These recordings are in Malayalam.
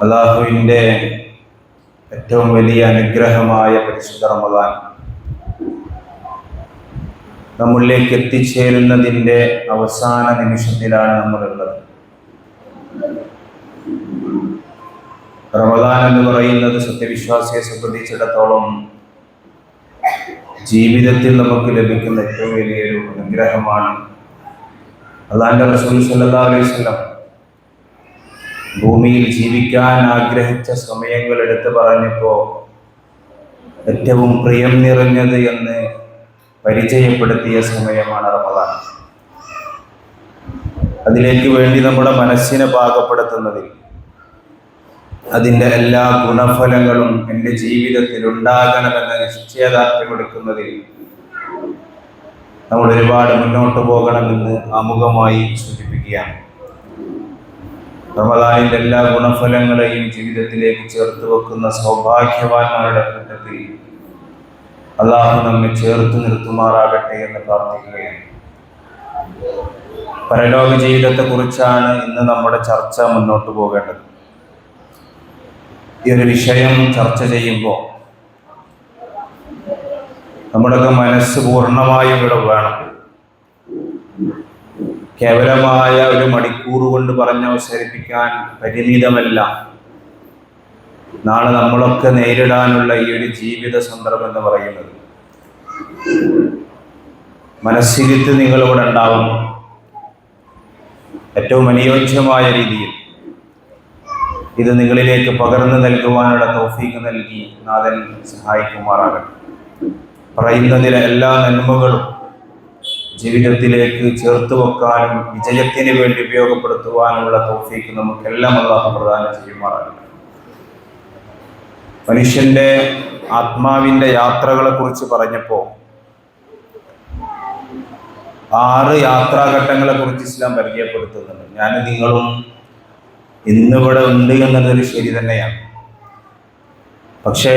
അല്ലാഹുവിൻ്റെ ഏറ്റവും വലിയ അനുഗ്രഹമായ പരിശുദ്ധ റമദാൻ നമ്മളിലേക്ക് എത്തിച്ചേരുന്നതിൻ്റെ അവസാന നിമിഷത്തിലാണ് നമ്മളുള്ളത്. റമദാൻ എന്ന് പറയുന്നത് സത്യവിശ്വാസിയെ സംബന്ധിച്ചിടത്തോളം ജീവിതത്തിൽ നമുക്ക് ലഭിക്കുന്ന ഏറ്റവും വലിയൊരു അനുഗ്രഹമാണ്. അല്ലാഹുവിൻ്റെ റസൂൽ സല്ലല്ലാഹു അലൈഹി വസല്ലം ഭൂമിയിൽ ജീവിക്കാൻ ആഗ്രഹിച്ച സമയങ്ങൾ എടുത്തു പറഞ്ഞപ്പോൾ ഏറ്റവും പ്രിയം നിറഞ്ഞത് എന്ന് പരിചയപ്പെടുത്തിയ സമയമാണ് റമദാൻ. അതിലേക്ക് വേണ്ടി നമ്മുടെ മനസ്സിനെ പാകപ്പെടുത്തുന്നതിൽ, അതിൻ്റെ എല്ലാ ഗുണഫലങ്ങളും എൻ്റെ ജീവിതത്തിൽ ഉണ്ടാകണമെന്ന നിശ്ചയദാർഢ്യമെടുക്കുന്നതിൽ നമ്മൾ ഒരുപാട് മുന്നോട്ട് പോകണമെന്ന് ആമുഖമായി സൂചിപ്പിക്കുകയാണ്. റമദാനിൻ്റെ എല്ലാ ഗുണഫലങ്ങളെയും ജീവിതത്തിലേക്ക് ചേർത്ത് വെക്കുന്ന സൗഭാഗ്യവാന്മാരുടെ കൂട്ടത്തിൽ അല്ലാഹു നമ്മെ ചേർത്ത് നിർത്തുമാറാകട്ടെ എന്ന് പ്രാർത്ഥിക്കുകയാണ്. പരലോക ജീവിതത്തെക്കുറിച്ചാണ് ഇന്ന് നമ്മുടെ ചർച്ച മുന്നോട്ട് പോകേണ്ടത്. ഈ ഒരു വിഷയം ചർച്ച ചെയ്യുമ്പോൾ നമ്മുടെയൊക്കെ മനസ്സ് പൂർണ്ണമായും ഇവിടെ വേണം. കേവലമായ ഒരു മണിക്കൂർ കൊണ്ട് പറഞ്ഞവസാനിപ്പിക്കാൻ പരിമിതമല്ല. നാളെ നമ്മളൊക്കെ നേരിടാനുള്ള ഈ ഒരു ജീവിത സന്ദർഭം എന്ന് പറയുന്നത്. മനസ്സിരുത്ത് നിങ്ങളിവിടെ ഉണ്ടാവും. ഏറ്റവും അനുയോജ്യമായ രീതിയിൽ ഇത് നിങ്ങളിലേക്ക് പകർന്നു നൽകുവാനുള്ള തൗഫീഖ് നൽകി നാഥൻ സഹായിക്കുമാറാകട്ടെ. പറയുന്നതിലെ എല്ലാ നന്മകളും ജീവിതത്തിലേക്ക് ചേർത്ത് വെക്കാനും വിജയത്തിന് വേണ്ടി ഉപയോഗപ്പെടുത്തുവാനുള്ള തൗഫീഖ് നമുക്കെല്ലാം അല്ലാഹു പ്രദാനം ചെയ്യുമാറാകട്ടെ. മനുഷ്യന്റെ ആത്മാവിൻ്റെ യാത്രകളെ കുറിച്ച് പറഞ്ഞപ്പോൾ 6 യാത്രാഘട്ടങ്ങളെ കുറിച്ച് ഇസ്ലാം പരിചയപ്പെടുത്തുന്നുണ്ട്. ഞാൻ നിങ്ങളും ഇന്നിവിടെ ഉണ്ട് എന്നതൊരു ശരി തന്നെയാണ്. പക്ഷേ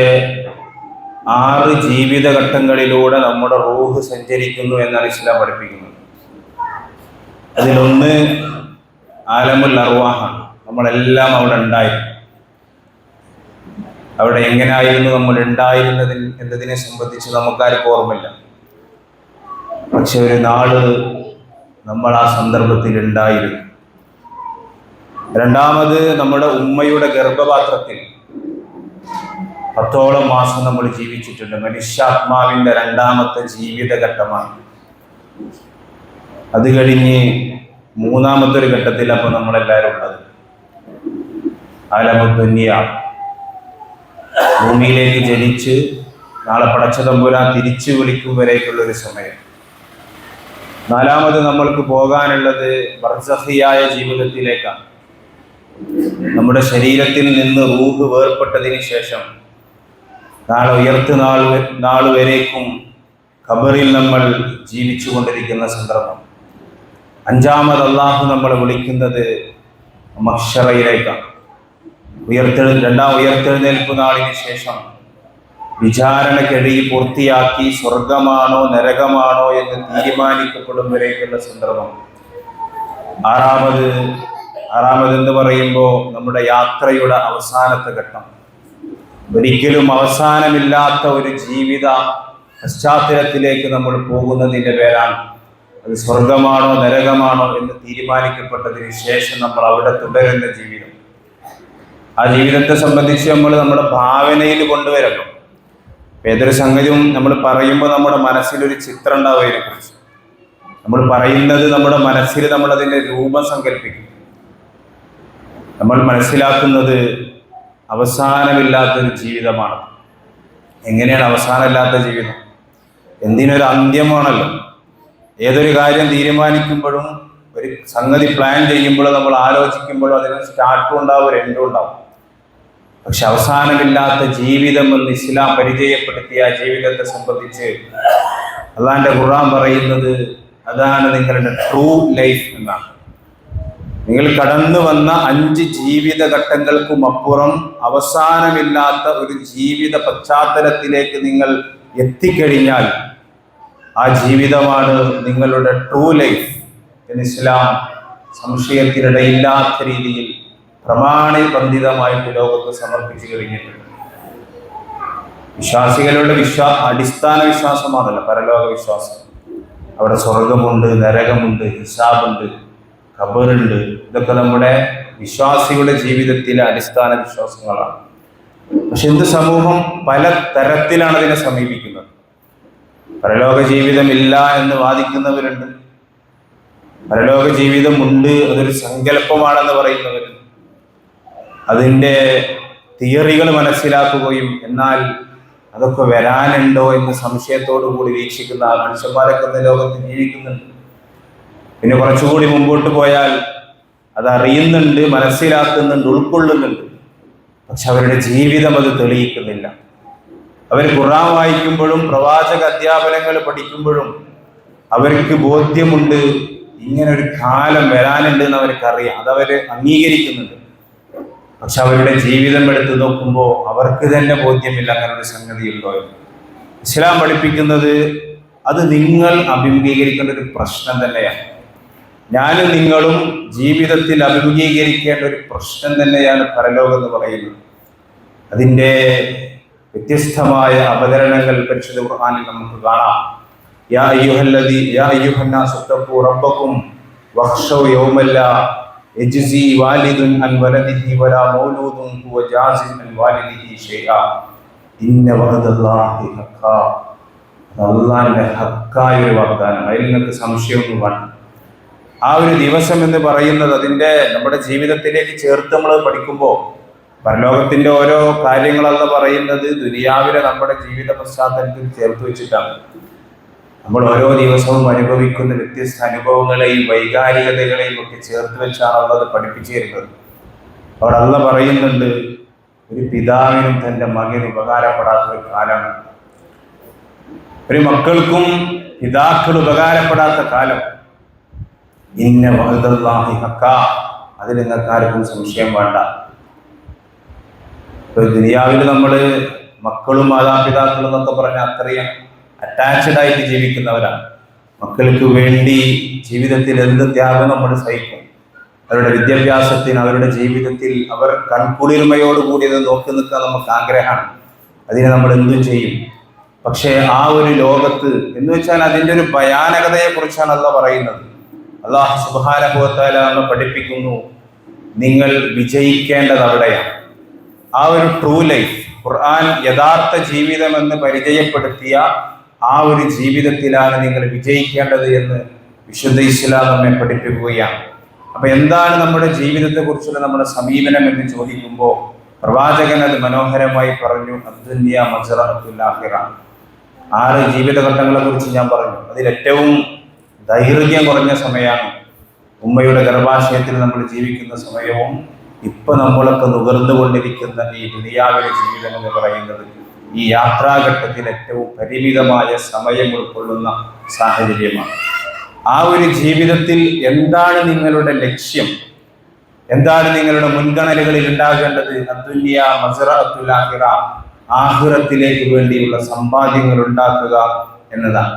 6 ജീവിതഘട്ടങ്ങളിലൂടെ നമ്മുടെ റൂഹ് സഞ്ചരിക്കുന്നു എന്നാണ് ഇസ്ലാം പഠിപ്പിക്കുന്നത്. അതിലൊന്ന് ആലമുൽ അർവാഹാണ്. നമ്മളെല്ലാം അവിടെ ഉണ്ടായിരുന്നു. അവിടെ എങ്ങനെയായിരുന്നു നമ്മൾ ഉണ്ടായിരുന്നതിൽ എന്നതിനെ സംബന്ധിച്ച് നമുക്കാർക്കും ഓർമ്മയില്ല. പക്ഷെ ഒരു നാള് നമ്മൾ ആ സന്ദർഭത്തിൽ ഉണ്ടായിരുന്നു. രണ്ടാമത് നമ്മുടെ ഉമ്മയുടെ ഗർഭപാത്രത്തിൽ 10ഓളം മാസം നമ്മൾ ജീവിച്ചിട്ടുണ്ട്. മനുഷ്യാത്മാവിൻ്റെ രണ്ടാമത്തെ ജീവിതഘട്ടമാണ്. അത് കഴിഞ്ഞ് മൂന്നാമത്തെ ഒരു ഘട്ടത്തിൽ അപ്പോൾ നമ്മളെല്ലാവരും ഉള്ളത് ആലമുൽ ദുനിയ. ഭൂമിയിലേക്ക് ജനിച്ച് നാളെ പടച്ച തമ്പുരാൻ തിരിച്ചു വിളിക്കും വരേക്കുള്ളൊരു സമയം. നാലാമത് നമ്മൾക്ക് പോകാനുള്ളത് ബർസഖിയായ ജീവിതത്തിലേക്കാണ്. നമ്മുടെ ശരീരത്തിൽ നിന്ന് റൂഹ് വേർപ്പെട്ടതിന് ശേഷം നാളെ നാൾ വരേക്കും ഖബറിൽ നമ്മൾ ജീവിച്ചു കൊണ്ടിരിക്കുന്ന സന്ദർഭം. അഞ്ചാമത് അല്ലാഹു നമ്മളെ വിളിക്കുന്നത് മഹ്ശറയിലേക്കാണ്. രണ്ടാം ഉയർത്തെഴുന്നേൽപ്പ് നാളിന് ശേഷം വിചാരണ കഴിയി പൂർത്തിയാക്കി സ്വർഗമാണോ നരകമാണോ എന്ന് തീരുമാനിക്കപ്പെടും വരേക്കുള്ള സന്ദർഭം. ആറാമത് എന്ന് പറയുമ്പോൾ നമ്മുടെ യാത്രയുടെ അവസാനത്തെ ഘട്ടം. ഒരിക്കലും അവസാനമില്ലാത്ത ഒരു ജീവിത പശ്ചാത്തലത്തിലേക്ക് നമ്മൾ പോകുന്നതിൻ്റെ പേരാണ് അത് സ്വർഗമാണോ നരകമാണോ എന്ന് തീരുമാനിക്കപ്പെട്ടതിന് ശേഷം നമ്മൾ അവിടെ തുടരുന്ന ജീവിതം. ആ ജീവിതത്തെ സംബന്ധിച്ച് നമ്മൾ നമ്മുടെ ഭാവനയിൽ കൊണ്ടുവരണം. ഏതൊരു സംഗതിയും നമ്മൾ പറയുമ്പോൾ നമ്മുടെ മനസ്സിലൊരു ചിത്രം ഉണ്ടാവും അതിനെക്കുറിച്ച്. നമ്മൾ പറയുന്നത് നമ്മുടെ മനസ്സിൽ നമ്മളതിൻ്റെ രൂപം സങ്കല്പിക്കും. നമ്മൾ മനസ്സിലാക്കുന്നത് അവസാനമില്ലാത്തൊരു ജീവിതമാണ്. എങ്ങനെയാണ് അവസാനമില്ലാത്ത ജീവിതം? എന്തിനൊരു അന്ത്യമാണല്ലോ. ഏതൊരു കാര്യം തീരുമാനിക്കുമ്പോഴും ഒരു സംഗതി പ്ലാൻ ചെയ്യുമ്പോഴും നമ്മൾ ആലോചിക്കുമ്പോഴും അതിന് സ്റ്റാർട്ടും ഉണ്ടാവും എൻഡും ഉണ്ടാവും. പക്ഷെ അവസാനമില്ലാത്ത ജീവിതം എന്ന് ഇസ്ലാം പരിചയപ്പെടുത്തിയ ആ ജീവിതത്തെ സംബന്ധിച്ച് അല്ലാഹുവിൻ്റെ ഖുർആൻ പറയുന്നത് അതാണ് നിങ്ങളുടെ ട്രൂ ലൈഫ് എന്നാണ്. നിങ്ങൾ കടന്നു വന്ന 5 ജീവിതഘട്ടങ്ങൾക്കും അപ്പുറം അവസാനമില്ലാത്ത ഒരു ജീവിത പശ്ചാത്തലത്തിലേക്ക് നിങ്ങൾ എത്തിക്കഴിഞ്ഞാൽ ആ ജീവിതമാണ് നിങ്ങളുടെ ട്രൂ ലൈഫ് എന്ന് ഇസ്ലാം സംശയത്തിനിടയില്ലാത്ത രീതിയിൽ പ്രമാണബന്ധിതമായിട്ട് ലോകത്ത് സമർപ്പിച്ചു കഴിഞ്ഞിട്ടുണ്ട്. വിശ്വാസികളുടെ അടിസ്ഥാന വിശ്വാസമാണല്ലോ പരലോക വിശ്വാസം. അവിടെ സ്വർഗമുണ്ട്, നരകമുണ്ട്, ഹിസാബുണ്ട്, ഖബറുണ്ട്. ഇതൊക്കെ നമ്മുടെ വിശ്വാസികളുടെ ജീവിതത്തിലെ അടിസ്ഥാന വിശ്വാസങ്ങളാണ്. പക്ഷെ എന്ത് സമൂഹം പല തരത്തിലാണ് അതിനെ സമീപിക്കുന്നത്. പരലോക ജീവിതമില്ല എന്ന് വാദിക്കുന്നവരുണ്ട്, പരലോക ജീവിതമുണ്ട്, അതൊരു സങ്കല്പമാണെന്ന് പറയുന്നവരുണ്ട്. അതിൻ്റെ തിയറികൾ മനസ്സിലാക്കുകയും എന്നാൽ അതൊക്കെ വരാനുണ്ടോ എന്ന് സംശയത്തോടു കൂടി വീക്ഷിക്കുന്ന മനുഷ്യന്മാരൊക്കെ ഇന്ന് ലോകത്ത് ജീവിക്കുന്നുണ്ട്. പിന്നെ കുറച്ചുകൂടി മുമ്പോട്ട് പോയാൽ അത് അറിയുന്നുണ്ട്, മനസ്സിലാക്കുന്നുണ്ട്, ഉൾക്കൊള്ളുന്നുണ്ട്. പക്ഷെ അവരുടെ ജീവിതം അത് തെളിയിക്കുന്നില്ല. അവർ ഖുർആൻ വായിക്കുമ്പോഴും പ്രവാചക അധ്യാപനങ്ങൾ പഠിക്കുമ്പോഴും അവർക്ക് ബോധ്യമുണ്ട് ഇങ്ങനെ ഒരു കാലം വരാനുണ്ട് എന്ന് അവർക്കറിയാം, അതവർ അംഗീകരിക്കുന്നുണ്ട്. പക്ഷെ അവരുടെ ജീവിതം എടുത്ത് നോക്കുമ്പോൾ അവർക്ക് തന്നെ ബോധ്യമില്ല അങ്ങനെ ഒരു സംഗതിയുണ്ടോ എന്ന്. ഇസ്ലാം പഠിപ്പിക്കുന്നത് അത് നിങ്ങൾ അഭിമുഖീകരിക്കേണ്ട ഒരു പ്രശ്നം തന്നെയാണ്. ഞാനും നിങ്ങളും ജീവിതത്തിൽ അഭിമുഖീകരിക്കേണ്ട ഒരു പ്രശ്നം തന്നെയാണ് പരലോകം എന്ന് പറയുന്നത്. അതിൻ്റെ വ്യത്യസ്തമായ അവതരണങ്ങൾ പരിശുദ്ധ ഖുർആനിൽ നമുക്ക് കാണാം. യാ അയ്യുഹന്നാസു തഖൂ റബ്ബക്കും വഖ്ശൗ യൗമൻ ലാ യജ്സി വാലിദുൻ അൻ വലദിഹി വലാ മൗലൂദുൻ ഹുവ ജാസിൻ അൻ വാലിദിഹി ഷൈആ ഇന്ന വഅദല്ലാഹി ഹഖ്ഖാ. അല്ലാഹുവിന്റെ ഹഖ്ഖായ ഒരു വാഗ്ദാനം, അതിൽ നിങ്ങൾക്ക് സംശയമൊന്നും വേണ്ട. ആ ഒരു ദിവസം എന്ന് പറയുന്നത് അതിൻ്റെ നമ്മുടെ ജീവിതത്തിലേക്ക് ചേർത്ത് നമ്മൾ പഠിക്കുമ്പോൾ പരലോകത്തിൻ്റെ ഓരോ കാര്യങ്ങളെന്ന് പറയുന്നത് ദുനിയാവിലെ നമ്മുടെ ജീവിത പശ്ചാത്തലത്തിൽ ചേർത്ത് വെച്ചിട്ടാണ്. നമ്മൾ ഓരോ ദിവസവും അനുഭവിക്കുന്ന വ്യത്യസ്ത അനുഭവങ്ങളെയും വൈകാരികതകളെയും ഒക്കെ ചേർത്ത് വെച്ചാണ് അള്ളത് പഠിപ്പിച്ചു തരുന്നത്. അവിടെ അള്ള പറയുന്നുണ്ട്, ഒരു പിതാവിനും തൻ്റെ മകന് ഉപകാരപ്പെടാത്ത ഒരു കാലമാണ്, ഒരു മക്കൾക്കും പിതാക്കൾ ഉപകാരപ്പെടാത്ത കാലം. ഇന്ന വഅദല്ലാഹി ഹഖ്ഖാ, അതിൽ നിങ്ങൾക്ക് ആർക്കും സംശയം വേണ്ട. ഇപ്പോൾ ദുനിയാവിൽ നമ്മൾ മക്കളും മാതാപിതാക്കളും എന്നൊക്കെ പറഞ്ഞാൽ അത്രയും അറ്റാച്ച്ഡ് ആയിട്ട് ജീവിക്കുന്നവരാണ്. മക്കൾക്ക് വേണ്ടി ജീവിതത്തിൽ എന്ത് ത്യാഗം നമ്മൾ സഹിക്കും. അവരുടെ വിദ്യാഭ്യാസത്തിന്, അവരുടെ ജീവിതത്തിൽ അവർ കൺകുളിർമയോടുകൂടി അത് നോക്കി നിൽക്കാൻ നമുക്ക് ആഗ്രഹമാണ്. അതിനെ നമ്മൾ എന്തും ചെയ്യും. പക്ഷേ ആ ഒരു ലോകത്ത് എന്ന് വെച്ചാൽ അതിൻ്റെ ഒരു ഭയാനകതയെ കുറിച്ചാണ് അല്ലാഹ് പറയുന്നത്. അല്ലാഹു സുബ്ഹാനഹു വ തആല നമ്മെ പഠിപ്പിക്കുന്നു, നിങ്ങൾ വിജയിക്കേണ്ടത് അവിടെയാണ്. ആ ഒരു ട്രൂ ലൈഫ്, ഖുർആൻ യഥാർത്ഥ ജീവിതം എന്ന് പരിചയപ്പെടുത്തിയ ആ ഒരു ജീവിതത്തിലാണ് നിങ്ങൾ വിജയിക്കേണ്ടത് എന്ന് വിശുദ്ധ ഇസ്ലാം നമ്മെ പഠിപ്പിക്കുകയാണ്. അപ്പൊ എന്താണ് നമ്മുടെ ജീവിതത്തെ കുറിച്ചുള്ള നമ്മുടെ സമീപനം എന്ന് ചോദിക്കുമ്പോൾ പ്രവാചകൻ അത് മനോഹരമായി പറഞ്ഞു. അദ്ദുനിയ മസ്റഅത്തുൽ ആഖിറ. 6 ജീവിതഘട്ടങ്ങളെ കുറിച്ച് ഞാൻ പറഞ്ഞു. അതിലേറ്റവും ദൈർഘ്യം കുറഞ്ഞ സമയമാണ് ഉമ്മയുടെ ഗർഭാശയത്തിൽ നമ്മൾ ജീവിക്കുന്ന സമയവും ഇപ്പൊ നമ്മളൊക്കെ നുകർന്നുകൊണ്ടിരിക്കുന്ന ഈ ദുനിയാവിലെ ജീവിതം എന്ന് പറയുന്നത് ഈ യാത്രാഘട്ടത്തിൽ ഏറ്റവും പരിമിതമായ സമയം ഉൾക്കൊള്ളുന്ന സാഹചര്യമാണ്. ആ ഒരു ജീവിതത്തിൽ എന്താണ് നിങ്ങളുടെ ലക്ഷ്യം, എന്താണ് നിങ്ങളുടെ മുൻഗണനകളിൽ ഉണ്ടാകേണ്ടത്? അദ്ദുനിയ മസ്റഅത്തുൽ ആഖിറ, ആഖിറത്തിലേക്ക് വേണ്ടിയുള്ള സമ്പാദ്യങ്ങൾ ഉണ്ടാക്കുക എന്നതാണ്.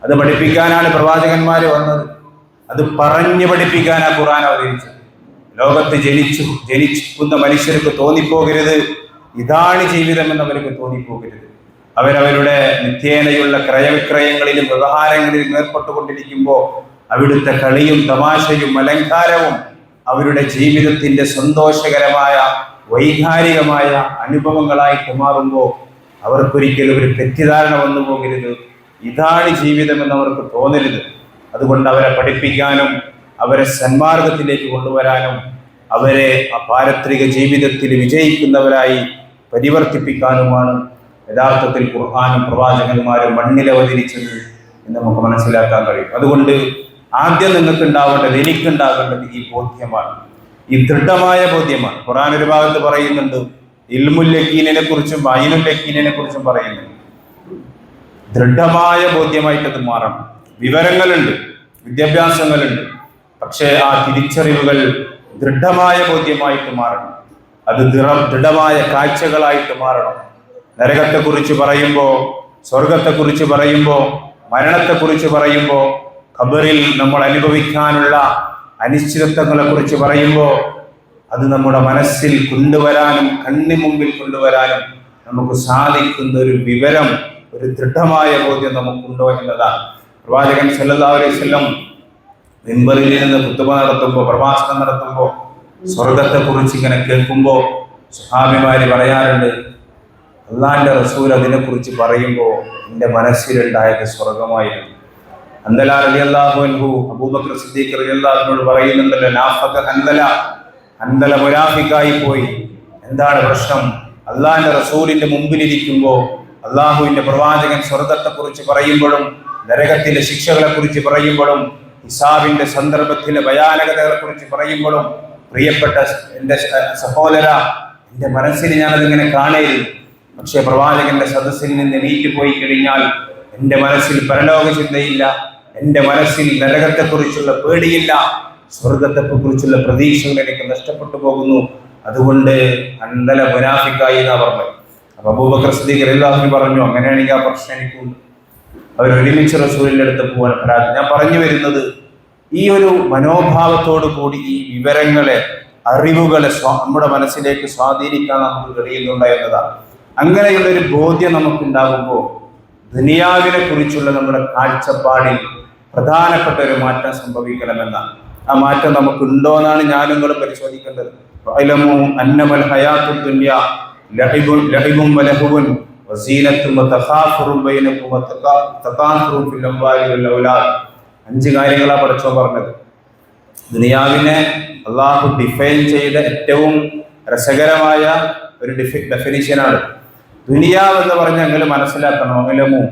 അത് പഠിപ്പിക്കാനാണ് പ്രവാചകന്മാർ വന്നത്. അത് പറഞ്ഞു പഠിപ്പിക്കാനാണ് ഖുർആൻ അവതരിച്ചത്. ലോകത്ത് ജനിക്കുന്ന മനുഷ്യർക്ക് തോന്നിപ്പോകരുത് ഇതാണ് ജീവിതം എന്നവർക്ക് തോന്നിപ്പോകരുത്. അവരവരുടെ നിത്യേനയുള്ള ക്രയവിക്രയങ്ങളിലും വ്യവഹാരങ്ങളിലും ഏർപ്പെട്ടുകൊണ്ടിരിക്കുമ്പോൾ അവിടുത്തെ കളിയും തമാശയും അലങ്കാരവും അവരുടെ ജീവിതത്തിന്റെ സന്തോഷകരമായ വൈകാരികമായ അനുഭവങ്ങളായിട്ട് മാറുമ്പോൾ അവർക്കൊരിക്കലും ഒരു തെറ്റിദ്ധാരണ വന്നു പോകരുത്, ഇതാണ് ജീവിതം എന്നവർക്ക് തോന്നരുത്. അതുകൊണ്ട് അവരെ പഠിപ്പിക്കാനും അവരെ സന്മാർഗത്തിലേക്ക് കൊണ്ടുവരാനും അവരെ ആ പാരത്രിക ജീവിതത്തിൽ വിജയിക്കുന്നവരായി പരിവർത്തിപ്പിക്കാനുമാണ് യഥാർത്ഥത്തിൽ ഖുർആനും പ്രവാചകന്മാരും മണ്ണിൽ അവതരിച്ചത് എന്ന് നമുക്ക് മനസ്സിലാക്കാൻ കഴിയും. അതുകൊണ്ട് ആദ്യം നിങ്ങൾക്ക് ഉണ്ടാവേണ്ടത്, എനിക്കുണ്ടാകേണ്ടത് ഈ ബോധ്യമാണ്, ഈ ദൃഢമായ ബോധ്യമാണ്. ഖുർആൻ ഒരു ഭാഗത്ത് പറയുന്നുണ്ട്, ഇൽമുൽ യഖീനിനെ കുറിച്ചും ഐനുൽ യഖീനിനെ കുറിച്ചും പറയുന്നുണ്ട്. ദൃഢമായ ബോധ്യമായിട്ടത് മാറണം. വിവരങ്ങളുണ്ട്, വിദ്യാഭ്യാസങ്ങളുണ്ട്, പക്ഷേ ആ തിരിച്ചറിവുകൾ ദൃഢമായ ബോധ്യമായിട്ട് മാറണം. അത് ദൃഢമായ കാഴ്ചകളായിട്ട് മാറണം. നരകത്തെക്കുറിച്ച് പറയുമ്പോൾ, സ്വർഗത്തെക്കുറിച്ച് പറയുമ്പോൾ, മരണത്തെക്കുറിച്ച് പറയുമ്പോൾ, ഖബറിൽ നമ്മൾ അനുഭവിക്കാനുള്ള അനിശ്ചിതത്വങ്ങളെ കുറിച്ച് പറയുമ്പോൾ അത് നമ്മുടെ മനസ്സിൽ കൊണ്ടുവരാനും കണ്ണി മുമ്പിൽ കൊണ്ടുവരാനും നമുക്ക് സാധിക്കുന്ന ഒരു വിവരം, ഒരു ദൃഢമായ ബോധ്യം നമുക്കുണ്ടോ എന്നതാണ്. പ്രവാചകൻ സല്ലല്ലാഹു അലൈഹി വസല്ലം മിമ്പറിൽ നിന്ന് ഖുതുബ നടത്തുമ്പോൾ, പ്രഭാഷണം നടത്തുമ്പോൾ സ്വർഗത്തെ കുറിച്ച് ഇങ്ങനെ കേൾക്കുമ്പോൾ സ്വഹാബിമാര് പറയാറുണ്ട്, അള്ളാഹിന്റെ റസൂൽ അതിനെക്കുറിച്ച് പറയുമ്പോൾ എൻ്റെ മനസ്സിലുണ്ടായത് സ്വർഗമായിരുന്നു. ഹൻദല റളിയല്ലാഹു അൻഹു അബൂബക്കർ സിദ്ദീഖ് റളിയല്ലാഹു അൻഹു പറയുന്നുണ്ടല്ലോ, നാഫഖ ഹൻദല മുനാഫിക്കായി പോയി. എന്താണ് പ്രശ്നം? അള്ളാഹിന്റെ റസൂലിന്റെ മുമ്പിലിരിക്കുമ്പോൾ അള്ളാഹുവിന്റെ പ്രവാചകൻ സ്വർഗത്തെക്കുറിച്ച് പറയുമ്പോഴും നരകത്തിന്റെ ശിക്ഷകളെ കുറിച്ച് പറയുമ്പോഴും ഹിസാബിന്റെ സന്ദർഭത്തിലെ ഭയാനകതകളെ കുറിച്ച് പറയുമ്പോഴും, പ്രിയപ്പെട്ട എൻ്റെ സഹോദര, എൻ്റെ മനസ്സിൽ ഞാനതിങ്ങനെ കാണരുത്. പക്ഷെ പ്രവാചകന്റെ സദസ്സിൽ നിന്ന് എണീറ്റ് പോയി കഴിഞ്ഞാൽ എൻ്റെ മനസ്സിൽ പരലോക ചിന്തയില്ല, എൻ്റെ മനസ്സിൽ നരകത്തെക്കുറിച്ചുള്ള പേടിയില്ല, സ്വർഗത്തെക്കുറിച്ചുള്ള പ്രതീക്ഷകൾ എനിക്ക് നഷ്ടപ്പെട്ടു പോകുന്നു. അതുകൊണ്ട് ഹൻദല മുനാഫിക്കായി എന്നാ പറഞ്ഞത്. അപ്പൊ അബൂബക്കർ സിദ്ദീഖ് റളിയല്ലാഹു അൻഹു പറഞ്ഞു, അങ്ങനെയാണെങ്കിൽ ആ പ്രശ്നം എനിക്കുണ്ട്. അവരൊരുമിച്ച് റസൂലിന്റെ അടുത്ത് പോകാൻ പരാതി. ഞാൻ പറഞ്ഞു വരുന്നത്, ഈ ഒരു മനോഭാവത്തോടു കൂടി ഈ വിവരങ്ങളെ, അറിവുകളെ നമ്മുടെ മനസ്സിലേക്ക് സ്വാധീനിക്കാൻ നമുക്ക് കഴിയുന്നുണ്ട് എന്നതാണ്. അങ്ങനെയുള്ള ഒരു ബോധ്യം നമുക്കുണ്ടാകുമ്പോൾ ദുനിയാവിനെ കുറിച്ചുള്ള നമ്മുടെ കാഴ്ചപ്പാടിൽ പ്രധാനപ്പെട്ട ഒരു മാറ്റം സംഭവിക്കണമെന്നാണ്. ആ മാറ്റം നമുക്കുണ്ടോ എന്നാണ് ഞാനും നിങ്ങളും പരിശോധിക്കേണ്ടത്. അന്നമൽ ഹയാത്തു ദുനിയ ലഹിബും വലഹുവും വസീനത്തും വതഖാഫുറും ബൈനകും വതഖാഫുറും ഫിൽ അംവാലി വൽ ഔലാദ്. 5 കാര്യങ്ങളാണ് പഠിച്ചോ പറഞ്ഞത്. ദുനിയാവിനെ അള്ളാഹു ഡിഫൈൻ ചെയ്ത ഏറ്റവും രസകരമായ ഒരു ഡെഫിനിഷനാണ്. ദുനിയാവ് എന്ന് പറഞ്ഞാൽ നിങ്ങൾ മനസ്സിലാക്കണം, അകലമോ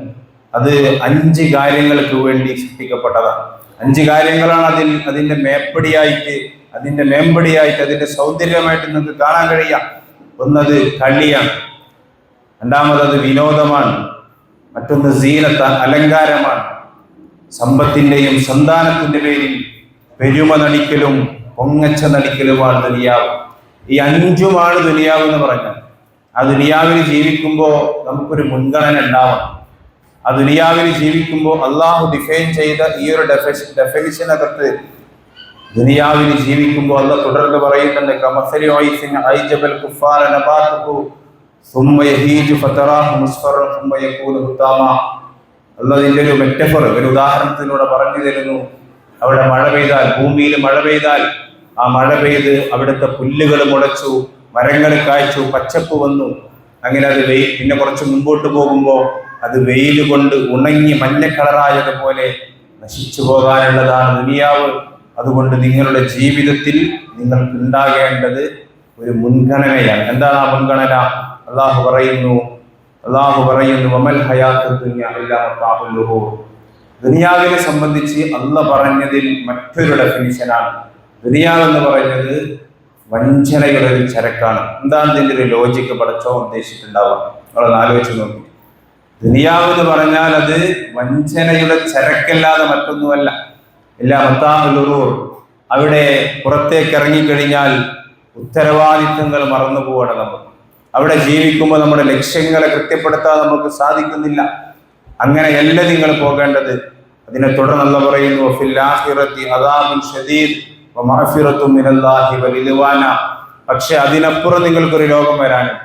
അത് 5 കാര്യങ്ങൾക്ക് വേണ്ടി സൃഷ്ടിക്കപ്പെട്ടതാണ്. 5 കാര്യങ്ങളാണ് അതിന്റെ മേമ്പടിയായിട്ട്, അതിന്റെ സൗന്ദര്യമായിട്ട് നിങ്ങൾക്ക് കാണാൻ കഴിയാം. ഒന്നത് കളിയാണ്, രണ്ടാമത് വിനോദമാണ്, മറ്റൊന്ന് സീനത്ത അലങ്കാരമാണ്, സമ്പത്തിന്റെയും സന്താനത്തിന്റെ പേരിൽ പെരുമ നടിക്കലും പൊങ്ങച്ച നടിക്കലുമാണ് ദുനിയാവ്. ഈ 5ഉമാണ് ദുനിയാവ് എന്ന് പറഞ്ഞാൽ. ആ ദുനിയാവിൽ ജീവിക്കുമ്പോൾ നമുക്കൊരു മുൻഗണന ഉണ്ടാവണം. ആ ദുനിയാവിൽ ജീവിക്കുമ്പോൾ അള്ളാഹു ഡിഫൈൻ ചെയ്ത ഈ ഒരു ഡെഫിനിഷനകത്ത് ദുനിയാവിൽ ജീവിക്കുമ്പോൾ അള്ളാഹ് തുടർന്ന് പറയുന്നുണ്ട്, കമസലി ഐസിൻ ഐജബൽ കുഫാര നബാതുഹു സുമ്മ യഹീജു ഫതറാഹു മുസ്ഫറൻ സുമ്മ യകൂനു ഹുതാമ. അള്ളാഹ് ഇതിന്റെ ഒരു മെറ്റഫർ, ഒരു ഉദാഹരണത്തിലൂടെ പറഞ്ഞു തരുന്നു. അവിടെ മഴ പെയ്താൽ, ഭൂമിയിൽ മഴ പെയ്താൽ, ആ മഴ പെയ്ത് അവിടുത്തെ പുല്ലുകൾ മുളച്ചു, മരങ്ങൾ കായ്ച്ചു, പച്ചപ്പ് വന്നു. അങ്ങനെ അത് പിന്നെ കുറച്ച് മുമ്പോട്ട് പോകുമ്പോൾ അത് വെയിൽ കൊണ്ട് ഉണങ്ങി മഞ്ഞ കളറായതുപോലെ നശിച്ചു പോകാനുള്ളതാണ് ദുനിയാവ്. അതുകൊണ്ട് നിങ്ങളുടെ ജീവിതത്തിൽ നിങ്ങൾക്ക് ഉണ്ടാകേണ്ടത് ഒരു മുൻഗണനയാണ്. എന്താണ് ആ മുൻഗണന? അള്ളാഹു പറയുന്നു വമൽ ഹയാത്തു ദുനിയ ഇല്ലാ മതാഉൽ ഖുറൂർ. ദുനിയാവിനെ സംബന്ധിച്ച് അള്ളാഹ് പറഞ്ഞതിൽ മറ്റൊരു ഡെഫിനിഷനാണ്. ദുനിയാവ് എന്ന് പറയുന്നത് വഞ്ചനയുടെ ഒരു ചരക്കാണ്. എന്താണ് ഇതിൻ്റെ ഒരു ലോജിക്ക് പഠിച്ചോ ഉദ്ദേശിച്ചിട്ടുണ്ടാവുക? നിങ്ങളൊന്ന് ആലോചിച്ച് നോക്കി. ദുനിയാവ് എന്ന് പറഞ്ഞാൽ അത് വഞ്ചനയുടെ ചരക്കല്ലാതെ മറ്റൊന്നുമല്ല. ഇല്ലാ മതാഉൽ ഖുറൂർ. അവിടെ പുറത്തേക്ക് ഇറങ്ങിക്കഴിഞ്ഞാൽ ഉത്തരവാദിത്വങ്ങൾ മറന്നു പോവാണ് നമുക്ക്. അവിടെ ജീവിക്കുമ്പോൾ നമ്മുടെ ലക്ഷ്യങ്ങളെ കൃത്യപ്പെടുത്താൻ നമുക്ക് സാധിക്കുന്നില്ല. അങ്ങനെയല്ല നിങ്ങൾ പോകേണ്ടത്. അതിനെ തുടർന്നുള്ള പറയുന്നു, ഫിൽ ആഖിറതി അദാബുൻ ഷദീദ് വമഗ്ഫിറത്തും മിനല്ലാഹി വറിദ്വാന. പക്ഷെ അതിനപ്പുറം നിങ്ങൾക്കൊരു ലോകം വരാനും,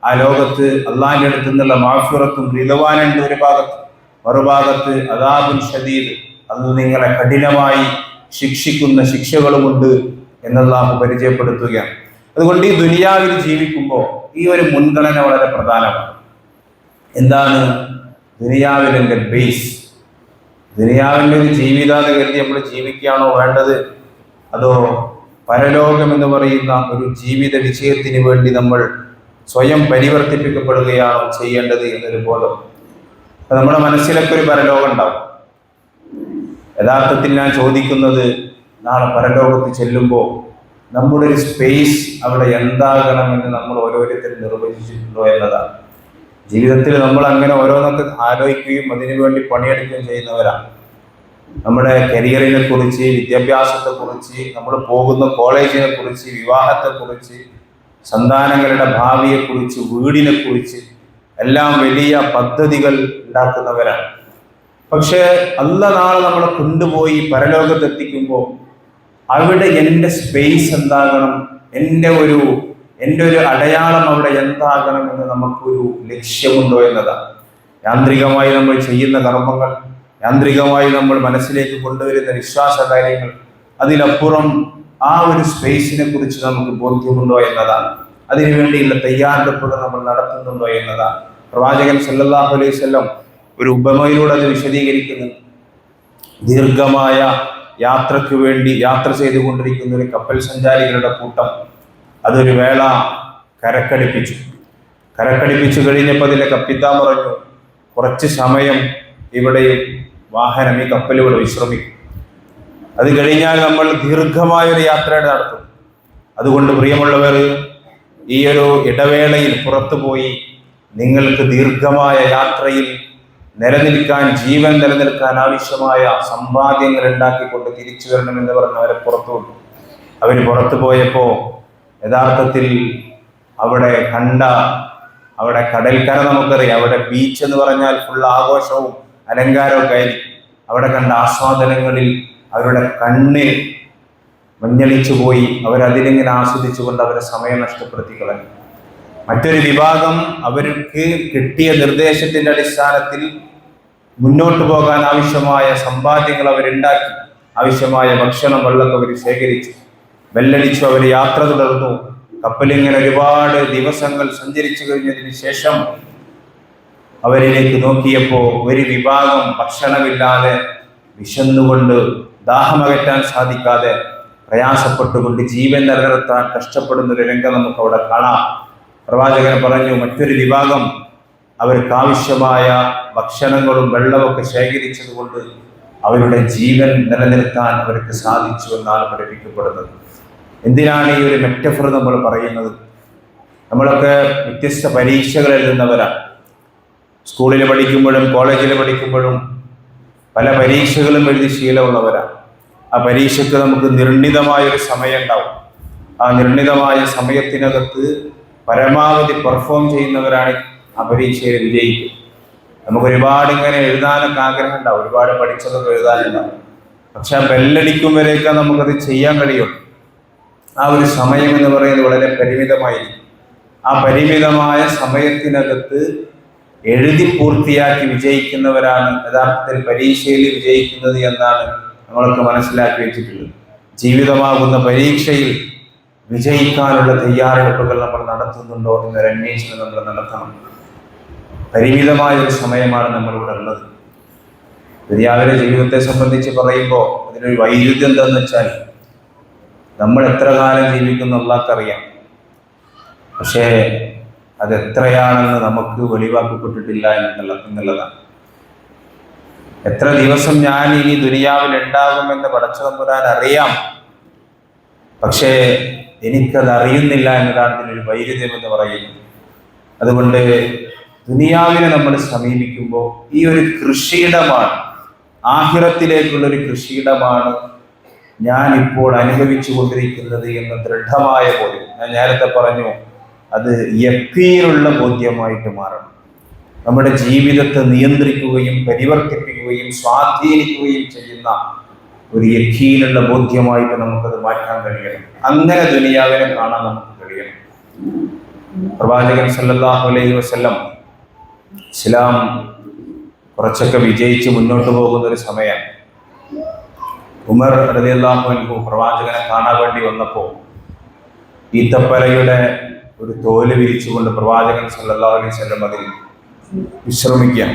ആ ലോകത്ത് അള്ളാഹിന്റെ അടുത്ത് നിന്നുള്ള മഗ്ഫിറത്തും റിദ്വാനുണ്ട് ഒരു ഭാഗത്ത്, മറുഭാഗത്ത് അദാബുൻ ഷദീദ്, അത് നിങ്ങളെ കഠിനമായി ശിക്ഷിക്കുന്ന ശിക്ഷകളുമുണ്ട് എന്നല്ലാഹു പരിചയപ്പെടുത്തുകയാണ്. അതുകൊണ്ട് ഈ ദുനിയാവിൽ ജീവിക്കുമ്പോൾ ഈ ഒരു മുൻഗണന വളരെ പ്രധാനമാണ്. എന്താണ് ദുനിയാവിലെ ബേസ്? ദുനിയാവിൻ്റെ ഒരു ജീവിതാന്ന് കരുതി നമ്മൾ ജീവിക്കുകയാണോ വേണ്ടത്, അതോ പരലോകം എന്ന് പറയുന്ന ഒരു ജീവിത വിജയത്തിന് വേണ്ടി നമ്മൾ സ്വയം പരിവർത്തിപ്പിക്കപ്പെടുകയാണോ ചെയ്യേണ്ടത് എന്നൊരു ബോധം. നമ്മുടെ മനസ്സിലൊക്കെ ഒരു പരലോകം ഉണ്ടാവും. യഥാർത്ഥത്തിൽ ഞാൻ ചോദിക്കുന്നത്, നാളെ പരലോകത്ത് ചെല്ലുമ്പോൾ നമ്മുടെ ഒരു സ്പേസ് അവിടെ എന്താകണമെന്ന് നമ്മൾ ഓരോരുത്തരും നിർവചിച്ചിട്ടുണ്ടോ എന്നതാണ്. ജീവിതത്തിൽ നമ്മൾ അങ്ങനെ ഓരോന്നൊക്കെ ആലോചിക്കുകയും അതിനുവേണ്ടി പണിയെടുക്കുകയും ചെയ്യുന്നവരാണ്. നമ്മുടെ കരിയറിനെ കുറിച്ച്, വിദ്യാഭ്യാസത്തെക്കുറിച്ച്, നമ്മൾ പോകുന്ന കോളേജിനെ കുറിച്ച്, വിവാഹത്തെക്കുറിച്ച്, സന്താനങ്ങളുടെ ഭാവിയെക്കുറിച്ച്, വീടിനെ കുറിച്ച് എല്ലാം വലിയ പദ്ധതികൾ ഉണ്ടാക്കുന്നവരാണ്. പക്ഷേ അല്ലാഹ് നാളെ നമ്മളെ കൊണ്ടുപോയി പരലോകത്തെത്തിക്കുമ്പോൾ അവിടെ എൻ്റെ സ്പേസ് എന്താകണം, എൻ്റെ ഒരു അടയാളം അവിടെ എന്താകണമെന്ന് നമുക്കൊരു ലക്ഷ്യമുണ്ടോ എന്നതാണ്. യാന്ത്രികമായി നമ്മൾ ചെയ്യുന്ന കർമ്മങ്ങൾ, യാന്ത്രികമായി നമ്മൾ മനസ്സിലേക്ക് കൊണ്ടുവരുന്ന വിശ്വാസ കാര്യങ്ങൾ, അതിലപ്പുറം ആ ഒരു സ്പേസിനെ കുറിച്ച് നമുക്ക് ബോധ്യമുണ്ടോ എന്നതാണ്. അതിനുവേണ്ടിയുള്ള തയ്യാറെടുപ്പുകൾ നമ്മൾ നടത്തുന്നുണ്ടോ എന്നതാണ്. പ്രവാചകൻ സല്ലല്ലാഹു അലൈഹി വസല്ലം ഒരു ഉപമയിലൂടെ അത് വിശദീകരിക്കുന്നു. ദീർഘമായ യാത്രയ്ക്ക് വേണ്ടി യാത്ര ചെയ്തുകൊണ്ടിരിക്കുന്ന ഒരു കപ്പൽ സഞ്ചാരികളുടെ കൂട്ടം അതൊരു വേള കരക്കടിപ്പിച്ചു കഴിഞ്ഞപ്പോൾ അതിലെ കപ്പിത്താൻ പറഞ്ഞു, കുറച്ച് സമയം ഇവിടെ വാഹനം ഈ കപ്പലിലൂടെ വിശ്രമിക്കും, അത് കഴിഞ്ഞാൽ നമ്മൾ ദീർഘമായൊരു യാത്ര നടത്തും. അതുകൊണ്ട് പ്രിയമുള്ളവർ, ഈ ഒരു ഇടവേളയിൽ പുറത്തു പോയി നിങ്ങൾക്ക് ദീർഘമായ യാത്രയിൽ ജീവൻ നിലനിൽക്കാൻ ആവശ്യമായ സമ്പാദ്യങ്ങൾ ഉണ്ടാക്കിക്കൊണ്ട് തിരിച്ചു വരണമെന്ന് പറഞ്ഞ് അവരെ പുറത്തു വിട്ടു. അവർ പുറത്തു പോയപ്പോൾ യഥാർത്ഥത്തിൽ അവിടെ കടൽക്കര നമുക്കറിയാം, അവിടെ ബീച്ച് എന്ന് പറഞ്ഞാൽ ഫുൾ ആഘോഷവും അലങ്കാരവും ഒക്കെ ആയിരിക്കും. അവിടെ കണ്ട ആസ്വാദനങ്ങളിൽ അവരുടെ കണ്ണിൽ മഞ്ഞളിച്ചു പോയി. അവരതിലിങ്ങനെ ആസ്വദിച്ചുകൊണ്ട് അവരെ സമയം നഷ്ടപ്പെടുത്തി കളഞ്ഞു. മറ്റൊരു വിഭാഗം അവർക്ക് കിട്ടിയ നിർദ്ദേശത്തിന്റെ അടിസ്ഥാനത്തിൽ മുന്നോട്ട് പോകാൻ ആവശ്യമായ സമ്പാദ്യങ്ങൾ അവരുണ്ടാക്കി, ആവശ്യമായ ഭക്ഷണം, വെള്ളമൊക്കെ അവർ ശേഖരിച്ചു, ബെല്ലടിച്ചു, അവർ യാത്ര തുടർന്നു. കപ്പലിങ്ങനെ ഒരുപാട് ദിവസങ്ങൾ സഞ്ചരിച്ചു കഴിഞ്ഞതിന് ശേഷം അവരിലേക്ക് നോക്കിയപ്പോൾ ഒരു വിഭാഗം ഭക്ഷണമില്ലാതെ, വിശന്നുകൊണ്ട്, ദാഹമകറ്റാൻ സാധിക്കാതെ, പ്രയാസപ്പെട്ടുകൊണ്ട് ജീവൻ നിലനിർത്താൻ കഷ്ടപ്പെടുന്ന ഒരു രംഗം നമുക്ക് അവിടെ കാണാം. പ്രവാചകൻ പറഞ്ഞു, മറ്റൊരു വിഭാഗം അവർക്കാവശ്യമായ ഭക്ഷണങ്ങളും വെള്ളമൊക്കെ ശേഖരിച്ചതുകൊണ്ട് അവരുടെ ജീവൻ നിലനിർത്താൻ അവർക്ക് സാധിച്ചു എന്നാണ് പഠിപ്പിക്കപ്പെടുന്നത്. എന്തിനാണ് ഈ ഒരു മെറ്റഫർ നമ്മൾ പറയുന്നത്? നമ്മളൊക്കെ വ്യത്യസ്ത പരീക്ഷകൾ എഴുതുന്നവരാണ്. സ്കൂളിൽ പഠിക്കുമ്പോഴും കോളേജിൽ പഠിക്കുമ്പോഴും പല പരീക്ഷകളും എഴുതി ശീലമുള്ളവരാണ്. ആ പരീക്ഷയ്ക്ക് നമുക്ക് നിർണിതമായൊരു സമയം ഉണ്ടാവും. ആ നിർണിതമായ സമയത്തിനകത്ത് പരമാവധി പെർഫോം ചെയ്യുന്നവരാണ് ആ പരീക്ഷയിൽ വിജയിക്കും. നമുക്ക് ഒരുപാട് ഇങ്ങനെ എഴുതാനൊക്കെ ആഗ്രഹം ഉണ്ടാവും, ഒരുപാട് പഠിച്ചതൊക്കെ എഴുതാനുണ്ടാവും. പക്ഷെ ആ ബെല്ലടിക്കുമ്പോഴേക്ക് നമുക്കത് ചെയ്യാൻ കഴിയും. ആ ഒരു സമയം എന്ന് പറയുന്നത് വളരെ പരിമിതമായിരിക്കും. ആ പരിമിതമായ സമയത്തിനകത്ത് എഴുതി പൂർത്തിയാക്കി വിജയിക്കുന്നവരാണ് യഥാർത്ഥത്തിൽ പരീക്ഷയിൽ വിജയിക്കുന്നത് എന്നാണ് നമ്മളൊക്കെ മനസ്സിലാക്കി വെച്ചിട്ടുള്ളത്. ജീവിതമാകുന്ന പരീക്ഷയിൽ വിജയിക്കാനുള്ള തയ്യാറെടുപ്പുകൾ നമ്മൾ നടത്തുന്നുണ്ടോ എന്നൊരു അന്വേഷണം നമ്മൾ നടത്തണം. പരിമിതമായൊരു സമയമാണ് നമ്മളിവിടെ ഉള്ളത്. ദുനിയാവിലെ ജീവിതത്തെ സംബന്ധിച്ച് പറയുമ്പോൾ അതിനൊരു വൈരുദ്ധ്യം എന്താണെന്ന് വെച്ചാൽ, നമ്മൾ എത്ര കാലം ജീവിക്കുന്ന അല്ലാഹ്ക്കറിയാം. പക്ഷേ അതെത്രയാണെന്ന് നമുക്ക് വെളിവാക്കപ്പെട്ടിട്ടില്ല എന്നുള്ളതാണ്. എത്ര ദിവസം ഞാൻ ഇനി ദുനിയാവിൽ ഉണ്ടാകുമെന്ന് പടച്ചതമ്പുരാൻ അറിയാം, പക്ഷേ എനിക്കത് അറിയുന്നില്ല എന്നതാണ് ഇതിനൊരു വൈരുദ്ധ്യം എന്ന് പറയുന്നത്. അതുകൊണ്ട് ദുനിയാവിനെ നമ്മൾ സമീപിക്കുമ്പോൾ ഈ ഒരു കൃഷിയിടമാണ്, ആഖിറത്തിലേക്കുള്ളൊരു കൃഷിയിടമാണ് ഞാൻ ഇപ്പോൾ അനുഭവിച്ചു കൊണ്ടിരിക്കുന്നത് എന്ന ദൃഢമായ ബോധ്യം. ഞാൻ നേരത്തെ പറഞ്ഞു, അത് യഖീനുള്ള ബോധ്യമായിട്ട് മാറണം. നമ്മുടെ ജീവിതത്തെ നിയന്ത്രിക്കുകയും പരിവർത്തിപ്പിക്കുകയും സ്വാധീനിക്കുകയും ചെയ്യുന്ന ഒരു യഖീനുള്ള ബോധ്യമായിട്ട് നമുക്കത് മാറ്റാൻ കഴിയണം. അങ്ങനെ ദുനിയാവിനെ കാണാൻ നമുക്ക് കഴിയണം. പ്രവാചകൻ സല്ലല്ലാഹു അലൈഹി വസല്ലം ഇസ്ലാം കുറച്ചൊക്കെ വിജയിച്ച് മുന്നോട്ട് പോകുന്ന ഒരു സമയം, ഉമർ റളിയല്ലാഹു അൻഹു പ്രവാചകനെ കാണാൻ വേണ്ടി വന്നപ്പോൾ ഈത്തപ്പനയുടെ ഒരു തോല് വിരിച്ചുകൊണ്ട് പ്രവാചകൻ സല്ലല്ലാഹു അലൈഹി വസല്ലം അതിൽ വിശ്രമിക്കാൻ.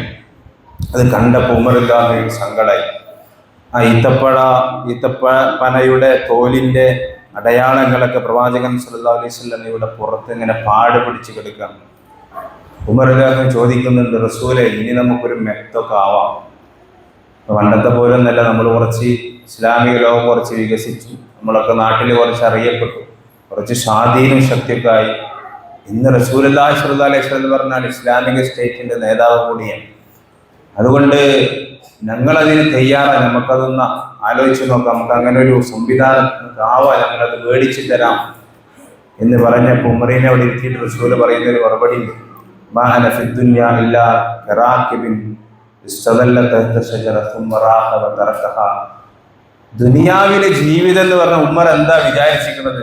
അത് കണ്ടപ്പോൾ ഉമർ റളിയല്ലാഹു അൻഹു സങ്കടമായി. ആ ഈത്തപ്പനയുടെ തോലിൻ്റെ അടയാളങ്ങളൊക്കെ പ്രവാചകൻ സല്ലല്ലാഹു അലൈഹി വസല്ലമയുടെ പുറത്ത് ഇങ്ങനെ പാട് പിടിച്ച് കിടക്കുകയാണ്. ഉമർ റളിയല്ലാഹു അൻഹു ചോദിക്കുന്നുണ്ട്, റസൂലേ, ഇനി നമുക്കൊരു മെത്തൊക്കെ ആവാം. പണ്ടത്തെ പോലെ ഒന്നല്ല, നമ്മൾ കുറച്ച് ഇസ്ലാമിക ലോകം കുറച്ച് വികസിച്ചു, നമ്മളൊക്കെ നാട്ടിൽ കുറച്ച് അറിയപ്പെട്ടു, കുറച്ച് സ്വാധീനം ശക്തിയൊക്കെ ആയി. ഇന്ന് റസൂലുള്ളാഹി സ്വല്ലല്ലാഹു അലൈഹി വസല്ലം പറഞ്ഞാൽ ഇസ്ലാമിക സ്റ്റേറ്റിന്റെ നേതാവ് കൂടിയാണ്. അതുകൊണ്ട് ഞങ്ങളതിന് തയ്യാറാണ്, നമുക്കതൊന്ന് ആലോചിച്ച് നോക്കാം, നമുക്ക് അങ്ങനെ ഒരു സംവിധാനം ആവാം, ഞങ്ങളത് മേടിച്ചു തരാം എന്ന് പറഞ്ഞപ്പോൾ ഉമറിനെ അവിടെ ഇരുത്തിയിട്ട് റസൂൽ പറയുന്ന ഒരു മറുപടി, മാഅന ഫിദ്ദുനിയ ഇല്ലാ കറാകിബിൻ ഇസ്തദല്ല തഹ്ത ശജറ സുമ്മ റാഹ വ തറകഹ. ദുനിയാവിലെ ജീവിതം എന്ന് പറഞ്ഞ ഉമർ എന്താ വിചാരിച്ചിരിക്കുന്നത്?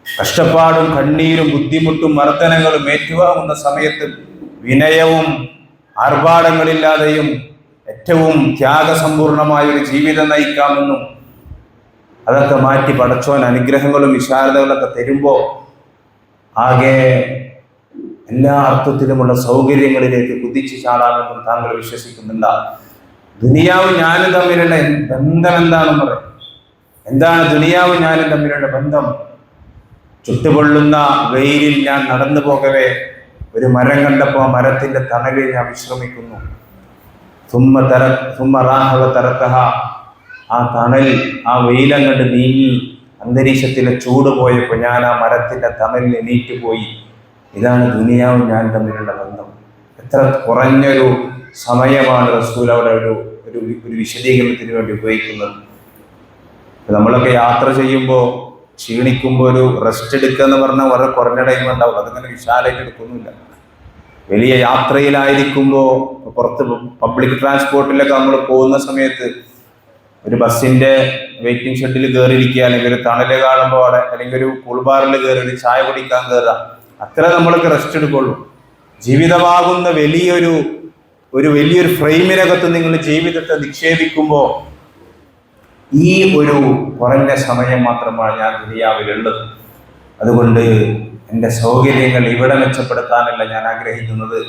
കഷ്ടപ്പാടും കണ്ണീരും ബുദ്ധിമുട്ടും മർദ്ദനങ്ങളും ഏറ്റുവാങ്ങുന്ന സമയത്ത് വിനയവും ആർഭാടങ്ങളില്ലാതെയും ഏറ്റവും ത്യാഗസമ്പൂർണമായ ഒരു ജീവിതം നയിക്കാമെന്നും അതൊക്കെ മാറ്റി പടച്ചോൻ അനുഗ്രഹങ്ങളും വിശാലതകളൊക്കെ തരുമ്പോൾ ആകെ എല്ലാ അർത്ഥത്തിലുമുള്ള സൗകര്യങ്ങളിലേക്ക് കുതിച്ചു ചാടാമെന്നും താങ്കൾ വിശ്വസിക്കുന്നില്ല. ദുനിയാവും ഞാനും തമ്മിലുള്ള ബന്ധം എന്താണെന്ന് പറയും. എന്താണ് ദുനിയാവും ഞാനും തമ്മിലുള്ള ബന്ധം? ചുട്ടുപൊള്ളുന്ന വെയിലിൽ ഞാൻ നടന്നു പോകവേ ഒരു മരം കണ്ടപ്പോൾ മരത്തിന്റെ തണലിൽ ഞാൻ വിശ്രമിക്കുന്നു. ആ തണൽ, ആ വെയിലങ്ങോട്ട് നീങ്ങി അന്തരീക്ഷത്തിലെ ചൂട് പോയപ്പോൾ ഞാൻ ആ മരത്തിന്റെ തണലിൽ എണീറ്റ് പോയി. ഇതാണ് ദുനിയാവും ഞാൻ തമ്മിലുള്ള ബന്ധം. എത്ര കുറഞ്ഞൊരു സമയമാണ് റസൂൽ അവിടെ ഒരു വിശദീകരണത്തിന് വേണ്ടി ഉപയോഗിക്കുന്നത്. നമ്മളൊക്കെ യാത്ര ചെയ്യുമ്പോൾ ക്ഷീണിക്കുമ്പോൾ ഒരു റെസ്റ്റ് എടുക്കുക എന്ന് പറഞ്ഞാൽ വളരെ കുറഞ്ഞ ടൈം ഉണ്ടാവും. അതങ്ങനെ വിശാലമായിട്ട് എടുക്കുന്നില്ല. വലിയ യാത്രയിലായിരിക്കുമ്പോൾ പുറത്ത് പബ്ലിക് ട്രാൻസ്പോർട്ടിലൊക്കെ നമ്മൾ പോകുന്ന സമയത്ത് ഒരു ബസ്സിന്റെ വെയിറ്റിംഗ് ഷെഡിൽ കയറിയിരിക്കുക, അല്ലെങ്കിൽ ഒരു തണല് കാണുമ്പോൾ അവിടെ, അല്ലെങ്കിൽ ഒരു കൂൾബാറിൽ കയറി ഒരു ചായ കുടിക്കാൻ കയറുക, അത്ര നമ്മളൊക്കെ റെസ്റ്റ് എടുക്കുള്ളൂ. ജീവിതമാകുന്ന വലിയൊരു ഫ്രെയിമിനകത്ത് നിങ്ങൾ ജീവിതത്തെ നിക്ഷേപിക്കുമ്പോൾ ഈ ഒരു കുറഞ്ഞ സമയം മാത്രമാണ് ഞാൻ ദുനിയാവിലുള്ളത്. അതുകൊണ്ട് എൻ്റെ സൗകര്യങ്ങൾ ഇവിടെ മെച്ചപ്പെടുത്താനല്ല ഞാൻ ആഗ്രഹിക്കുന്നത്,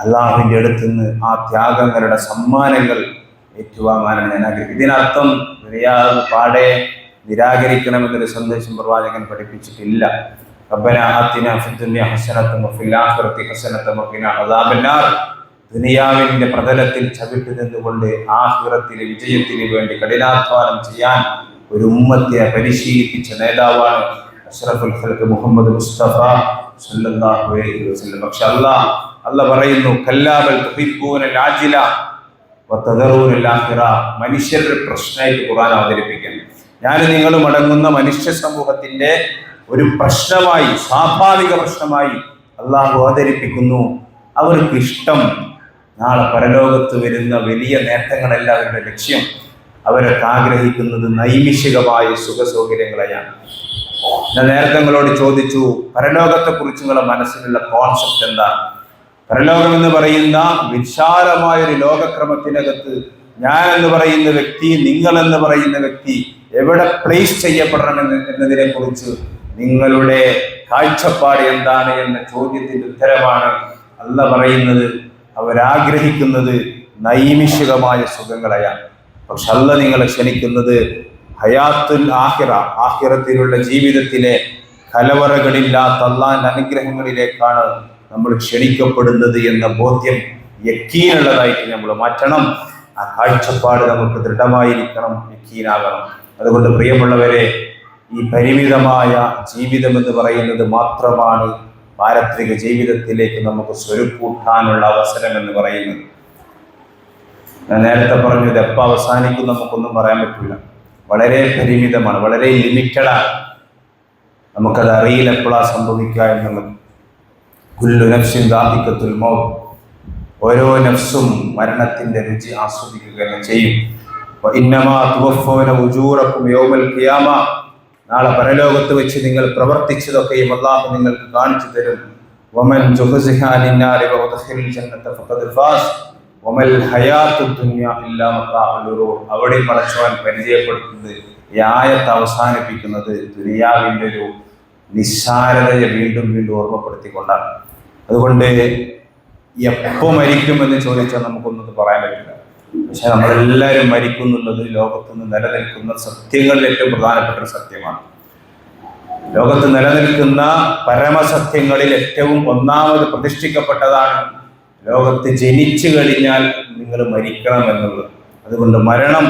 അള്ളാഹുവിൻ്റെ അടുത്ത് നിന്ന് ആ ത്യാഗങ്ങളുടെ സമ്മാനങ്ങൾ ഏറ്റുവാങ്ങാനാണ് ഞാൻ ആഗ്രഹിക്കുന്നത്. ഇതിനർത്ഥം ദുനിയാവ് പാടെ നിരാകരിക്കണമെന്നൊരു സന്ദേശം പ്രവാചകൻ പഠിപ്പിച്ചിട്ടില്ല. റബ്ബനാ ആതിനാ ഫിദ്ദുനിയ ഹസനത്തും വഫിൽ ആഖിറതി ഹസനത്തും വഖിനാ അദാബന്നാർ. ദുനിയാവിന്റെ പ്രതലത്തിൽ ചവിട്ടി നിന്നുകൊണ്ട് ആഖിറത്തിലെ വിജയത്തിന് വേണ്ടി കഠിനാധ്വാനം ചെയ്യാൻ ഒരു ഉമ്മത്തെ പരിശീലിപ്പിച്ച നേതാവാണ് അഷ്റഫുൽ ഖൽഖ് മുഹമ്മദ് മുസ്തഫ സല്ലല്ലാഹു അലൈഹി വസല്ലം. പക്ഷെ അല്ലാഹ് പറയുന്നു, കല്ലാ ബൽ തുഹിബ്ബൂനൽ ആജില വതദറൂനൽ ആഖിറ. മനുഷ്യരുടെ പ്രശ്നമായിട്ട് ഖുർആൻ അവതരിപ്പിക്കുന്നു. ഞാൻ നിങ്ങളും അടങ്ങുന്ന മനുഷ്യ സമൂഹത്തിന്റെ ഒരു പ്രശ്നമായി, സ്വാഭാവിക പ്രശ്നമായി അള്ളാഹു അവതരിപ്പിക്കുന്നു. അവർക്ക് ഇഷ്ടം നാളെ പരലോകത്ത് വരുന്ന വലിയ നേട്ടങ്ങളല്ല അവരുടെ ലക്ഷ്യം. അവരൊക്കെ ആഗ്രഹിക്കുന്നത് നൈമിഷികമായ സുഖസൗകര്യങ്ങളെയാണ്. ഞാൻ നേരത്തെ നിങ്ങളോട് ചോദിച്ചു, പരലോകത്തെക്കുറിച്ച് നിങ്ങളുടെ മനസ്സിലുള്ള കോൺസെപ്റ്റ് എന്താണ്? പരലോകം എന്ന് പറയുന്ന വിശാലമായൊരു ലോകക്രമത്തിനകത്ത് ഞാൻ എന്ന് പറയുന്ന വ്യക്തി, നിങ്ങൾ എന്ന് പറയുന്ന വ്യക്തി എവിടെ പ്ലേസ് ചെയ്യപ്പെടണം എന്നതിനെ കുറിച്ച് നിങ്ങളുടെ കാഴ്ചപ്പാട് എന്താണ് എന്ന ചോദ്യത്തിന്റെ ഉത്തരമാണ് അല്ലാഹ് പറയുന്നത്. അവരാഗ്രഹിക്കുന്നത് നൈമിഷികമായ സുഖങ്ങളെയാണ്. പക്ഷെ അല്ലാഹ് നിങ്ങളെ ക്ഷണിക്കുന്നത് ഹയാത്തുൽ ആഖിറ, ആഖിറത്തിലുള്ള ജീവിതത്തിലെ കലവറകളില്ലാത്ത അല്ലാഹുവിന്റെ അനുഗ്രഹങ്ങളിലേക്കാണ് നമ്മൾ ക്ഷണിക്കപ്പെടുന്നത് എന്ന ബോധ്യം യക്കീനുള്ളതായിട്ട് നമ്മൾ മാറ്റണം. ആ കാഴ്ചപ്പാട് നമുക്ക് ദൃഢമായിരിക്കണം, യക്കീനാകണം. അതുകൊണ്ട് പ്രിയമുള്ളവരെ, ഈ പരിമിതമായ ജീവിതം എന്ന് പറയുന്നത് മാത്രമാണ് പാരത്രിക ജീവിതത്തിലേക്ക് നമുക്ക് സ്വരുക്കൂട്ടാനുള്ള അവസരം എന്ന് പറയുന്നത്. ഞാൻ നേരത്തെ പറഞ്ഞു, ഇത് എപ്പോൾ അവസാനിക്കും നമുക്കൊന്നും പറയാൻ പറ്റില്ല. വളരെ പരിമിതമാണ്, വളരെ ലിമിറ്റഡാണ്. നമുക്കത് അറിയില്ല എപ്പോഴാണ് സംഭവിക്കുക എന്നുള്ളത്. കുല്ലു നഫ്സിൻ ദാഇഖത്തുൽ മൗത്ത്. ഓരോ നഫ്സും മരണത്തിന്റെ രുചി ആസ്വദിക്കുക തന്നെ ചെയ്യും. വഇന്നമാ തുവഫൂന ഉജൂറക്കും യൗമൽ ഖിയാമ. നാളെ പരലോകത്ത് വെച്ച് നിങ്ങൾ പ്രവർത്തിച്ചതൊക്കെയും അല്ലാഹു നിങ്ങൾക്ക് കാണിച്ചു തരും. വമൻ ജുഹ്സിഹ അനിന്നാരി വഉദ്ഖിലൽ ജന്നത ഫഖദ് ഫാസ് വമൽ ഹയാത്തുദ് ദുനിയ ഇല്ലാ മതാഉൽ ഗുറൂർ. അവിടെ പടച്ചവൻ പരിചയപ്പെടുത്തുന്നത്, ഈ ആയത്ത് അവസാനിപ്പിക്കുന്നത് ദുനിയാവിൻ്റെ ഒരു നിസ്സാരതയെ വീണ്ടും ഓർമ്മപ്പെടുത്തിക്കൊണ്ടാണ്. അതുകൊണ്ട് എപ്പോൾ മരിക്കുമെന്ന് ചോദിച്ചാൽ നമുക്കൊന്നും പറയാൻ പറ്റില്ല. പക്ഷെ നമ്മളെല്ലാവരും മരിക്കുന്നുള്ളത് ലോകത്തുനിന്ന് നിലനിൽക്കുന്ന സത്യങ്ങളിൽ ഏറ്റവും പ്രധാനപ്പെട്ട ഒരു സത്യമാണ്. ലോകത്ത് നിലനിൽക്കുന്ന പരമസത്യങ്ങളിൽ ഏറ്റവും ഒന്നാമത് പ്രതിഷ്ഠിക്കപ്പെട്ടതാണ് ലോകത്ത് ജനിച്ചു കഴിഞ്ഞാൽ നിങ്ങൾ മരിക്കണം എന്നുള്ളത്. അതുകൊണ്ട് മരണം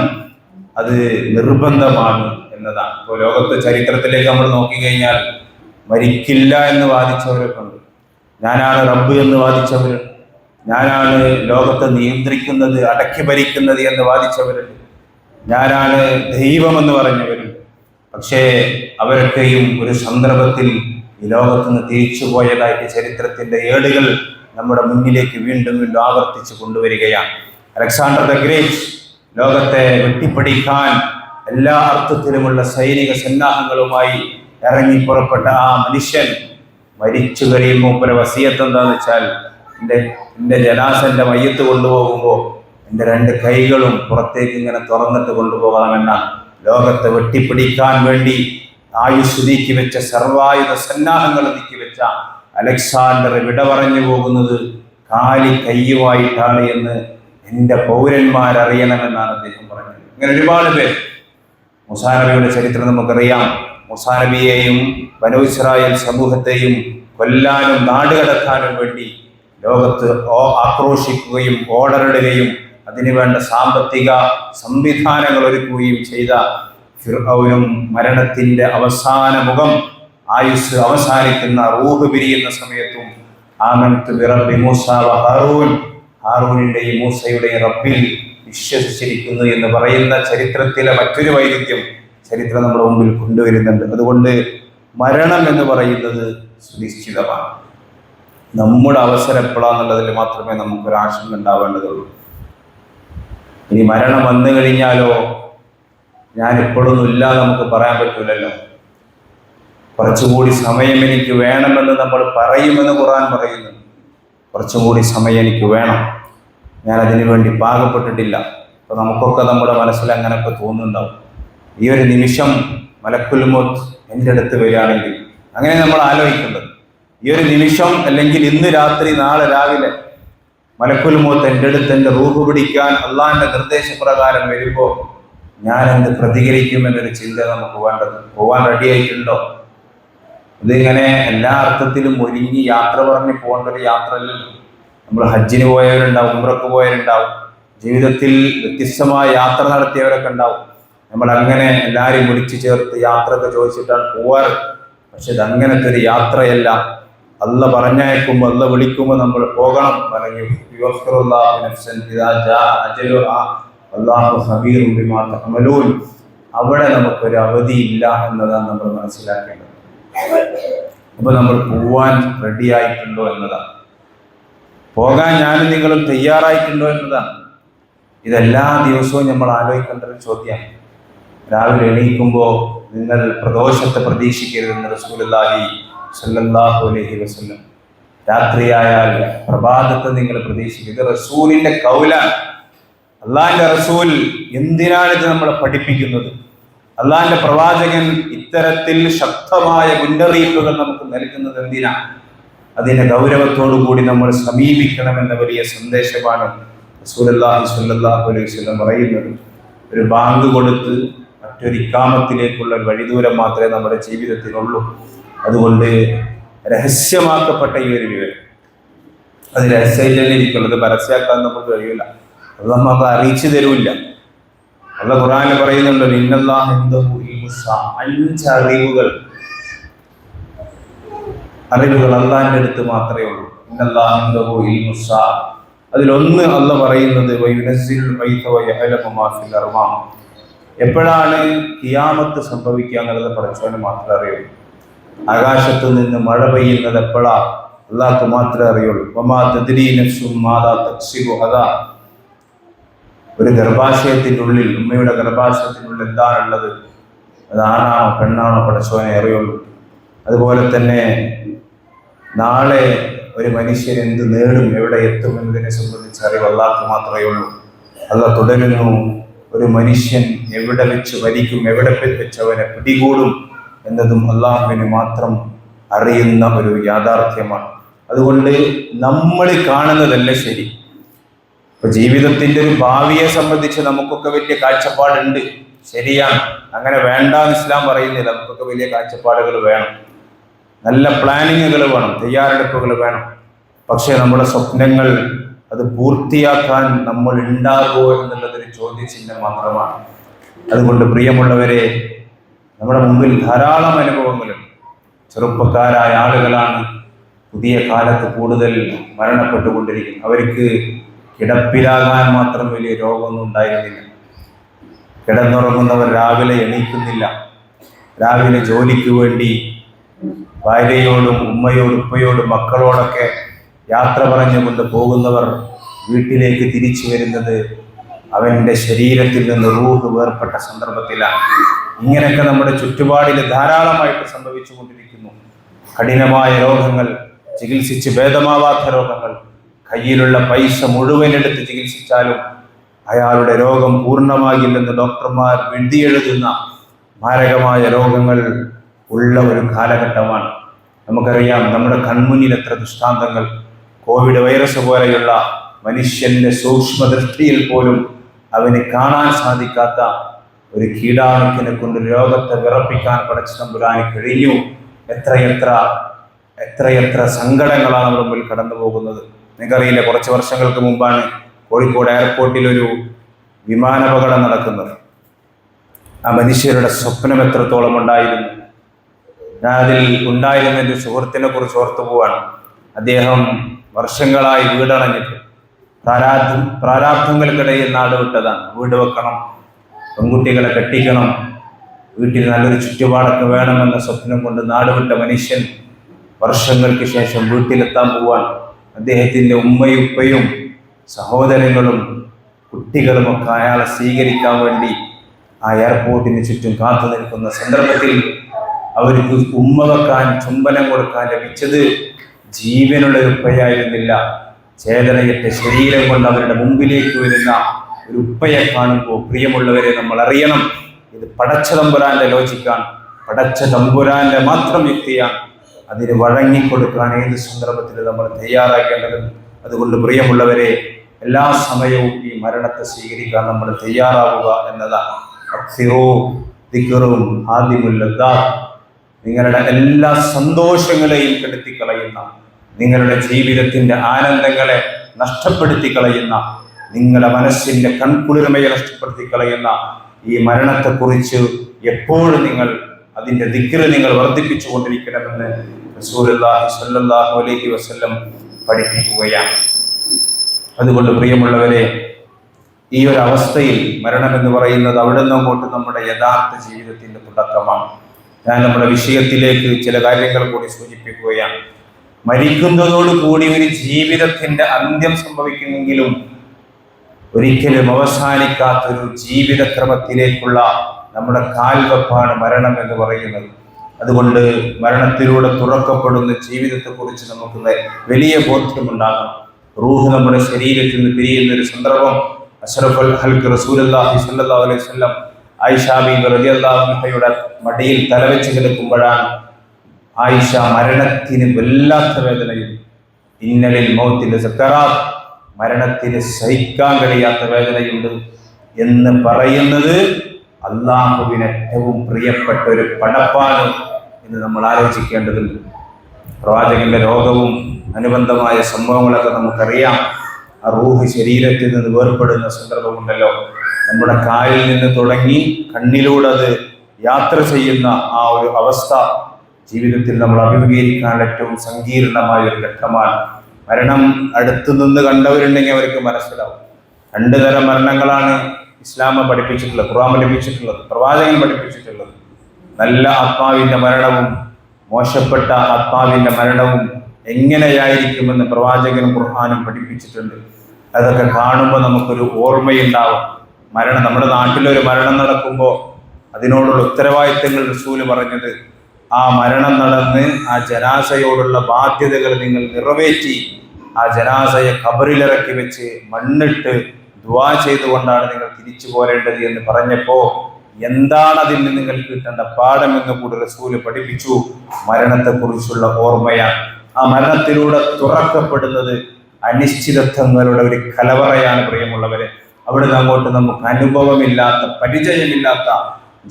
അത് നിർബന്ധമാണ് എന്നതാണ്. ഇപ്പോൾ ലോകത്തെ ചരിത്രത്തിലേക്ക് നമ്മൾ നോക്കിക്കഴിഞ്ഞാൽ മരിക്കില്ല എന്ന് വാദിച്ചവരൊക്കെ ഉണ്ട്. ഞാനാണ് റബ്ബ് എന്ന് വാദിച്ചവരുണ്ട്. ഞാനാണ് ലോകത്തെ നിയന്ത്രിക്കുന്നത്, അടക്കി ഭരിക്കുന്നത് എന്ന് വാദിച്ചവരുണ്ട്. ഞാനാണ് ദൈവമെന്ന് പറഞ്ഞവരുണ്ട്. പക്ഷേ അവരൊക്കെയും ഒരു സന്ദർഭത്തിൽ ഈ ലോകത്തുനിന്ന് തിരിച്ചു പോയതായിട്ട് ചരിത്രത്തിന്റെ ഏടുകൾ നമ്മുടെ മുന്നിലേക്ക് വീണ്ടും ആവർത്തിച്ചു കൊണ്ടുവരികയാണ്. അലക്സാണ്ടർ ദ ഗ്രേറ്റ് ലോകത്തെ വെട്ടിപ്പിടിക്കാൻ എല്ലാ അർത്ഥത്തിലുമുള്ള സൈനിക സന്നാഹങ്ങളുമായി ഇറങ്ങി പുറപ്പെട്ട ആ മനുഷ്യൻ മരിച്ചു കഴിയുമ്പോൾ മൂപ്പരെ വസിയത്ത് എന്താന്ന് വെച്ചാൽ, എൻ്റെ ജനാസന്റെ മയ്യത്ത് കൊണ്ടുപോകുമ്പോൾ എൻ്റെ 2 കൈകളും പുറത്തേക്ക് ഇങ്ങനെ തുറന്നിട്ട് കൊണ്ടുപോകണമെന്നാണ്. ലോകത്തെ വെട്ടിപ്പിടിക്കാൻ വേണ്ടി ആയുസ് നീക്കി വെച്ച, സർവായുധ സന്നാഹങ്ങൾ നീക്കി വെച്ച അലക്സാണ്ടർ വിട പറഞ്ഞു പോകുന്നത് കാലി കയ്യുമായിട്ടാണ് എന്ന് എൻ്റെ പൗരന്മാരറിയണമെന്നാണ് അദ്ദേഹം പറഞ്ഞത്. ഇങ്ങനെ ഒരുപാട് പേർ. മൂസാ നബിയുടെ ചരിത്രം നമുക്കറിയാം. മൂസാ നബിയെയും ബനൂ ഇസ്രായേൽ സമൂഹത്തെയും കൊല്ലാനും നാടുകടക്കാനും വേണ്ടി ലോകത്ത് ആക്രോശിക്കുകയും ഓർഡറിടുകയും അതിനുവേണ്ട സാമ്പത്തിക സംവിധാനങ്ങൾ ഒരുക്കുകയും ചെയ്ത ഫിർഔനും മരണത്തിന്റെ അവസാന മുഖം, ആയുസ് അവസാനിക്കുന്ന റൂഹ് പിരിയുന്ന സമയത്തും ആമൻതു ബിറബ്ബി മൂസ വ ഹാറൂൻ, ഹാറൂനിന്റെയും മൂസയുടെയും റബ്ബിൽ വിശ്വസിച്ചിരിക്കുന്നു എന്ന് പറയുന്ന ചരിത്രത്തിലെ മറ്റൊരു വൈരുദ്ധ്യം ചരിത്രം നമ്മുടെ മുമ്പിൽ കൊണ്ടുവരുന്നുണ്ട്. അതുകൊണ്ട് മരണം എന്ന് പറയുന്നത് സുനിശ്ചിതമാണ്. നമ്മുടെ അവസരം എപ്പോഴാന്നുള്ളതിൽ മാത്രമേ നമുക്കൊരു ആശങ്ക ഉണ്ടാവേണ്ടതുള്ളൂ. ഇനി മരണം വന്നു കഴിഞ്ഞാലോ, ഞാൻ ഇപ്പോഴൊന്നും ഇല്ല നമുക്ക് പറയാൻ പറ്റൂലല്ലോ. കുറച്ചുകൂടി സമയം എനിക്ക് വേണമെന്ന് നമ്മൾ പറയുമെന്ന് ഖുർആൻ പറയുന്നു. കുറച്ചുകൂടി സമയം എനിക്ക് വേണം, ഞാൻ അതിനു വേണ്ടി പാകപ്പെട്ടിട്ടില്ല. അപ്പോൾ നമുക്കൊക്കെ നമ്മുടെ മനസ്സിൽ അങ്ങനെയൊക്കെ തോന്നുന്നുണ്ടാവും. ഈ ഒരു നിമിഷം മലക്കുൽ മൗത്ത് എൻ്റെ അടുത്ത് വരികയാണെങ്കിൽ, അങ്ങനെ നമ്മൾ ആലോചിക്കേണ്ടത്. ഈ ഒരു നിമിഷം, അല്ലെങ്കിൽ ഇന്ന് രാത്രി നാളെ രാവിലെ മലക്കുൽ മൗത്ത് എൻ്റെ അടുത്ത് എൻ്റെ റൂഹ് പിടിക്കാൻ അള്ളാഹിൻ്റെ നിർദ്ദേശപ്രകാരം വരുമ്പോൾ ഞാൻ എന്ത് പ്രതികരിക്കുമെന്നൊരു ചിന്ത നമുക്ക് വേണ്ടത്. പോവാൻ റെഡിയായിട്ടുണ്ടോ? ഇതിങ്ങനെ എല്ലാ അർത്ഥത്തിലും ഒരുങ്ങി യാത്ര പറഞ്ഞ് പോകേണ്ട ഒരു യാത്രയല്ലല്ലോ. നമ്മൾ ഹജ്ജിന് പോയവരുണ്ടാവും, ഉംറക്ക് പോയവരുണ്ടാവും, ജീവിതത്തിൽ വ്യത്യസ്തമായ യാത്ര നടത്തിയവരൊക്കെ ഉണ്ടാവും. നമ്മൾ അങ്ങനെ എല്ലാവരും വിളിച്ചു ചേർത്ത് യാത്രയൊക്കെ ചോദിച്ചിട്ടാണ് പോവാറ്. പക്ഷെ ഇത് അങ്ങനത്തെ ഒരു യാത്രയല്ല. അല്ല പറഞ്ഞയക്കുമ്പോൾ, അല്ല വിളിക്കുമ്പോൾ നമ്മൾ പോകണം. അവിടെ നമുക്കൊരു അവധിയില്ല എന്നതാണ് നമ്മൾ മനസ്സിലാക്കേണ്ടത്. അപ്പൊ നമ്മൾ പോവാൻ റെഡിയായിട്ടുണ്ടോ എന്നതാണ്, പോകാൻ ഞാനും നിങ്ങളും തയ്യാറായിട്ടുണ്ടോ എന്നതാണ്. ഇതെല്ലാ ദിവസവും നമ്മൾ ആലോചിക്കേണ്ട ഒരു ചോദ്യമാണ്. രാവിലെ എണീക്കുമ്പോൾ നിങ്ങൾ പ്രദോഷത്തെ പ്രതീക്ഷിക്കരുതെന്ന് റസൂലുള്ളാഹി സ്വല്ലല്ലാഹു അലൈഹി വസല്ലം. രാത്രിയായാൽ പ്രഭാതത്തെ നിങ്ങൾ പ്രതീക്ഷിക്കരുത്. ഇത് റസൂലിന്റെ കൗലാണ്. അള്ളാഹിന്റെ റസൂൽ എന്തിനാണ് ഇത് നമ്മളെ പഠിപ്പിക്കുന്നത്? അള്ളാഹിന്റെ പ്രവാചകൻ ഇത്തരത്തിൽ ശക്തമായ മുന്നറിയിപ്പുകൾ നമുക്ക് നൽകുന്നത് എന്തിനാണ്? അതിന്റെ ഗൗരവത്തോടു കൂടി നമ്മൾ സമീപിക്കണമെന്ന വലിയ സന്ദേശമാണ് റസൂലുള്ളാഹി സ്വല്ലല്ലാഹു അലൈഹി വസല്ലം പറയുന്നത്. ഒരു ബാങ്ക് കൊടുത്ത് മറ്റൊരു ഇഖാമത്തിലേക്കുള്ള ഒരു വഴിദൂരം മാത്രമേ നമ്മുടെ ജീവിതത്തിലുള്ളൂ. അതുകൊണ്ട് രഹസ്യമാക്കപ്പെട്ട ഈ ഒരു വിവരം, അത് രഹസ്യമായിട്ടല്ലേ ഇരിക്കുള്ളത്, പരസ്യമാക്കാൻ നമുക്ക് കഴിയില്ല. അത് നമുക്ക് അറിയിച്ചു തരൂല്ല. അല്ല ഖുർആനിൽ പറയുന്നുണ്ട്, ഇന്നല്ലാഹു ഇൻദഹു ഇൽമുസ് സാഅ, 5 അറിവുകൾ അള്ളാഹിന്റെ അടുത്ത് മാത്രമേ ഉള്ളൂ. ഇന്നല്ലാഹു ഇൻദഹു ഇൽമുസ് സാഅ. അതിലൊന്ന് അല്ല പറയുന്നത് വയുനസ്സിലുൽ ഗൈഥ വയഅലമു മാ ഫിൽ അർഹാം. എപ്പോഴാണ് ഖിയാമത്ത് സംഭവിക്കുക എന്നുള്ളത് പടച്ചവന് മാത്രമേ അറിയുള്ളൂ. ആകാശത്ത് നിന്ന് മഴ പെയ്യുന്നത് എപ്പോഴാ അള്ളാഹ്ക്ക് മാത്രമേ അറിയുള്ളൂ. വമാ തദ്രീ നഫ്സും മാദാ തക്സിബു ഗദാ. ഒരു ഗർഭാശയത്തിൻ്റെ ഉള്ളിൽ, ഉമ്മയുടെ ഗർഭാശയത്തിനുള്ളിൽ എന്താണുള്ളത്, അത് ആണാണോ പെണ്ണാണോ പടച്ചവനെ അറിയുള്ളൂ. അതുപോലെ തന്നെ നാളെ ഒരു മനുഷ്യൻ എന്ത് നേടും, എവിടെ എത്തും എന്നതിനെ സംബന്ധിച്ച് അറിവ് അള്ളാഹ്ക്ക് മാത്രമേ ഉള്ളൂ. അള്ളാഹ് തുടരുന്നു, ഒരു മനുഷ്യൻ എവിടെ വെച്ച് മരിക്കും, എവിടെ വെച്ച് അവനെ പിടികൂടും എന്നതും അള്ളാഹുവിന് മാത്രം അറിയുന്ന ഒരു യാഥാർത്ഥ്യമാണ്. അതുകൊണ്ട് നമ്മൾ കാണുന്നതല്ല ശരി. ഇപ്പൊ ജീവിതത്തിന്റെ ഒരു ഭാവിയെ സംബന്ധിച്ച് നമുക്കൊക്കെ വലിയ കാഴ്ചപ്പാടുണ്ട്, ശരിയാണ്. അങ്ങനെ വേണ്ടാന്ന് ഇസ്ലാം പറയുന്നില്ല. നമുക്കൊക്കെ വലിയ കാഴ്ചപ്പാടുകൾ വേണം, നല്ല പ്ലാനിങ്ങുകൾ വേണം, തയ്യാറെടുപ്പുകൾ വേണം. പക്ഷെ നമ്മുടെ സ്വപ്നങ്ങൾ അത് പൂർത്തിയാക്കാൻ നമ്മൾ ഉണ്ടാകുമോ എന്നുള്ളതൊരു ചോദ്യചിഹ്നം മാത്രമാണ്. അതുകൊണ്ട് പ്രിയമുള്ളവരെ, നമ്മുടെ മുമ്പിൽ ധാരാളം അനുഭവങ്ങളുണ്ട്. ചെറുപ്പക്കാരായ ആളുകളാണ് പുതിയ കാലത്ത് കൂടുതൽ മരണപ്പെട്ടുകൊണ്ടിരിക്കുന്നത്. അവർക്ക് കിടപ്പിലാകാൻ മാത്രം വലിയ രോഗമൊന്നും ഉണ്ടായിരുന്നില്ല. കിടന്നുറങ്ങുന്നവർ രാവിലെ എണീക്കുന്നില്ല. രാവിലെ ജോലിക്ക് വേണ്ടി ഭാര്യയോടും ഉമ്മയോടും ഉപ്പയോടും മക്കളോടൊക്കെ യാത്ര പറഞ്ഞുകൊണ്ട് പോകുന്നവർ വീട്ടിലേക്ക് തിരിച്ചു വരുന്നത് അവൻ്റെ ശരീരത്തിൽ നിന്ന് റൂഹ് വേർപ്പെട്ട സന്ദർഭത്തിലാണ്. ഇങ്ങനെയൊക്കെ നമ്മുടെ ചുറ്റുപാടിൽ ധാരാളമായിട്ട് സംഭവിച്ചു കൊണ്ടിരിക്കുന്നു. കഠിനമായ രോഗങ്ങൾ, ചികിത്സിച്ച് ഭേദമാവാത്ത രോഗങ്ങൾ, കയ്യിലുള്ള പൈസ മുഴുവൻ എടുത്ത് ചികിത്സിച്ചാലും അയാളുടെ രോഗം പൂർണ്ണമാകില്ലെന്ന് ഡോക്ടർമാർ വിധിയെഴുതുന്ന മാരകമായ രോഗങ്ങൾ ഉള്ള ഒരു കാലഘട്ടമാണ്. നമുക്കറിയാം, നമ്മുടെ കൺമുന്നിൽ എത്ര ദൃഷ്ടാന്തങ്ങൾ. കോവിഡ് വൈറസ് പോലെയുള്ള മനുഷ്യന്റെ സൂക്ഷ്മദൃഷ്ടിയിൽ പോലും അവന് കാണാൻ സാധിക്കാത്ത ഒരു കീടാണുക്കിനെ കൊണ്ട് രോഗത്തെ വിറപ്പിക്കാൻ പടച്ചതമ്പുരാന് കഴിഞ്ഞു. എത്രയെത്ര സങ്കടങ്ങളാണ് നമ്മുടെ മുമ്പിൽ കടന്നു പോകുന്നത്. നിങ്ങൾക്കറിയില്ല, കുറച്ച് വർഷങ്ങൾക്ക് മുമ്പാണ് കോഴിക്കോട് എയർപോർട്ടിൽ ഒരു വിമാനാപകടം നടക്കുന്നത്. ആ മനുഷ്യരുടെ സ്വപ്നം എത്രത്തോളം ഉണ്ടായിരുന്നു. ഞാൻ അതിൽ ഉണ്ടായിരുന്ന എൻ്റെ സുഹൃത്തിനെ കുറിച്ച് ഓർത്തു പോവാണ്. അദ്ദേഹം വർഷങ്ങളായി വീടണഞ്ഞിട്ട് പ്രാരാബ്ധങ്ങൾക്കിടയിൽ നാട് വിട്ടതാണ്. വീട് വെക്കണം, പെൺകുട്ടികളെ കെട്ടിക്കണം, വീട്ടിൽ നല്ലൊരു ചുറ്റുപാടൊക്കെ വേണമെന്ന സ്വപ്നം കൊണ്ട് നാടുവിട്ട മനുഷ്യൻ വർഷങ്ങൾക്ക് ശേഷം വീട്ടിലെത്താൻ പോവാൻ അദ്ദേഹത്തിൻ്റെ ഉമ്മയും ഉപ്പയും സഹോദരങ്ങളും കുട്ടികളുമൊക്കെ അയാളെ സ്വീകരിക്കാൻ വേണ്ടി ആ എയർപോർട്ടിന് ചുറ്റും കാത്തു നിൽക്കുന്ന സന്ദർഭത്തിൽ അവർക്ക് ഉമ്മ വെക്കാൻ, ചുംബനം കൊടുക്കാൻ ലഭിച്ചത് ജീവനുള്ള ഉപ്പയായിരുന്നില്ല. ചേതനയറ്റ ശരീരം കൊണ്ട് അവരുടെ മുമ്പിലേക്ക് വരുന്ന ഒരു ഉപ്പയെ കാണുമ്പോൾ, പ്രിയമുള്ളവരെ, നമ്മൾ അറിയണം, ഇത് പടച്ച തമ്പുരാന്റെ ലോജിക്കാണ്, പടച്ച തമ്പുരാന്റെ മാത്രം യുക്തിയാണ്. അതിന് വഴങ്ങിക്കൊടുക്കാൻ ഏത് സന്ദർഭത്തിൽ നമ്മൾ തയ്യാറാക്കേണ്ടതുണ്ട്. അതുകൊണ്ട് പ്രിയമുള്ളവരെ, എല്ലാ സമയവും ഈ മരണത്തെ സ്വീകരിക്കാൻ നമ്മൾ തയ്യാറാവുക എന്നതാണ്. നിങ്ങളുടെ എല്ലാ സന്തോഷങ്ങളെയും കെടുത്തിക്കളയുന്ന, നിങ്ങളുടെ ജീവിതത്തിന്റെ ആനന്ദങ്ങളെ നഷ്ടപ്പെടുത്തി കളയുന്ന, നിങ്ങളുടെ മനസ്സിന്റെ കൺകുളിർമയെ നഷ്ടപ്പെടുത്തി കളയുന്ന ഈ മരണത്തെക്കുറിച്ച് എപ്പോഴും നിങ്ങൾ അതിൻ്റെ ദിക്ർ നിങ്ങൾ വർദ്ധിപ്പിച്ചു കൊണ്ടിരിക്കണമെന്ന് റസൂലുള്ളാഹി സ്വല്ലല്ലാഹു അലൈഹി വസല്ലം പഠിപ്പിക്കുകയാണ്. അതുകൊണ്ട് പ്രിയമുള്ളവരെ, ഈ ഒരു അവസ്ഥയിൽ മരണം എന്ന് പറയുന്നത് അവിടെ നിന്ന് അങ്ങോട്ട് നമ്മുടെ യഥാർത്ഥ ജീവിതത്തിന്റെ തുടക്കമാണ്. ഞാൻ നമ്മുടെ വിഷയത്തിലേക്ക് ചില കാര്യങ്ങൾ കൂടി സൂചിപ്പിക്കുകയാണ്. മരിക്കുന്നതോടുകൂടി ഒരു ജീവിതത്തിന്റെ അന്ത്യം സംഭവിക്കുമെങ്കിലും ഒരിക്കലും അവസാനിക്കാത്തൊരു ജീവിതക്രമത്തിലേക്കുള്ള നമ്മുടെ കാൽവെപ്പാണ് മരണം എന്ന് പറയുന്നത്. അതുകൊണ്ട് മരണത്തിലൂടെ തുറക്കപ്പെടുന്ന ജീവിതത്തെക്കുറിച്ച് നമുക്ക് വലിയ ബോധ്യമുണ്ടാകണം. റൂഹ് നമ്മുടെ ശരീരത്തിൽ നിന്ന് പിരിയുന്ന ഒരു സന്ദർഭം അഷ്റഫുൽ ഖൽഖ് റസൂലുള്ളാഹി സ്വല്ലല്ലാഹു അലൈഹി വസല്ലം ആയിഷ ബീവി റളിയല്ലാഹു അൻഹയുടെ മടിയിൽ തലവെച്ച് കിടക്കുമ്പോഴാണ് ആയിഷ മരണത്തിന് വല്ലാത്ത വേദനയും, ഇന്നലിൽ മൗത്തിൽ സക്കറാത്ത്, മരണത്തിന് സഹിക്കാൻ കഴിയാത്ത വേദനയുണ്ട് എന്ന് പറയുന്നത് അള്ളാഹുവിന് ഏറ്റവും പ്രിയപ്പെട്ട ഒരു പടപ്പാണ് എന്ന് നമ്മൾ ആലോചിക്കേണ്ടതുണ്ട്. പ്രവാചകന്റെ രോഗവും അനുബന്ധമായ സംഭവങ്ങളൊക്കെ നമുക്കറിയാം. ആ റൂഹ് ശരീരത്തിൽ നിന്ന് വേർപ്പെടുന്ന സന്ദർഭമുണ്ടല്ലോ. നമ്മുടെ കാലിൽ നിന്ന് തുടങ്ങി കണ്ണിലൂടെ അത് യാത്ര ചെയ്യുന്ന ആ ഒരു അവസ്ഥ ജീവിതത്തിൽ നമ്മൾ അഭിമുഖീകരിക്കാൻ ഏറ്റവും സങ്കീർണമായ ഒരു ഘട്ടമാണ്. മരണം അടുത്തു നിന്ന് കണ്ടവരുണ്ടെങ്കിൽ അവർക്ക് മനസ്സിലാവും. 2 തരം മരണങ്ങളാണ് ഇസ്ലാം പഠിപ്പിച്ചിട്ടുള്ളത്, ഖുർആൻ പഠിപ്പിച്ചിട്ടുള്ളത്, പ്രവാചകൻ പഠിപ്പിച്ചിട്ടുള്ളത്. നല്ല ആത്മാവിൻ്റെ മരണവും മോശപ്പെട്ട ആത്മാവിൻ്റെ മരണവും എങ്ങനെയായിരിക്കുമെന്ന് പ്രവാചകനും ഖുർആനും പഠിപ്പിച്ചിട്ടുണ്ട്. അതൊക്കെ കാണുമ്പോൾ നമുക്കൊരു ഓർമ്മയുണ്ടാവും. നമ്മുടെ നാട്ടിലൊരു മരണം നടക്കുമ്പോൾ അതിനോടുള്ള ഉത്തരവാദിത്തങ്ങൾ റസൂല് പറഞ്ഞത്, ആ മരണം നടന്ന് ആ ജനാസയോടുള്ള ബാധ്യതകൾ നിങ്ങൾ നിറവേറ്റി ആ ജനാസയെ ഖബറിലിറക്കി വെച്ച് മണ്ണിട്ട് ദുആ ചെയ്തുകൊണ്ടാണ് നിങ്ങൾ തിരിച്ചു പോരേണ്ടത് എന്ന് പറഞ്ഞപ്പോൾ എന്താണ് അതിൽ നിന്ന് നിങ്ങൾക്ക് കിട്ടേണ്ട പാഠം എന്ന് കൂടി റസൂല് പഠിപ്പിച്ചു. മരണത്തെക്കുറിച്ചുള്ള ഓർമ്മയാണ്. ആ മരണത്തിലൂടെ തുറക്കപ്പെടുന്നത് അനിശ്ചിതത്വങ്ങളുടെ ഒരു കലവറയാണ് പ്രിയമുള്ളവരെ. അവിടുന്ന് അങ്ങോട്ട് നമുക്ക് അനുഭവമില്ലാത്ത, പരിചയമില്ലാത്ത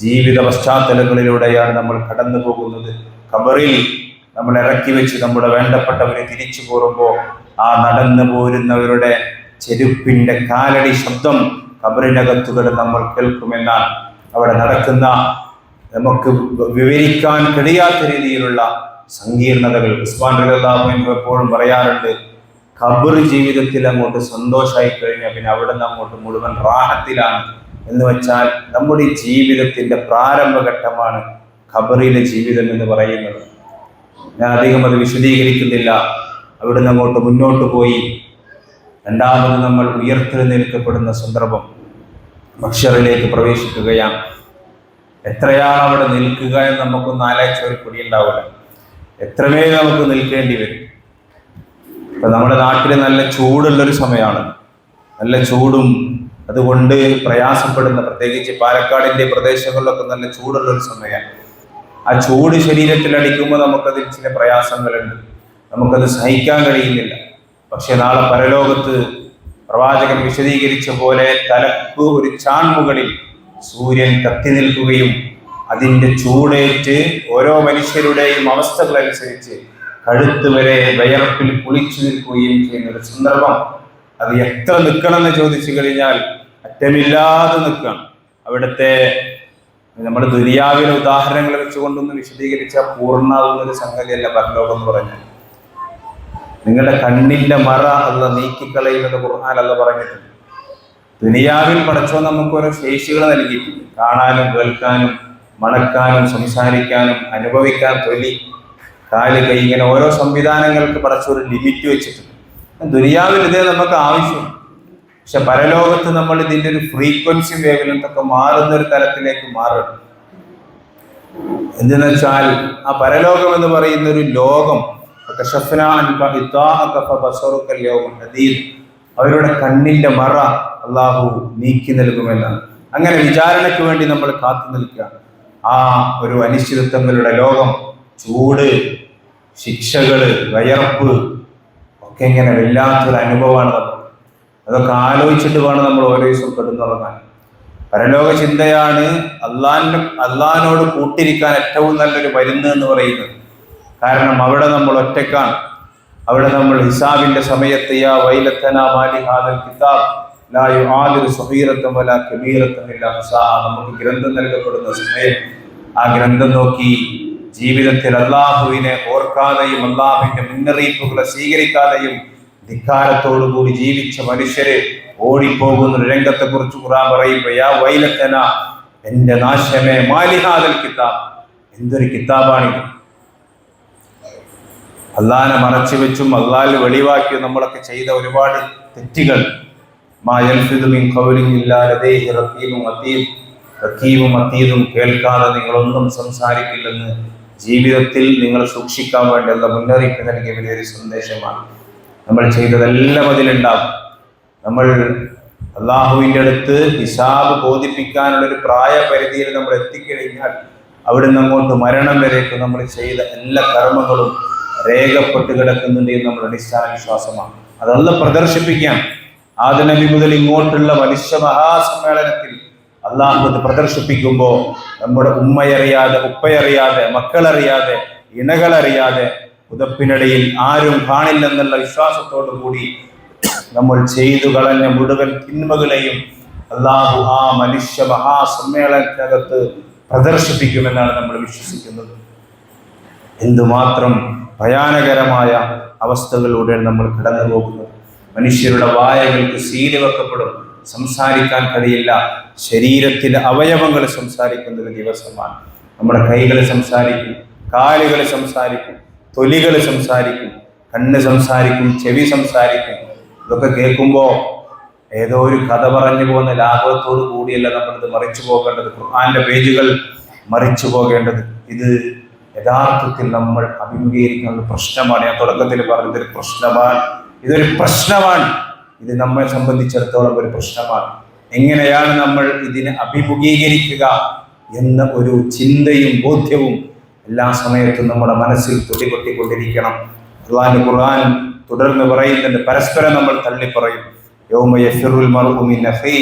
ജീവിത പശ്ചാത്തലങ്ങളിലൂടെയാണ് നമ്മൾ കടന്നു പോകുന്നത്. ഖബറിൽ നമ്മൾ ഇറക്കി വെച്ച് നമ്മുടെ വേണ്ടപ്പെട്ടവരെ തിരിച്ചു പോരുമ്പോൾ ആ നടന്നു പോരുന്നവരുടെ ചെരുപ്പിന്റെ കാലടി ശബ്ദം ഖബറിനകത്തുകൾ നമ്മൾ കേൾക്കുമെന്നാണ്. അവിടെ നടക്കുന്ന നമുക്ക് വിവരിക്കാൻ കഴിയാത്ത രീതിയിലുള്ള സങ്കീർണതകൾ. ഉസ്മാൻ റളിയല്ലാഹു അൻഹു എപ്പോഴും പറയാറുണ്ട്, ഖബർ ജീവിതത്തിൽ അങ്ങോട്ട് സന്തോഷമായി കഴിഞ്ഞാൽ പിന്നെ അവിടെ നിന്ന് അങ്ങോട്ട് മുഴുവൻ റാഹത്തിലാണ്. എന്ന് വെച്ചാൽ നമ്മുടെ ഈ ജീവിതത്തിന്റെ പ്രാരംഭഘട്ടമാണ് ഖബറിലെ ജീവിതം എന്ന് പറയുന്നത്. ഞാൻ അധികം അത് വിശദീകരിക്കുന്നില്ല. അവിടുന്ന് അങ്ങോട്ട് മുന്നോട്ട് പോയി രണ്ടാമത് നമ്മൾ ഉയർത്തെഴുന്നേൽക്കപ്പെടുന്ന സന്ദർഭം മഹ്ശറിലേക്ക് പ്രവേശിക്കുകയാണ്. എത്രയാണ് അവിടെ നിൽക്കുക എന്ന് നമുക്കൊന്ന് ആലോചിച്ച ഒരു പൊടി ഉണ്ടാവില്ല. എത്രമേൽ നമുക്ക് നിൽക്കേണ്ടി വരും. ഇപ്പൊ നമ്മുടെ നാട്ടിൽ നല്ല ചൂടുള്ളൊരു സമയമാണ്. നല്ല ചൂടും അതുകൊണ്ട് പ്രയാസപ്പെടുന്ന, പ്രത്യേകിച്ച് പാലക്കാടിന്റെ പ്രദേശങ്ങളിലൊക്കെ നല്ല ചൂടുള്ളൊരു സമയമാണ്. ആ ചൂട് ശരീരത്തിൽ അടിക്കുമ്പോൾ നമുക്കതിൽ ചില പ്രയാസങ്ങളുണ്ട്, നമുക്കത് സഹിക്കാൻ കഴിയുന്നില്ല. പക്ഷെ നാളെ പരലോകത്ത് പ്രവാചകൻ വിശദീകരിച്ച പോലെ തലക്ക് ഒരു ചാൺമുകളിൽ സൂര്യൻ കത്തി നിൽക്കുകയും അതിൻ്റെ ചൂടേറ്റ് ഓരോ മനുഷ്യരുടെയും അവസ്ഥകളനുസരിച്ച് കഴുത്ത് വരെ വിയർപ്പിൽ കുളിച്ചു നിൽക്കുകയും ചെയ്യുന്ന ഒരു സന്ദർഭം. അത് എത്ര നിൽക്കണമെന്ന് ചോദിച്ചു കഴിഞ്ഞാൽ അറ്റമില്ലാതെ നിൽക്കണം. അവിടുത്തെ നമ്മൾ ദുനിയാവിലെ ഉദാഹരണങ്ങൾ വെച്ചുകൊണ്ടൊന്ന് വിശദീകരിച്ചാൽ പൂർണ്ണമാകുന്നൊരു സംഗതിയല്ല പരലോകം എന്ന് പറഞ്ഞാൽ. നിങ്ങളുടെ കണ്ണിന്റെ മറ അല്ല നീക്കിക്കളയുന്നത് ഖുർആൻ അല്ല പറഞ്ഞിട്ടുണ്ട്. ദുനിയാവിൽ പടച്ചോ നമുക്ക് ഓരോ ശേഷികൾ നൽകിയിട്ടുണ്ട്. കാണാനും കേൾക്കാനും മണക്കാനും സംസാരിക്കാനും അനുഭവിക്കാൻ തൊലി കാല് കൈ ഇങ്ങനെ ഓരോ സംവിധാനങ്ങൾക്ക് പടച്ചോ ഒരു ലിമിറ്റ് വെച്ചിട്ടുണ്ട്. ദുനിയാവിൽ ഇതേ നമുക്ക് ആവശ്യം. പക്ഷെ പരലോകത്ത് നമ്മൾ ഇതിന്റെ ഒരു ഫ്രീക്വൻസി വേവലൊക്കെ മാറുന്ന ഒരു തലത്തിലേക്ക് മാറും. എന്തെന്ന് വെച്ചാൽ ആ പരലോകം എന്ന് പറയുന്ന ഒരു ലോകം അവരുടെ കണ്ണിന്റെ മറ അള്ളാഹു നീക്കി നൽകുമെന്നാണ്. അങ്ങനെ വിചാരണയ്ക്ക് വേണ്ടി നമ്മൾ കാത്തു നിൽക്കുക. ആ ഒരു അനിശ്ചിതത്വങ്ങളുടെ ലോകം, ചൂട്, ശിക്ഷകള്, വയർപ്പ് ഒക്കെ ഇങ്ങനെ വല്ലാത്തൊരു അനുഭവമാണ് നമുക്ക്. അതൊക്കെ ആലോചിച്ചിട്ട് വേണം നമ്മൾ ഓരോ ദിവസം കിടന്നുറങ്ങാൻ. പരലോക ചിന്തയാണ് അള്ളാഹിനോട് കൂട്ടിരിക്കാൻ ഏറ്റവും നല്ലൊരു മരുന്ന് എന്ന് പറയുന്നത്. കാരണം അവിടെ നമ്മൾ ഒറ്റക്കാണ്. അവിടെ നമ്മൾ ഹിസാബിന്റെ സമയത്ത് യാ വൈലത്തന മാലി ഹാദൽ കിതാബ് ലാ യുആദിലു സഗീറത്തൻ വലാ കബീറത്തൻ ഇല്ലാ ഹസാഅ. നമുക്ക് ഗ്രന്ഥം നൽകപ്പെടുന്ന സമയം ആ ഗ്രന്ഥം നോക്കി ജീവിതത്തിൽ അള്ളാഹുവിനെ ഓർക്കാതെയും അള്ളാഹുവിന്റെ മുന്നറിയിപ്പുകളെ സ്വീകരിക്കാതെയും ധിക്കാരത്തോടുകൂടി ജീവിച്ച മനുഷ്യര് ഓടിപ്പോകുന്ന ഒരു രംഗത്തെ കുറിച്ച് ഖുർആൻ പറയുമ്പോൾ യാ വൈലത്തന, എന്റെ നാശമേ, മാലി ഹാദൽ കിതാബ്, എന്തൊരു കിതാബാണിത്. അള്ളാഹിനെ മറച്ചു വെച്ചും അള്ളാഹിൽ വെളിവാക്കിയും നമ്മളൊക്കെ ചെയ്ത ഒരുപാട് തെറ്റുകൾ. മാ യൽഫിദു മിൻ ഖൗലിൻ ഇല്ലാ ലദൈഹി റഖീബുൻ അതീദ്, റഖീബും അതീദും കേൾക്കാതെ നിങ്ങളൊന്നും സംസാരിക്കില്ലെന്ന് ജീവിതത്തിൽ നിങ്ങൾ സൂക്ഷിക്കാൻ വേണ്ടിയുള്ള മുന്നറിയിപ്പ് നൽകിയ വലിയൊരു സന്ദേശമാണ്. നമ്മൾ ചെയ്തതെല്ലാം അതിലുണ്ടാകും. നമ്മൾ അള്ളാഹുവിൻ്റെ അടുത്ത് ഹിസാബ് ബോധിപ്പിക്കാനുള്ളൊരു പ്രായപരിധിയിൽ നമ്മൾ എത്തിക്കഴിഞ്ഞാൽ അവിടുന്ന് അങ്ങോട്ട് മരണം വരേക്കും നമ്മൾ ചെയ്ത എല്ലാ കർമ്മങ്ങളും രേഖപ്പെട്ട് കിടക്കുന്നുണ്ട് എന്ന് നമ്മുടെ അടിസ്ഥാന വിശ്വാസമാണ്. അതല്ല പ്രദർശിപ്പിക്കാം. ആദം നബി മുതൽ ഇങ്ങോട്ടുള്ള മനുഷ്യ മഹാസമ്മേളനത്തിൽ അള്ളാഹു അത് പ്രദർശിപ്പിക്കുമ്പോൾ നമ്മുടെ ഉമ്മയറിയാതെ, ഉപ്പയറിയാതെ, മക്കളറിയാതെ, ഇണകളറിയാതെ പുതപ്പിനിടയിൽ ആരും കാണില്ലെന്നുള്ള വിശ്വാസത്തോടു കൂടി നമ്മൾ ചെയ്തു കളഞ്ഞ മുഴുവൻ തിന്മകളെയും അള്ളാഹു ആ മനുഷ്യ മഹാസമ്മേളനത്തിനകത്ത് പ്രദർശിപ്പിക്കുമെന്നാണ് നമ്മൾ വിശ്വസിക്കുന്നത്. എന്തുമാത്രം ഭയാനകരമായ അവസ്ഥകളിലൂടെ നമ്മൾ കടന്നു പോകുന്നത്. മനുഷ്യരുടെ വായകൾക്ക് സീല് വെക്കപ്പെടും, സംസാരിക്കാൻ കഴിയില്ല. ശരീരത്തിലെ അവയവങ്ങൾ സംസാരിക്കുന്ന ഒരു ദിവസമാണ്. നമ്മുടെ കൈകൾ സംസാരിക്കും, കാലുകൾ സംസാരിക്കും, തൊലികൾ സംസാരിക്കും, കണ്ണ് സംസാരിക്കും, ചെവി സംസാരിക്കും. ഇതൊക്കെ കേൾക്കുമ്പോൾ ഏതോ ഒരു കഥ പറഞ്ഞു പോകുന്ന ലാഘവത്തോടു കൂടിയല്ല നമ്മളിത് മറിച്ചു പോകേണ്ടത്, ഖുർആന്റെ പേജുകൾ മറിച്ചു പോകേണ്ടത്. ഇത് യഥാർത്ഥത്തിൽ നമ്മൾ അഭിമുഖീകരിക്കുന്ന ഒരു പ്രശ്നമാണ്. ഞാൻ തുടക്കത്തിൽ പറഞ്ഞതൊരു പ്രശ്നമാണ്. ഇതൊരു പ്രശ്നമാണ്. ഇത് നമ്മെ സംബന്ധിച്ചിടത്തോളം ഒരു പ്രശ്നമാണ്. എങ്ങനെയാണ് നമ്മൾ ഇതിനെ അഭിമുഖീകരിക്കുക എന്ന ഒരു ചിന്തയും ബോധ്യവും എല്ലാ സമയത്തും നമ്മുടെ മനസ്സിൽ തുടികൊട്ടിക്കൊണ്ടിരിക്കണം. അല്ലാഹുവിന്റെ ഖുർആൻ തുടർന്ന് പറയുന്നുണ്ട്, പരസ്പരം നമ്മൾ തള്ളിപ്പറയും. യൗമ യഫിറുൽ മർഉ മിൻ അഖീ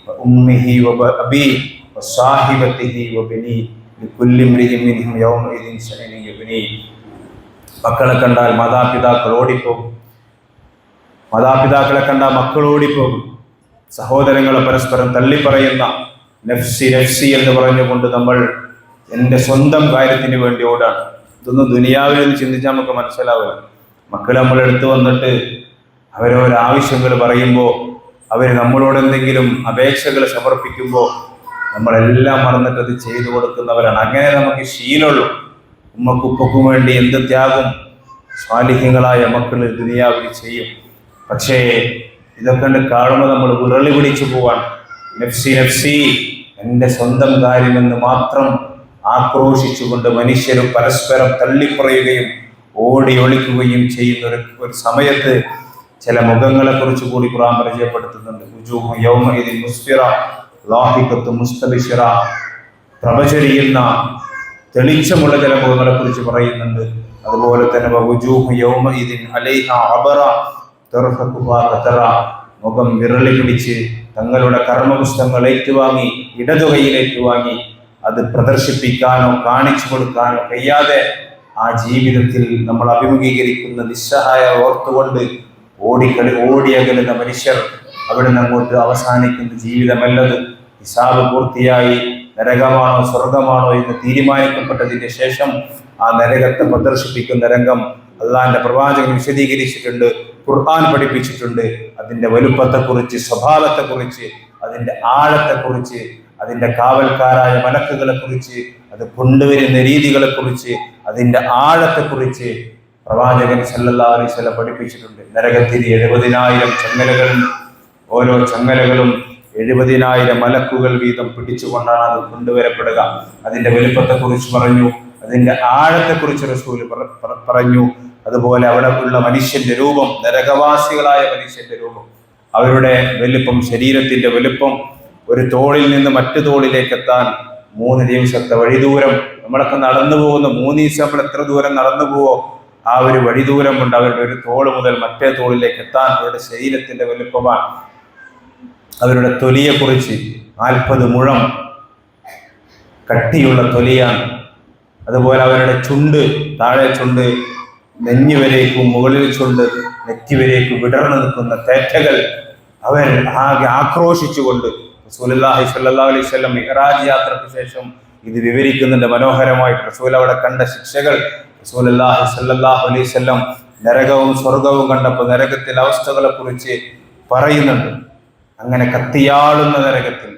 വ ഉമ്മിഹി വ അബീഹി വ സാഹിബതിഹി വ ബനീ ലികുല്ലി ഇംറിഇൻ മിൻഹും യൗമഇദിൻ ശഅനുൻ യുഗ്നീ. മക്കളെ കണ്ടാൽ മാതാപിതാക്കൾ ഓടിപ്പോകും, മാതാപിതാക്കളെ കണ്ടാൽ മക്കൾ ഓടിപ്പോകും. സഹോദരങ്ങളെ പരസ്പരം തള്ളിപ്പറയുന്ന നഫ്സി നഫ്സി എന്ന് പറഞ്ഞുകൊണ്ട് നമ്മൾ എൻ്റെ സ്വന്തം കാര്യത്തിന് വേണ്ടി ഓടാണ്. ഇതൊന്നും ദുനിയാവിൽ നിന്ന് ചിന്തിച്ചാൽ നമുക്ക് മനസ്സിലാവില്ല. മക്കൾ നമ്മളെടുത്ത് വന്നിട്ട് അവരോരാവശ്യങ്ങൾ പറയുമ്പോൾ, അവർ നമ്മളോട് എന്തെങ്കിലും അപേക്ഷകൾ സമർപ്പിക്കുമ്പോൾ നമ്മളെല്ലാം മറന്നിട്ട് അത് ചെയ്തു കൊടുക്കുന്നവരാണ്. അങ്ങനെ നമുക്ക് ശീലമുള്ളൂ. ഉമ്മക്കുപ്പക്കും വേണ്ടി എന്ത് ത്യാഗം സ്വാലിഹ്യങ്ങളായ മക്കൾ ദുനിയാവിൽ ചെയ്യും. പക്ഷേ ഇതൊക്കെ കാണുമ്പോൾ നമ്മൾ വിറളി പിടിച്ചു പോവാൻ. നഫ്സി നഫ്സി, എൻ്റെ സ്വന്തം കാര്യമെന്ന് മാത്രം ആക്രോശിച്ചുകൊണ്ട് മനുഷ്യരും പരസ്പരം തള്ളിപ്പറയുകയും ഓടി ഒളിക്കുകയും ചെയ്യുന്ന ഒരു സമയത്ത് ചില മുഖങ്ങളെ കുറിച്ച് കൂടി ഖുർആൻ പരിചയപ്പെടുത്തുന്നുണ്ട്. വുജൂഹു യൗമഇദിൻ മുസ്ഫിറ ളാഹിഖത്തുൻ മുസ്തബിശിറ. പ്രഭചരിയുന്ന തെളിച്ചമുള്ള ചില മുഖങ്ങളെ കുറിച്ച് പറയുന്നുണ്ട്. അതുപോലെ തന്നെ വവുജൂഹു യൗമഇദിൻ അലൈഹാ അബറ തർഹഖുഹാ ഖതറ. മുഖം വിരളി പിടിച്ച് തങ്ങളുടെ കർമ്മപുസ്തകങ്ങൾ ഏറ്റുവാങ്ങി, ഇടതുകൈയിൽ ഏറ്റുവാങ്ങി അത് പ്രദർശിപ്പിക്കാനോ കാണിച്ചു കൊടുക്കാനോ കഴിയാതെ ആ ജീവിതത്തിൽ നമ്മൾ അഭിമുഖീകരിക്കുന്ന നിസ്സഹായ ഓർത്തുകൊണ്ട് ഓടിയകലുന്ന മനുഷ്യർ അവിടെ നിന്ന് അങ്ങോട്ട് അവസാനിക്കുന്ന ജീവിതമല്ലത്. ഹിസാബ് പൂർത്തിയായി നരകമാണോ സ്വർഗമാണോ എന്ന് തീരുമാനിക്കപ്പെട്ടതിന് ശേഷം ആ നരകത്തെ പ്രദർശിപ്പിക്കുന്ന രംഗം അള്ളാഹിന്റെ പ്രവാചകൻ വിശദീകരിച്ചിട്ടുണ്ട്, ഖുർആൻ പഠിപ്പിച്ചിട്ടുണ്ട്. അതിൻ്റെ വലുപ്പത്തെക്കുറിച്ച്, സ്വഭാവത്തെക്കുറിച്ച്, അതിൻ്റെ ആഴത്തെക്കുറിച്ച്, അതിൻ്റെ കാവൽക്കാരായ മലക്കുകളെ കുറിച്ച്, അത് കൊണ്ടുവരുന്ന രീതികളെക്കുറിച്ച്, അതിൻ്റെ ആഴത്തെക്കുറിച്ച് പ്രവാചകൻ സല്ലല്ലാഹു അലൈഹി വസല്ലം പഠിപ്പിച്ചിട്ടുണ്ട്. നരകത്തിന് 70,000 ചങ്ങലകളുണ്ട്. ഓരോ ചങ്ങലകളും 70,000 മലക്കുകൾ വീതം പിടിച്ചുകൊണ്ടാണ് അത് കൊണ്ടുവരപ്പെടുക. അതിൻ്റെ വലുപ്പത്തെക്കുറിച്ച് പറഞ്ഞു, അതിൻ്റെ ആഴത്തെക്കുറിച്ച് റസൂൽ പറഞ്ഞു. അതുപോലെ അവിടെ ഉള്ള മനുഷ്യന്റെ രൂപം, നരകവാസികളായ മനുഷ്യന്റെ രൂപം, അവരുടെ വലുപ്പം, ശരീരത്തിന്റെ വലുപ്പം, ഒരു തോളിൽ നിന്ന് മറ്റു തോളിലേക്ക് എത്താൻ 3 ദിവസത്തെ വഴിദൂരം. നമ്മളൊക്കെ നടന്നു പോകുന്ന 3 ദിവസം നമ്മൾ എത്ര ദൂരം നടന്നു പോവോ ആ ഒരു വഴിദൂരം കൊണ്ട് അവരുടെ ഒരു തോള് മുതൽ മറ്റേ തോളിലേക്ക് എത്താൻ അവരുടെ ശരീരത്തിന്റെ വലുപ്പമാണ്. അവരുടെ തൊലിയെക്കുറിച്ച് 40 മുഴം കട്ടിയുള്ള തൊലിയാണ്. അതുപോലെ അവരുടെ ചുണ്ട്, താഴെ ചുണ്ട്, നെഞ്ഞുവരേക്കും മുകളിൽ ചുണ്ട്, നെറ്റിവരേക്കും വിടർന്നു നിൽക്കുന്ന തേറ്റകൾ അവർ ആകെ ആക്രോശിച്ചുകൊണ്ട് റസൂലുള്ളാഹി സ്വല്ലല്ലാഹു അലൈഹി വസല്ലം മിഅ്റാജ് യാത്രയ്ക്ക് ശേഷം ഇത് വിവരിക്കുന്നുണ്ട് മനോഹരമായിട്ട്. റസൂൽ അവിടെ കണ്ട ശിക്ഷകൾ റസൂലുള്ളാഹി സ്വല്ലല്ലാഹു അലൈഹി വസല്ലം നരകവും സ്വർഗവും കണ്ടപ്പോൾ നരകത്തിലെ അവസ്ഥകളെ കുറിച്ച് പറയുന്നുണ്ട്. അങ്ങനെ കത്തിയാളുന്ന നരകത്തിൽ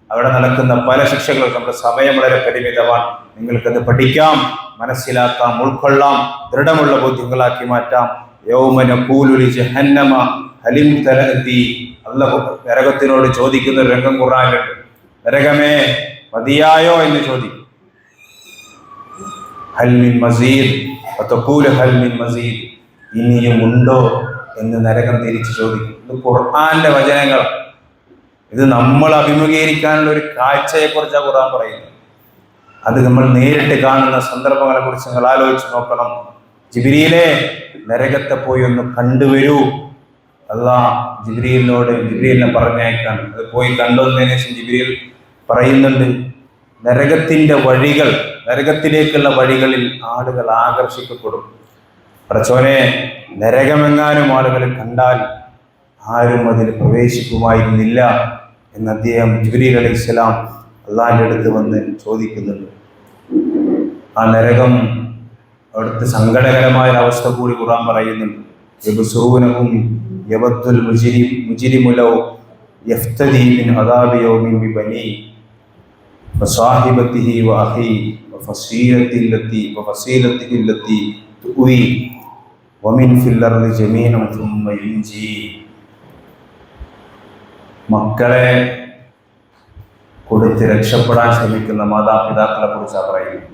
അവിടെ നടക്കുന്ന പല ശിക്ഷകളും, നമ്മുടെ സമയം വളരെ പരിമിതമാണ്, നിങ്ങൾക്കത് പഠിക്കാം, മനസ്സിലാക്കാം, ഉൾക്കൊള്ളാം, ദൃഢമുള്ള ബോധ്യങ്ങളാക്കി മാറ്റാം. യൗമ നഖൂലു ലി ജഹന്നമ ഹലിം തലഅതി. അല്ലാഹു നരകത്തിനോട് ചോദിക്കുന്ന ഒരു രംഗം ഖുർആനിലുണ്ട്. നരകമേ മതിയായോ എന്ന് ചോദിക്കും. ഹൽ മിൻ മസീദ് വതഖൂലു ഹൽ മിൻ മസീദ്. ഇനിയും ഉണ്ടോ എന്ന് നരകം തിരിച്ചു ചോദിക്കും. ഇത് ഖുർആന്റെ വചനങ്ങൾ. ഇത് നമ്മൾ അഭിമുഖീകരിക്കാനുള്ള ഒരു കാഴ്ചയെക്കുറിച്ചാണ് ഖുർആൻ പറയുന്നത്. അത് നമ്മൾ നേരിട്ട് കാണുന്ന സന്ദർഭങ്ങളെ കുറിച്ച് നിങ്ങൾ ആലോചിച്ച് നോക്കണം. ജിബ്രീലെ നരകത്തെ പോയി ഒന്ന് കണ്ടുവരൂ. അല്ലാഹ് ജിബ്രീലിനെ പറഞ്ഞയക്കാൻ. അത് പോയി കണ്ടുവന്നതിന് ശേഷം ജിബ്രീൽ പറയുന്നുണ്ട്, നരകത്തിന്റെ വഴികൾ, നരകത്തിലേക്കുള്ള വഴികളിൽ ആളുകൾ ആകർഷിക്കപ്പെടും. പടച്ചോനെ, നരകമെങ്ങാനും ആളുകൾ കണ്ടാൽ ആരും അതിൽ പ്രവേശിക്കുമായിരുന്നില്ല എന്ന് അദ്ദേഹം ജിബ്രീൽ അലൈഹിസ്സലാം അള്ളാഹിന്റെ അടുത്ത് വന്ന് ചോദിക്കുന്നുണ്ട്. ആ നരകം അവിടുത്തെ സങ്കടകരമായ അവസ്ഥ കൂടി ഖുർആൻ പറയുന്നുണ്ട്. യബ്സൂനഹും യബത്തുൽ മുജ്രിമു ലൗ യഫ്തദി മിൻ അദാബി യൗമിൻ ബിബനി വസാഹിബതിഹി വഅഖി വഫസീലതിഹി അല്ലതി തുവി വമിൻ ഫിൽ അർളി ജമീഅൻ സുമ്മ യുൻജി. മക്കളെ കൊടുത്ത് രക്ഷപ്പെടാൻ ശ്രമിക്കുന്ന മാതാപിതാക്കളെ കുറിച്ചാണ് പറയുന്നത്.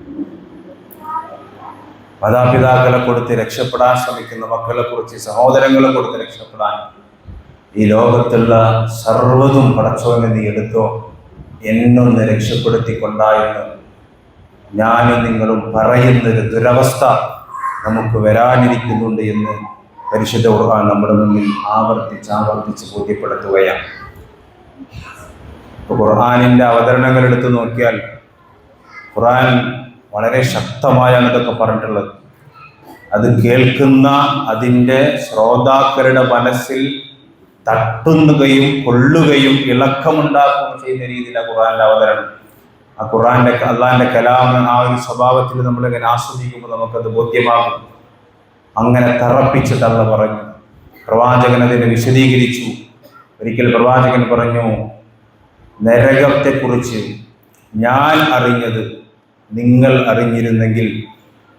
മാതാപിതാക്കളെ കൊടുത്ത് രക്ഷപ്പെടാൻ ശ്രമിക്കുന്ന മക്കളെ കുറിച്ച്, സഹോദരങ്ങളെ കൊടുത്ത് രക്ഷപ്പെടാൻ, ഈ ലോകത്തുള്ള സർവ്വതും പടച്ചോനെ നീ എടുത്തോ, എന്നൊന്ന് രക്ഷപ്പെടുത്തിക്കൊണ്ടായെന്ന് ഞാനും നിങ്ങളും പറയുന്നൊരു ദുരവസ്ഥ നമുക്ക് വരാനിരിക്കുന്നുണ്ട് എന്ന് പരിശുദ്ധ ഖുർആൻ നമ്മുടെ മുന്നിൽ ആവർത്തിച്ച് ബോധ്യപ്പെടുത്തുകയാണ്. ഇപ്പോൾ ഖുർആനിൻ്റെ അവതരണങ്ങൾ എടുത്തു നോക്കിയാൽ ഖുർആൻ വളരെ ശക്തമായാണ് ഇതൊക്കെ പറഞ്ഞിട്ടുള്ളത്. അത് കേൾക്കുന്ന അതിൻ്റെ ശ്രോതാക്കളുടെ മനസ്സിൽ തട്ടുന്നുകയും കൊള്ളുകയും ഇളക്കമുണ്ടാക്കുകയും ചെയ്യുന്ന രീതിയിലാണ് ഖുർആന്റെ അവതരണം. ആ ഖുർആന്റെ അള്ളാഹിന്റെ കലാം ആ ഒരു സ്വഭാവത്തിൽ നമ്മളിങ്ങനെ ആസ്വദിക്കുമ്പോൾ നമുക്കത് ബോധ്യമാകും. അങ്ങനെ തറപ്പിച്ചിട്ട് അള്ള പറഞ്ഞു. പ്രവാചകൻ അതിനെ വിശദീകരിച്ചു. ഒരിക്കൽ പ്രവാചകൻ പറഞ്ഞു, നരകത്തെക്കുറിച്ച് ഞാൻ അറിഞ്ഞത് നിങ്ങൾ അറിഞ്ഞിരുന്നെങ്കിൽ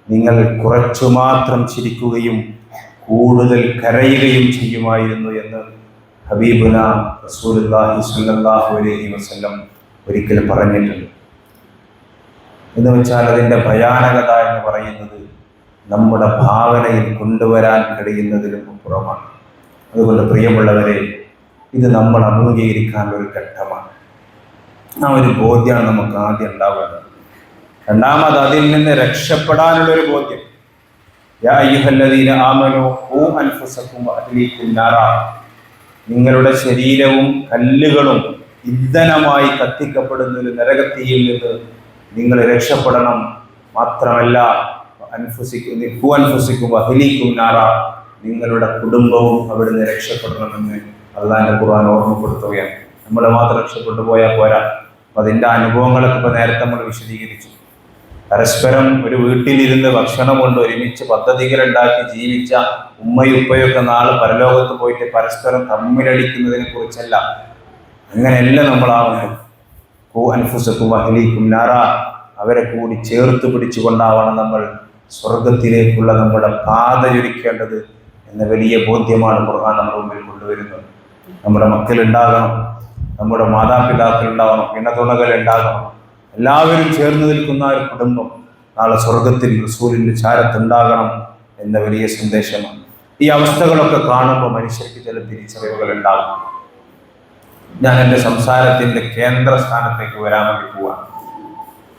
നിങ്ങൾ കുറച്ചു മാത്രം ചിരിക്കുകയും കൂടുതൽ കരയുകയും ചെയ്യുമായിരുന്നു എന്ന് ഹബീബുന റസൂലുള്ളാഹി സ്വല്ലല്ലാഹു അലൈഹി വസല്ലം ഒരിക്കൽ പറഞ്ഞിട്ടുണ്ട്. എന്ന് വെച്ചാൽ അതിൻ്റെ ഭയാനകത എന്ന് പറയുന്നത് നമ്മുടെ ഭാവനയിൽ കൊണ്ടുവരാൻ കഴിയുന്നതിലും അപ്പുറമാണ്. അതുകൊണ്ട് പ്രിയമുള്ളവരെ, ഇത് നമ്മൾ അഭിമുഖീകരിക്കാൻ ഒരു ഘട്ടമാണ്. ആ ഒരു ബോധ്യമാണ് നമുക്ക് ആദ്യം ഉണ്ടാവേണ്ടത്. രണ്ടാമത് അതിൽ നിന്ന് രക്ഷപ്പെടാനുള്ളൊരു ബോധ്യം. യാ അയ്യുഹല്ലദീന ആമനൂ ഖൂ അൻഫുസകും വഅഹ്ലീകും നാറാ. നിങ്ങളുടെ ശരീരവും കല്ലുകളും ഇന്ധനമായി കത്തിക്കപ്പെടുന്ന ഒരു നരകത്തീയിൽ നിന്ന് നിങ്ങൾ രക്ഷപ്പെടണം. മാത്രമല്ല ഖൂ അൻഫുസകും വഅഹ്ലീകും നാറാ, നിങ്ങളുടെ കുടുംബവും അവിടുന്ന് രക്ഷപ്പെടണമെന്ന് അല്ലാഹുവിന്റെ ഖുർആൻ ഓർമ്മപ്പെടുത്തുകയാണ്. നമ്മൾ മാത്രം രക്ഷപ്പെട്ടു പോയാൽ പോരാ. അപ്പം അതിൻ്റെ അനുഭവങ്ങളൊക്കെ ഇപ്പോൾ നേരത്തെ നമ്മൾ വിശദീകരിച്ചു. പരസ്പരം ഒരു വീട്ടിലിരുന്ന് ഭക്ഷണം കൊണ്ട് ഒരുമിച്ച് പദ്ധതികളുണ്ടാക്കി ജീവിച്ച ഉമ്മയും ഉപ്പയൊക്കെ നാളെ പരലോകത്ത് പോയിട്ട് പരസ്പരം തമ്മിലടിക്കുന്നതിനെ കുറിച്ചല്ല. അങ്ങനെയല്ല നമ്മളാവുന്നത്. ഖൂ അൻഫുസകും വഅഹ്ലീകും നാറാ, അവരെ കൂടി ചേർത്ത് പിടിച്ചുകൊണ്ടാവണം നമ്മൾ സ്വർഗത്തിലേക്കുള്ള നമ്മുടെ പാത ചുരുക്കേണ്ടത് എന്ന വലിയ ബോധ്യമാണ് ഖുർആൻ നമ്മുടെ മുമ്പിൽ കൊണ്ടുവരുന്നത്. നമ്മുടെ മക്കളുണ്ടാകണം, നമ്മുടെ മാതാപിതാക്കൾ ഉണ്ടാവണം, പിണതുണകൾ ഉണ്ടാകണം. എല്ലാവരും ചേർന്ന് നിൽക്കുന്ന ഒരു കുടുംബം നാളെ സ്വർഗത്തിൽ റസൂലിൻ്റെ ചാരത്തുണ്ടാകണം എന്ന വലിയ സന്ദേശമാണ്. ഈ അവസ്ഥകളൊക്കെ കാണുമ്പോൾ മനുഷ്യർക്ക് ചില തിരിച്ചറിവുകൾ ഉണ്ടാകും. ഞാൻ എൻ്റെ സംസാരത്തിൻ്റെ കേന്ദ്ര സ്ഥാനത്തേക്ക് വരാൻ വേണ്ടി പോവാണ്.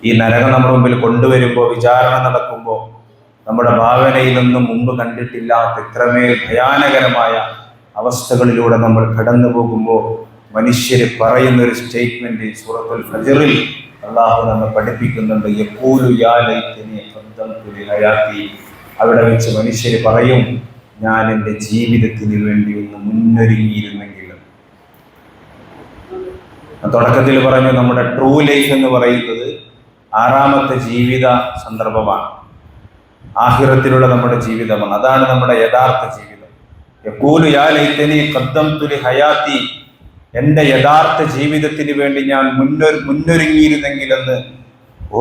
ഈ നരകം നമ്മുടെ മുമ്പിൽ കൊണ്ടുവരുമ്പോൾ, വിചാരണ നടക്കുമ്പോൾ, നമ്മുടെ ഭാവനയിലൊന്നും മുമ്പ് കണ്ടിട്ടില്ലാത്ത ഇത്രമേൽ ഭയാനകരമായ അവസ്ഥകളിലൂടെ നമ്മൾ കടന്നു പോകുമ്പോൾ മനുഷ്യർ പറയുന്നൊരു സ്റ്റേറ്റ്മെന്റ് സൂറത്തുൽ ഫജ്റിൽ അള്ളാഹു നമ്മെ പഠിപ്പിക്കുന്നുണ്ട്. യഖൂലു യാ ലൈതനി ഖദ്ദംതു ലിഹയാതി. അവിടെ വെച്ച് മനുഷ്യർ പറയും, ഞാൻ എൻ്റെ ജീവിതത്തിന് വേണ്ടി ഒന്ന് മുന്നൊരുങ്ങിയിരുന്നെങ്കിൽ. തുടക്കത്തിൽ പറഞ്ഞു, നമ്മുടെ ട്രൂ ലൈഫ് എന്ന് പറയുന്നത് 6ാമത്തെ ജീവിത സന്ദർഭമാണ്, ആഖിറത്തിലുള്ള നമ്മുടെ ജീവിതമാണ്. അതാണ് നമ്മുടെ യഥാർത്ഥ ജീവിതം. യഖൂലു യാ ലൈതനി ഖദ്ദംതു ലിഹയാതി, എൻ്റെ യഥാർത്ഥ ജീവിതത്തിന് വേണ്ടി ഞാൻ മുന്നൊരുങ്ങിയിരുന്നെങ്കിലെന്ന്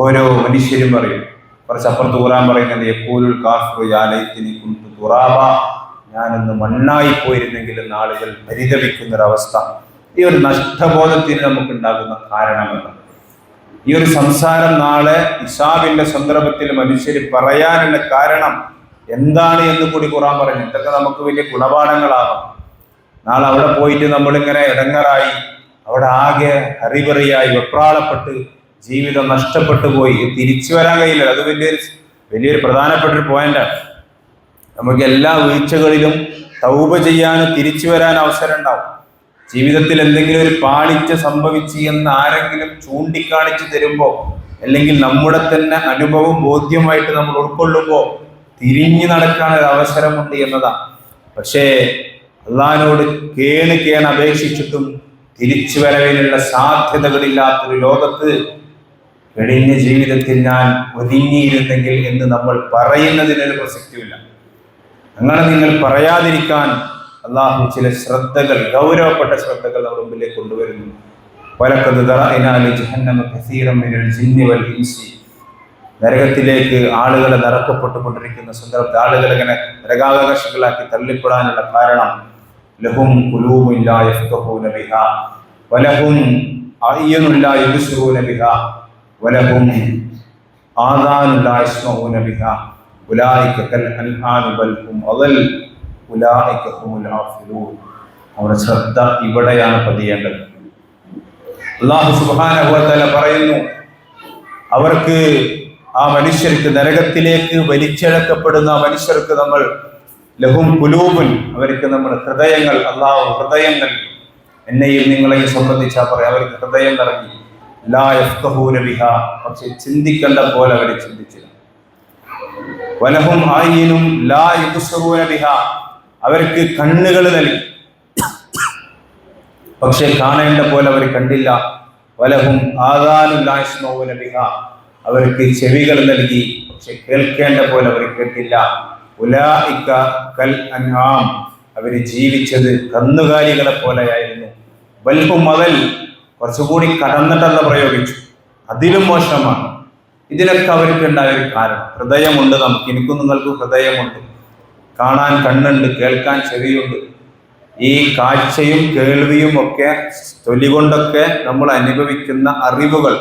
ഓരോ മനുഷ്യരും പറയും. കുറച്ചപ്പുറത്ത് ഖുർആൻ പറയുന്നത് യഖൂലുൽ കാഫിറു യാ ലൈതനി കുൻതു തുറാബ, ഞാനൊന്ന് മണ്ണായി പോയിരുന്നെങ്കിലെന്ന് ആളുകൾ പരിതപിക്കുന്നൊരവസ്ഥ. ഈ ഒരു നഷ്ടബോധത്തിന് നമുക്കുണ്ടാകുന്ന കാരണമെന്ന്, ഈ ഒരു സംസാരം നാളെ ഹിസാബിന്റെ സന്ദർഭത്തിൽ മനുഷ്യർ പറയാനുള്ള കാരണം എന്താണ് എന്ന് കൂടി ഖുർആൻ പറഞ്ഞു. ഇതൊക്കെ നമുക്ക് വലിയ ഗുണപാഠങ്ങളാകാം. നാളെ അവിടെ പോയിട്ട് നമ്മളിങ്ങനെ ഇടങ്ങറായി, അവിടെ ആകെ ഹറിബറിയായി വെപ്രാളപ്പെട്ട് ജീവിതം നഷ്ടപ്പെട്ടു പോയി തിരിച്ചു വരാൻ കഴിയില്ല. അത് വലിയൊരു പ്രധാനപ്പെട്ടൊരു പോയിന്റാണ്. നമുക്ക് എല്ലാ വീഴ്ചകളിലും തൗബ ചെയ്യാനും തിരിച്ചു വരാൻ അവസരം ഉണ്ടാവും. ജീവിതത്തിൽ എന്തെങ്കിലും ഒരു പാളിച്ച സംഭവിച്ചു എന്ന് ആരെങ്കിലും ചൂണ്ടിക്കാണിച്ചു തരുമ്പോൾ, അല്ലെങ്കിൽ നമ്മുടെ തന്നെ അനുഭവം ബോധ്യമായിട്ട് നമ്മൾ ഉൾക്കൊള്ളുമ്പോൾ തിരിഞ്ഞു നടക്കാൻ ഒരു അവസരമുണ്ട് എന്നതാണ്. പക്ഷേ അള്ളാഹിനോട് കേണ് അപേക്ഷിച്ചിട്ടും തിരിച്ചു വരവിനുള്ള സാധ്യതകളില്ലാത്തൊരു ലോകത്ത് കഴിഞ്ഞ ജീവിതത്തിൽ ഞാൻ ഒതുങ്ങിയിരുന്നെങ്കിൽ എന്ന് നമ്മൾ പറയുന്നതിനൊരു പ്രസക്തിയില്ല. അങ്ങനെ നിങ്ങൾ പറയാതിരിക്കാൻ അള്ളാഹു ചില ശ്രദ്ധകൾ, ഗൗരവപ്പെട്ട ശ്രദ്ധകൾ നമ്മുടെ മുമ്പിലേക്ക് കൊണ്ടുവരുന്നു. വലഖദ് ദറഅനാ ലിജഹന്നമ കസീറൻ മിനൽ ജിന്നി വൽ ഇൻസി. നരകത്തിലേക്ക് ആളുകളെ നിറക്കപ്പെട്ടുകൊണ്ടിരിക്കുന്ന സന്ദർഭത്തിൽ ആളുകളെ ഇങ്ങനെ നരകാവകാശികളാക്കി തള്ളിപ്പെടാനുള്ള കാരണം ലഹും ഖുലൂബുൻ ലാ യഫ്ഖഹൂന ബിഹാ വലഹും അയ്യുനുൻ ലാ യുബ്സിറൂന ബിഹാ വലഹും ആദാനുൻ ലാ യസ്മഊന ബിഹാ ഉലൈക കൽ അൻആമി ബൽ ഹും അദൽ ഉലൈക ഹുമുൽ ഗാഫിലൂൻ. അവരുടെ ശ്രദ്ധ ഇവിടെയാണ് പതിയേണ്ടത്. അല്ലാഹു സുബ്ഹാനഹു വ തആല പറയുന്നു, അവർക്ക്, ആ മനുഷ്യർക്ക്, നരകത്തിലേക്ക് വലിച്ചിഴക്കപ്പെടുന്ന മനുഷ്യർക്ക് നമ്മൾ ലഹും ഖുലൂബുൻ, അവർക്ക് നമ്മൾ ഹൃദയങ്ങൾ, അല്ലാഹു ഹൃദയങ്ങൾ, എന്നെയും നിങ്ങളെയും സംബന്ധിച്ചാ പറയാം, അവർക്ക് ഹൃദയം നിറങ്ങി. ലാ യഫ്ഖഹൂന ബിഹാ, പക്ഷെ ചിന്തിക്കേണ്ട പോലെ അവർ ചിന്തിച്ചില്ല. വലഹും ആയിനും ലാ യുബ്സിറൂന ബിഹാ, അവർക്ക് കണ്ണുകൾ നൽകി, പക്ഷെ കാണേണ്ട പോലെ അവർ കണ്ടില്ല. വലഹും ആദാനുൻ ലാ യസ്മഊന ബിഹാ, അവർക്ക് ചെവികൾ നൽകി, പക്ഷെ കേൾക്കേണ്ട പോലെ അവർ കേട്ടില്ല. ഉലൈക കൽ അൻആം, അവർ ജീവിച്ചത് കന്നുകാലികളെ പോലെയായിരുന്നു. ബൽഹും അദൽ, കുറച്ചുകൂടി കടന്നിട്ടല്ല പ്രയോഗിച്ചു, അതിലും മോശമാണ്. ഇതിനൊക്കെ അവർക്ക് ഉണ്ടായ ഒരു കാരണം, ഹൃദയമുണ്ട് നമുക്ക്, എനിക്കും നിങ്ങൾക്കും ഹൃദയമുണ്ട്, കാണാൻ കണ്ണുണ്ട്, കേൾക്കാൻ ചെവിയുണ്ട്. ഈ കാഴ്ചയും കേൾവിയും ഒക്കെ തൊലി കൊണ്ടൊക്കെ നമ്മൾ അനുഭവിക്കുന്ന അറിവുകൾ,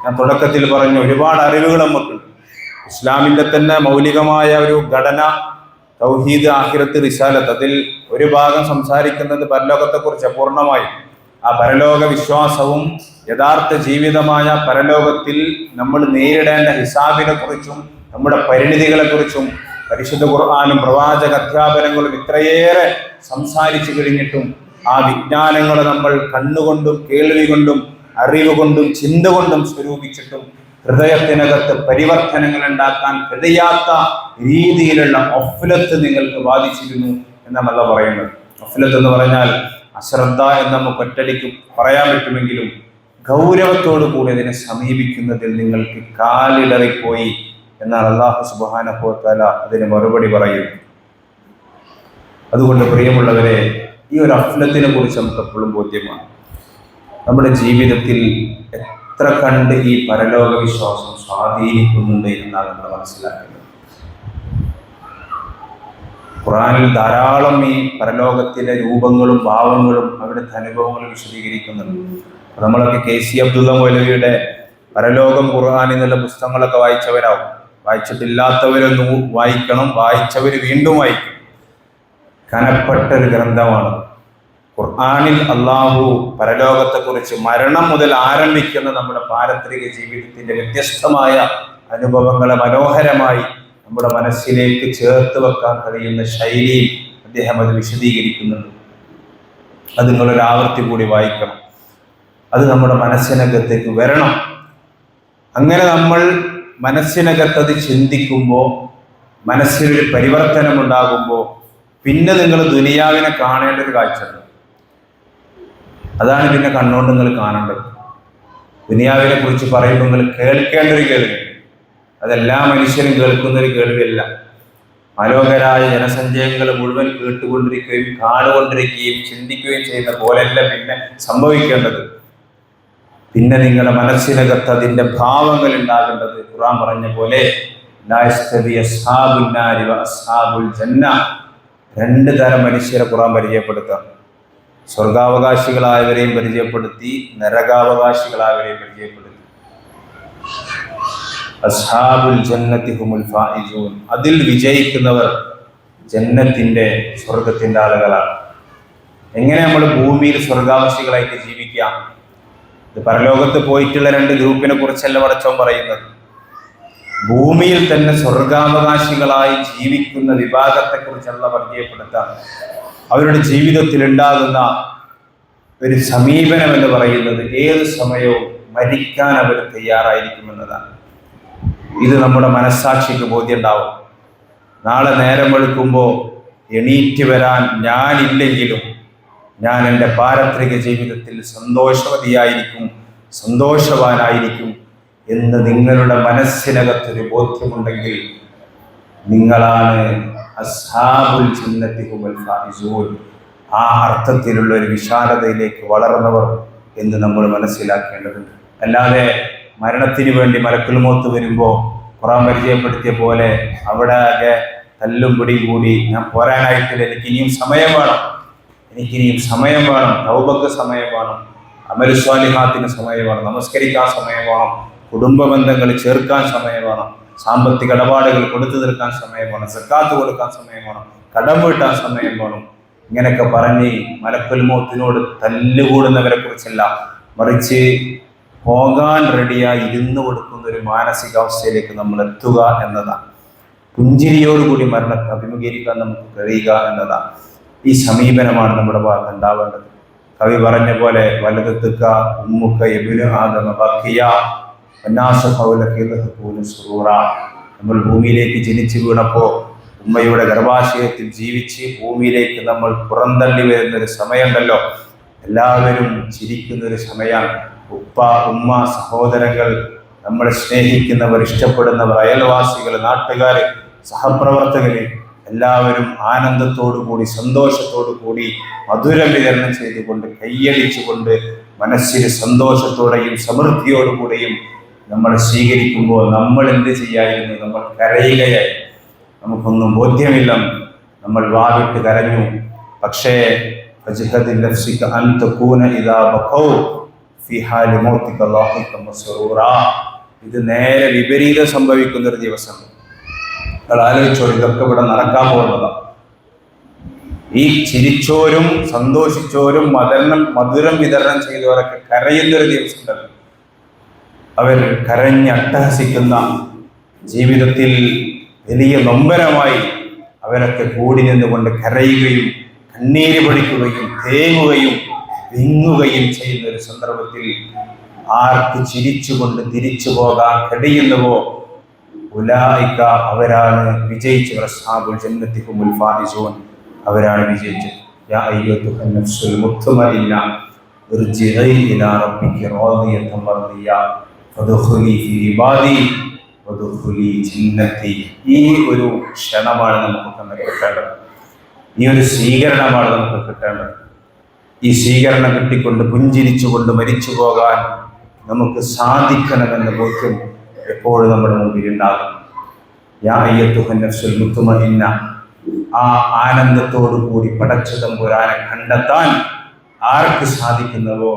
ഞാൻ തുടക്കത്തിൽ പറഞ്ഞു, ഒരുപാട് അറിവുകൾ നമുക്കുണ്ട്. ഇസ്ലാമിൻ്റെ തന്നെ മൗലികമായ ഒരു ഘടന തൗഹീദ്, ആഖിറത്ത്, റിസാലത്ത്. അതിൽ ഒരു ഭാഗം സംസാരിക്കുന്നത് പരലോകത്തെക്കുറിച്ച് പൂർണ്ണമായും. ആ പരലോക വിശ്വാസവും യഥാർത്ഥ ജീവിതമായ പരലോകത്തിൽ നമ്മൾ നേരിടേണ്ട ഹിസാബിനെ കുറിച്ചും നമ്മുടെ പരിണിതികളെ കുറിച്ചും പരിശുദ്ധ ഖുർആനും പ്രവാചക അധ്യാപനങ്ങളും ഇത്രയേറെ സംസാരിച്ചു കഴിഞ്ഞിട്ടും ആ വിജ്ഞാനങ്ങളെ നമ്മൾ കണ്ണുകൊണ്ടും കേൾവി കൊണ്ടും അറിവ് കൊണ്ടും ചിന്ത കൊണ്ടും സ്വരൂപിച്ചിട്ടും ഹൃദയത്തിനകത്ത് പരിവർത്തനങ്ങൾ ഉണ്ടാക്കാൻ കഴിയാത്ത രീതിയിലുള്ള ഗഫ്ലത്ത് നിങ്ങൾക്ക് ബാധിച്ചിരുന്നു എന്നല്ല പറയുന്നത്. ഗഫ്ലത്ത് എന്ന് പറഞ്ഞാൽ അശ്രദ്ധ എന്ന് നമുക്ക് ഒറ്റടിക്ക് പറയാൻ പറ്റുമെങ്കിലും ഗൗരവത്തോടു കൂടി അതിനെ സമീപിക്കുന്നതിൽ നിങ്ങൾക്ക് കാലിടറിപ്പോയി എന്നാണ് അല്ലാഹു സുബ്ഹാനഹു വ തആല അതിന് മറുപടി പറയുന്നു. അതുകൊണ്ട് പ്രിയമുള്ളവരെ, ഈ ഒരു ഗഫ്ലത്തിനെ കുറിച്ച് നമുക്ക് എപ്പോഴും ബോധ്യമാണ്. നമ്മുടെ ജീവിതത്തിൽ എത്ര കണ്ട് ഈ പരലോക വിശ്വാസം സ്വാധീനിക്കുന്നുണ്ട് എന്നാണ് നമ്മൾ മനസ്സിലാക്കുന്നത്. ഖുർആനിൽ ധാരാളം ഈ പരലോകത്തിലെ രൂപങ്ങളും ഭാവങ്ങളും അവിടുത്തെ അനുഭവങ്ങളും വിശദീകരിക്കുന്നുണ്ട്. നമ്മളൊക്കെ KC അബ്ദുള്ള മൗലവിയുടെ പരലോകം ഖുർആൻ എന്നുള്ള പുസ്തകങ്ങളൊക്കെ വായിച്ചവരാവും. വായിച്ചിട്ടില്ലാത്തവരൊന്ന് വായിക്കണം, വായിച്ചവർ വീണ്ടും വായിക്കണം. കനപ്പെട്ട ഒരു ഗ്രന്ഥമാണ്. ഖുർആനിൽ അള്ളാഹു പരലോകത്തെക്കുറിച്ച് മരണം മുതൽ ആരംഭിക്കുന്ന നമ്മുടെ പാരത്രിക ജീവിതത്തിന്റെ വ്യത്യസ്തമായ അനുഭവങ്ങളെ മനോഹരമായി നമ്മുടെ മനസ്സിലേക്ക് ചേർത്ത് വെക്കാൻ കഴിയുന്ന ശൈലിയിൽ അദ്ദേഹം അത് വിശദീകരിക്കുന്നുണ്ട്. അത് നിങ്ങളൊരു ആവർത്തി കൂടി വായിക്കണം. അത് നമ്മുടെ മനസ്സിനകത്തേക്ക് വരണം. അങ്ങനെ നമ്മൾ മനസ്സിനകത്തത് ചിന്തിക്കുമ്പോൾ, മനസ്സിലൊരു പരിവർത്തനം ഉണ്ടാകുമ്പോൾ, പിന്നെ നിങ്ങൾ ദുനിയാവിനെ കാണേണ്ട ഒരു കാഴ്ചയുണ്ട്. അതാണ് പിന്നെ കണ്ണുകൊണ്ട് നിങ്ങൾ കാണേണ്ടത്. ദുനിയാവിനെ കുറിച്ച് പറയുമ്പോൾ നിങ്ങൾ കേൾക്കേണ്ട ഒരു കേൾവി, അതെല്ലാ മനുഷ്യരും കേൾക്കുന്ന ഒരു കേൾവിയല്ല. മനോഹരായ ജനസഞ്ചയങ്ങൾ മുഴുവൻ കേട്ടുകൊണ്ടിരിക്കുകയും കാണുകൊണ്ടിരിക്കുകയും ചിന്തിക്കുകയും ചെയ്യുന്ന പോലെയല്ല പിന്നെ സംഭവിക്കേണ്ടത്. പിന്നെ നിങ്ങളുടെ മനസ്സിനകത്ത് അതിൻ്റെ ഭാവങ്ങൾ ഉണ്ടാകേണ്ടത്. ഖുർആൻ പറഞ്ഞ പോലെ രണ്ട് തരം മനുഷ്യരെ ഖുർആൻ പരിചയപ്പെടുത്താം. സ്വർഗാവകാശികളായവരെയും പരിചയപ്പെടുത്തി, നരകാവകാശികളായവരെയും പരിചയപ്പെടുത്തി. അസ്ഹാബുൽ ജന്നത്തി ഹുമുൽ ഫായിസൂൻ, അതിൽ വിജയിക്കുന്നവർ ജന്നത്തിന്റെ സ്വർഗത്തിന്റെ ആളുകളാണ്. എങ്ങനെ നമ്മൾ ഭൂമിയിൽ സ്വർഗാവകാശികളായിട്ട് ജീവിക്കാം? ഇത് പരലോകത്ത് പോയിട്ടുള്ള രണ്ട് ഗ്രൂപ്പിനെ കുറിച്ചല്ല പടച്ചോൻ പറയുന്നത്. ഭൂമിയിൽ തന്നെ സ്വർഗാവകാശികളായി ജീവിക്കുന്ന വിഭാഗത്തെ കുറിച്ചുള്ള പരിചയപ്പെടുത്താം. അവരുടെ ജീവിതത്തിൽ ഉണ്ടാകുന്ന ഒരു സമീപനം എന്ന് പറയുന്നത് ഏത് സമയവും മരിക്കാൻ അവർ തയ്യാറായിരിക്കുമെന്നതാണ്. ഇത് നമ്മുടെ മനസ്സാക്ഷിക്ക് ബോധ്യം ഉണ്ടാവും. നാളെ നേരം വെളുക്കുമ്പോൾ എണീറ്റ് വരാൻ ഞാനില്ലെങ്കിലും ഞാൻ എൻ്റെ പാരത്രിക ജീവിതത്തിൽ സന്തോഷവതിയായിരിക്കും, സന്തോഷവാനായിരിക്കും എന്ന് നിങ്ങളുടെ മനസ്സിനകത്തൊരു ബോധ്യമുണ്ടെങ്കിൽ നിങ്ങളാണ് അസ്ഹാബുൽ ജന്നത്തി ഹുമുൽ ഫായിസൂൻ, ആ അർത്ഥത്തിലുള്ള ഒരു വിശാലതയിലേക്ക് വളർന്നവർ എന്ന് നമ്മൾ മനസ്സിലാക്കേണ്ടതുണ്ട്. അല്ലാതെ മരണത്തിന് വേണ്ടി മലക്കുൽ മൗത്ത് വരുമ്പോൾ ഖുർആൻ പരിചയപ്പെടുത്തിയ പോലെ അവിടെ ആകെ തല്ലും പിടിയും കൂടി ഞാൻ പോരാനായിട്ടില്ല, എനിക്കിനിയും സമയം വേണം, എനിക്കിനിയും സമയം വേണം, തൗബക്ക് സമയം വേണം, അമലു സ്വാലിഹാത്തിന് സമയം വേണം, നമസ്കരിക്കാൻ സമയം വേണം, കുടുംബ ബന്ധങ്ങൾ ചേർക്കാൻ സമയം വേണം, സാമ്പത്തിക ഇടപാടുകൾ കൊടുത്തു തീർക്കാൻ സമയം വേണം, സക്കാത്ത് കൊടുക്കാൻ സമയം വേണം, കടം വീട്ടാൻ സമയം വേണം. ഇങ്ങനെയൊക്കെ പറഞ്ഞ് മലക്കുൽ മൗത്തിനോട് തല്ലുകൂടുന്നവരെ കുറിച്ചല്ല, മറിച്ച് പോകാൻ റെഡിയായി ഇരുന്ന് കൊടുക്കുന്ന ഒരു മാനസികാവസ്ഥയിലേക്ക് നമ്മൾ എത്തുക എന്നതാണ്. പുഞ്ചിരിയോടുകൂടി മരണത്തെ അഭിമുഖീകരിക്കാൻ നമുക്ക് കഴിയുക എന്നതാണ്. ഈ സമീപനമാണ് നമ്മുടെ ഭാഗത്ത് ഉണ്ടാവേണ്ടത്. കവി പറഞ്ഞ പോലെ വലതെത്തുക ഉമ്മുക്ക എബിനു ആദമ ബഖിയ നമ്മൾ ഭൂമിയിലേക്ക് ജനിച്ചു വീണപ്പോൾ ഉമ്മയുടെ ഗർഭാശയത്തിൽ ജീവിച്ച് ഭൂമിയിലേക്ക് നമ്മൾ പുറന്തള്ളി വരുന്നൊരു സമയമുണ്ടല്ലോ, എല്ലാവരും ചിരിക്കുന്നൊരു സമയമാണ്. ഉപ്പ, ഉമ്മ, സഹോദരങ്ങൾ, നമ്മളെ സ്നേഹിക്കുന്നവർ, ഇഷ്ടപ്പെടുന്നവർ, അയൽവാസികൾ, നാട്ടുകാർ, സഹപ്രവർത്തകർ എല്ലാവരും ആനന്ദത്തോടു കൂടി സന്തോഷത്തോടു കൂടി മധുരം വിതരണം ചെയ്തുകൊണ്ട് കൈയടിച്ചുകൊണ്ട് മനസ്സിന് സന്തോഷത്തോടെയും സമൃദ്ധിയോടുകൂടെയും നമ്മൾ സ്വീകരിക്കുമ്പോൾ നമ്മൾ എന്ത് ചെയ്യായിരുന്നു? നമ്മൾ കരയുകയായി. നമുക്കൊന്നും ബോധ്യമില്ല, നമ്മൾ വാവിട്ട് കരഞ്ഞു. പക്ഷേ فجهد لنفسك أن تكون إذا بقوا في حال موتك ضاحكا مسرورا. ഇത് നേരെ വിപരീതം സംഭവിക്കുന്ന ഒരു ദിവസം. നിങ്ങൾ ആലോചിച്ചോ, ഇതൊക്കെ ഇവിടെ നടക്കാൻ പോകുന്നതാണ്. ഈ ചിരിച്ചോരും സന്തോഷിച്ചോരും മധുരം വിതരണം ചെയ്തവരൊക്കെ കരയുന്നൊരു ദിവസം ഉണ്ടല്ലോ. അവർ കരഞ്ഞട്ടഹസിക്കുന്ന, ജീവിതത്തിൽ വലിയ നൊമ്പരമായി അവരൊക്കെ കൂടി നിന്നുകൊണ്ട് കരയുകയും കണ്ണീര് പൊടിക്കുകയും തേങ്ങുകയും വിങ്ങുകയും ചെയ്യുന്ന ഒരു സന്ദർഭത്തിൽ ആർക്ക് ചിരിച്ചുകൊണ്ട് തിരിച്ചു പോകാൻ കഴിയുന്നുവോ ഉലൈക അവരാണ് വിജയിച്ചവർ. അസ്ഹാബുൽ ജന്നത്തി ഹുമുൽ ഫായിസൂൻ, അവരാണ് വിജയിച്ചത്. യാ അയ്യുഹൻ നഫ്സുൽ മുത്മഇന്ന ഇർജിഇ ഇലാ റബ്ബിക റാദിയതൻ മർദിയ ഫദ്ഖുലി ഫീ ഇബാദി വദ്ഖുലി ജന്നതി. ഈ ഒരു ക്ഷണമാണ് നമുക്ക് കിട്ടേണ്ടത്. ഈ ഒരു സ്വീകരണമാണ് നമുക്ക് കിട്ടേണ്ടത്. ഈ സ്വീകരണം കിട്ടിക്കൊണ്ട് പുഞ്ചിരിച്ചുകൊണ്ട് മരിച്ചു പോകാൻ നമുക്ക് സാധിക്കണമെന്ന ബോധ്യം എപ്പോഴും നമ്മുടെ മുമ്പിൽ ഉണ്ടാകും. യാ അയ്യത്തുഹൻ നഫ്സുൽ മുത്മഇന്ന, ആ ആനന്ദത്തോടു കൂടി പടച്ച തമ്പുരാനെ കണ്ടെത്താൻ ആർക്ക് സാധിക്കുന്നവോ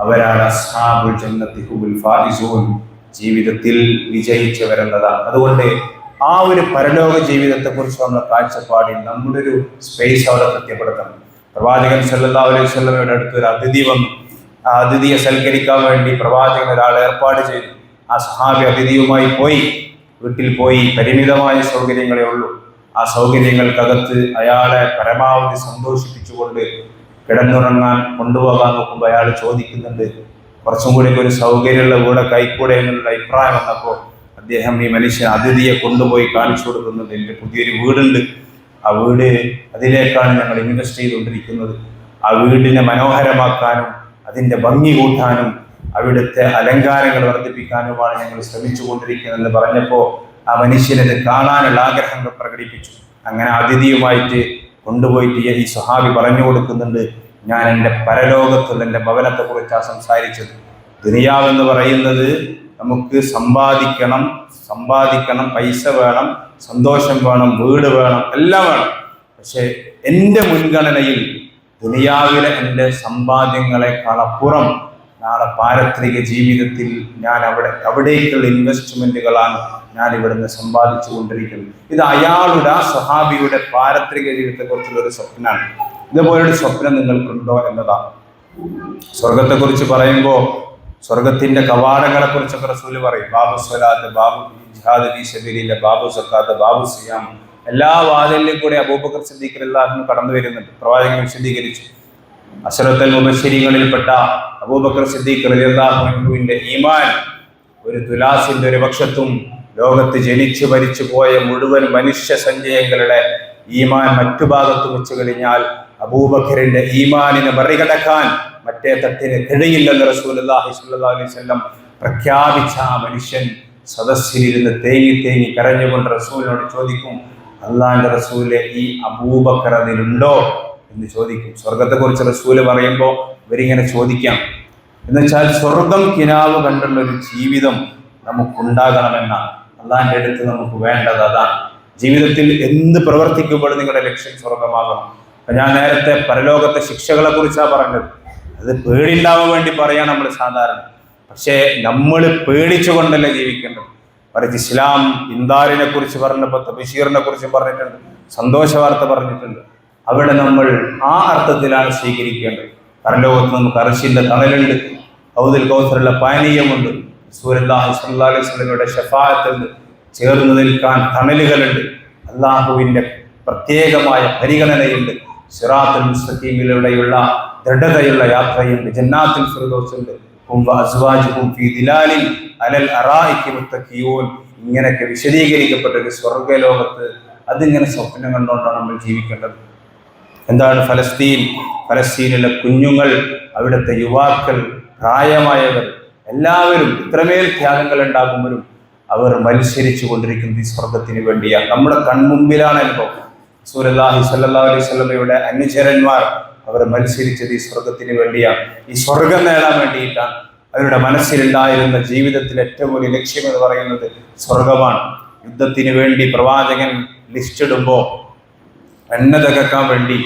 അവരാണ് അസ്ഹാബുൽ ജന്നത്തി ഹുമുൽ ഫായിസൂൻ, ജീവിതത്തിൽ വിജയിച്ചവരെന്നതാണ്. അതുകൊണ്ട് ആ ഒരു പരലോക ജീവിതത്തെക്കുറിച്ച് നമ്മുടെ കാഴ്ചപ്പാടിൽ നമ്മുടെ ഒരു സ്പേസ് അവിടെ കൃത്യപ്പെടുത്തണം. പ്രവാചകൻ സല്ലല്ലാഹു അലൈഹി വസല്ലമയുടെ അടുത്തൊരു അതിഥി വന്നു. ആ അതിഥിയെ സൽക്കരിക്കാൻ വേണ്ടി പ്രവാചകൻ ഒരാൾ ഏർപ്പാട് ചെയ്തു. ആ സഹാബി അതിഥിയുമായി പോയി. വീട്ടിൽ പോയി. പരിമിതമായ സൗകര്യങ്ങളേ ഉള്ളൂ. ആ സൗകര്യങ്ങൾക്കകത്ത് അയാളെ പരമാവധി സന്തോഷിപ്പിച്ചുകൊണ്ട് കിടന്നുറങ്ങാൻ കൊണ്ടുപോകാൻ നോക്കുമ്പോൾ അയാൾ ചോദിക്കുന്നുണ്ട്, കുറച്ചും കൂടി ഒരു സൗകര്യമുള്ള വീടെ കൈക്കൂടെ എന്നുള്ള അഭിപ്രായം വന്നപ്പോൾ അദ്ദേഹം ഈ മനുഷ്യൻ അതിഥിയെ കൊണ്ടുപോയി കാണിച്ചു കൊടുക്കുന്നത്, എൻ്റെ പുതിയൊരു വീടുണ്ട്, ആ വീട് അതിലേക്കാണ് ഞങ്ങൾ ഇൻവെസ്റ്റ് ചെയ്തുകൊണ്ടിരിക്കുന്നത്. ആ വീടിനെ മനോഹരമാക്കാനും അതിൻ്റെ ഭംഗി കൂട്ടാനും അവിടുത്തെ അലങ്കാരങ്ങൾ വർദ്ധിപ്പിക്കാനുമാണ് ഞങ്ങൾ ശ്രമിച്ചു കൊണ്ടിരിക്കുന്നതെന്ന് പറഞ്ഞപ്പോൾ ആ മനുഷ്യനത് കാണാനുള്ള ആഗ്രഹങ്ങൾ പ്രകടിപ്പിച്ചു. അങ്ങനെ അതിഥിയുമായിട്ട് കൊണ്ടുപോയിട്ട് ഈ സ്വഹാബി പറഞ്ഞു കൊടുക്കുന്നുണ്ട്, ഞാൻ എൻ്റെ പരലോകത്തുള്ള എൻ്റെ ഭവനത്തെക്കുറിച്ചാണ് സംസാരിച്ചത്. ദുനിയാവെന്ന് പറയുന്നത് നമുക്ക് സമ്പാദിക്കണം, പൈസ വേണം, സന്തോഷം വേണം, വീട് വേണം, എല്ലാം വേണം. പക്ഷെ എൻ്റെ മുൻഗണനയിൽ ദുനിയാവിലെ എൻ്റെ സമ്പാദ്യങ്ങളെക്കാളപ്പുറം നാളെ പാരത്രിക ജീവിതത്തിൽ ഞാൻ അവിടേക്കുള്ള ഇൻവെസ്റ്റ്മെന്റുകളാണ് ഞാൻ ഇവിടുന്ന് സമ്പാദിച്ചു കൊണ്ടിരിക്കുന്നത്. ഇത് അയാളുടെ, ആ സ്വഹാബിയുടെ പാരത്രിക ജീവിതത്തെക്കുറിച്ചുള്ള ഒരു സ്വപ്നമാണ്. ഇതുപോലൊരു സ്വപ്നം നിങ്ങൾക്കുണ്ടോ എന്നതാണ്. സ്വർഗത്തെക്കുറിച്ച് പറയുമ്പോൾ സ്വർഗത്തിന്റെ കവാടങ്ങളെ കുറിച്ചൊക്കെ റസൂല് പറയും. ബാബു സ്വലാത്ത്, ബാബു ജിഹാദ് ഫീ സബീലില്ലാ, ബാബു സക്കാത്ത്, ബാബു സിയാം, എല്ലാ വാതിലിലും കൂടെ അബൂബക്കർ സിദ്ദീഖ് റളിയല്ലാഹു അൻഹു കടന്നു വരുന്നുണ്ട്. പ്രവാചകൻ വിശദീകരിച്ചു. അശ്റത്തുൽ മുബശ്ശിരീങ്ങളിൽപ്പെട്ട അബൂബക്കർ സിദ്ദീഖ് റളിയല്ലാഹു അൻഹുവിന്റെ ഈമാൻ ഒരു തുലാസിന്റെ ഒരു പക്ഷത്തും ലോകത്ത് ജനിച്ചു മരിച്ചു പോയ മുഴുവൻ മനുഷ്യ സഞ്ചയങ്ങളുടെ ഈമാൻ മറ്റു ഭാഗത്തും വെച്ച് കഴിഞ്ഞാൽ അബൂബക്കറിന്റെ ഈമാനിനെ മറികടക്കാൻ മറ്റേ തട്ടിന് കഴിയില്ലെന്ന് റസൂലുള്ളാഹി സ്വല്ലല്ലാഹു അലൈഹി വസല്ലം പ്രഖ്യാപിച്ച ആ മനുഷ്യൻ സദസ്സിലിരുന്ന് തേങ്ങി കരഞ്ഞുകൊണ്ട് റസൂലിനോട് ചോദിക്കും, അള്ളാന്റെ റസൂലെ, ഈ അബൂബക്കർ അതിലുണ്ടോ എന്ന് ചോദിക്കും. സ്വർഗത്തെക്കുറിച്ച് റസൂല് പറയുമ്പോൾ ഇവരിങ്ങനെ ചോദിക്കാം. എന്നുവെച്ചാൽ സ്വർഗം കിനാവ് കണ്ടുള്ള ഒരു ജീവിതം നമുക്കുണ്ടാകണമെന്നാണ്. അള്ളാന്റെ അടുത്ത് നമുക്ക് വേണ്ടത് അതാണ്. ജീവിതത്തിൽ എന്ത് പ്രവർത്തിക്കുമ്പോഴും നിങ്ങളുടെ ലക്ഷ്യം സ്വർഗമാകണം. അപ്പൊ ഞാൻ നേരത്തെ പരലോകത്തെ ശിക്ഷകളെ കുറിച്ചാണ് പറഞ്ഞത്. അത് പേടിണ്ടാവാൻ വേണ്ടി പറയാൻ നമ്മൾ സാധാരണ. പക്ഷേ നമ്മൾ പേടിച്ചുകൊണ്ടല്ല ജീവിക്കേണ്ടത്. മറിച്ച് ഇസ്ലാം ഇന്ദാറിനെ കുറിച്ച് പറഞ്ഞപ്പോൾ തബശീറിനെ കുറിച്ചും പറഞ്ഞിട്ടുണ്ട്, സന്തോഷ വാർത്ത പറഞ്ഞിട്ടുണ്ട്. അവിടെ നമ്മൾ ആ അർത്ഥത്തിലാണ് സ്വീകരിക്കേണ്ടത്. പരലോകത്ത് നമുക്ക് അർശിന്റെ തണലുണ്ട്, ഹൗദുൽ കൗസറുള്ള പാനീയമുണ്ട്, റസൂലുള്ളാഹി സ്വല്ലല്ലാഹു അലൈഹി വസല്ലമയുടെ ശഫാഅത്തുണ്ട്, ചേർന്ന് നിൽക്കാൻ തണലുകളുണ്ട്, അള്ളാഹുവിന്റെ പ്രത്യേകമായ പരിഗണനയുണ്ട്, സിറാത്തുൽ മുസ്തഖീമിലൂടെയുള്ള ദൃഢതയുള്ള യാത്രയുണ്ട്, ജന്നാത്തുൽ ഫിർദൗസുണ്ട്, ഇങ്ങനെയൊക്കെ വിശദീകരിക്കപ്പെട്ട ഒരു സ്വർഗലോകത്ത് അതിങ്ങനെ സ്വപ്നം കണ്ടുകൊണ്ടാണ് നമ്മൾ ജീവിക്കേണ്ടത്. എന്താണ് ഫലസ്തീനിലെ കുഞ്ഞുങ്ങൾ, അവിടുത്തെ യുവാക്കൾ, പ്രായമായവർ എല്ലാവരും ഇത്രമേൽ ത്യാഗങ്ങൾ ഉണ്ടാകുമ്പോഴും അവർ മത്സരിച്ചു കൊണ്ടിരിക്കുന്നത് ഈ സ്വർഗത്തിന് വേണ്ടിയാണ്. നമ്മുടെ കൺമുമ്പിലാണ് അനുഭവം. റസൂലുള്ളാഹി സ്വല്ലല്ലാഹു അലൈഹി വസല്ലമയുടെ അനുചരന്മാർ അവർ മത്സരിച്ചത് ഈ സ്വർഗത്തിന് വേണ്ടിയാണ്, ഈ സ്വർഗം നേടാൻ വേണ്ടിയിട്ടാണ്. അവരുടെ മനസ്സിലുണ്ടായിരുന്ന ജീവിതത്തിൽ ഏറ്റവും വലിയ ലക്ഷ്യം എന്ന് പറയുന്നത് സ്വർഗമാണ്. യുദ്ധത്തിന് വേണ്ടി പ്രവാചകൻ ലിസ്റ്റ് ഇടുമ്പോൾ എണ്ണ തകർക്കാൻ വേണ്ടി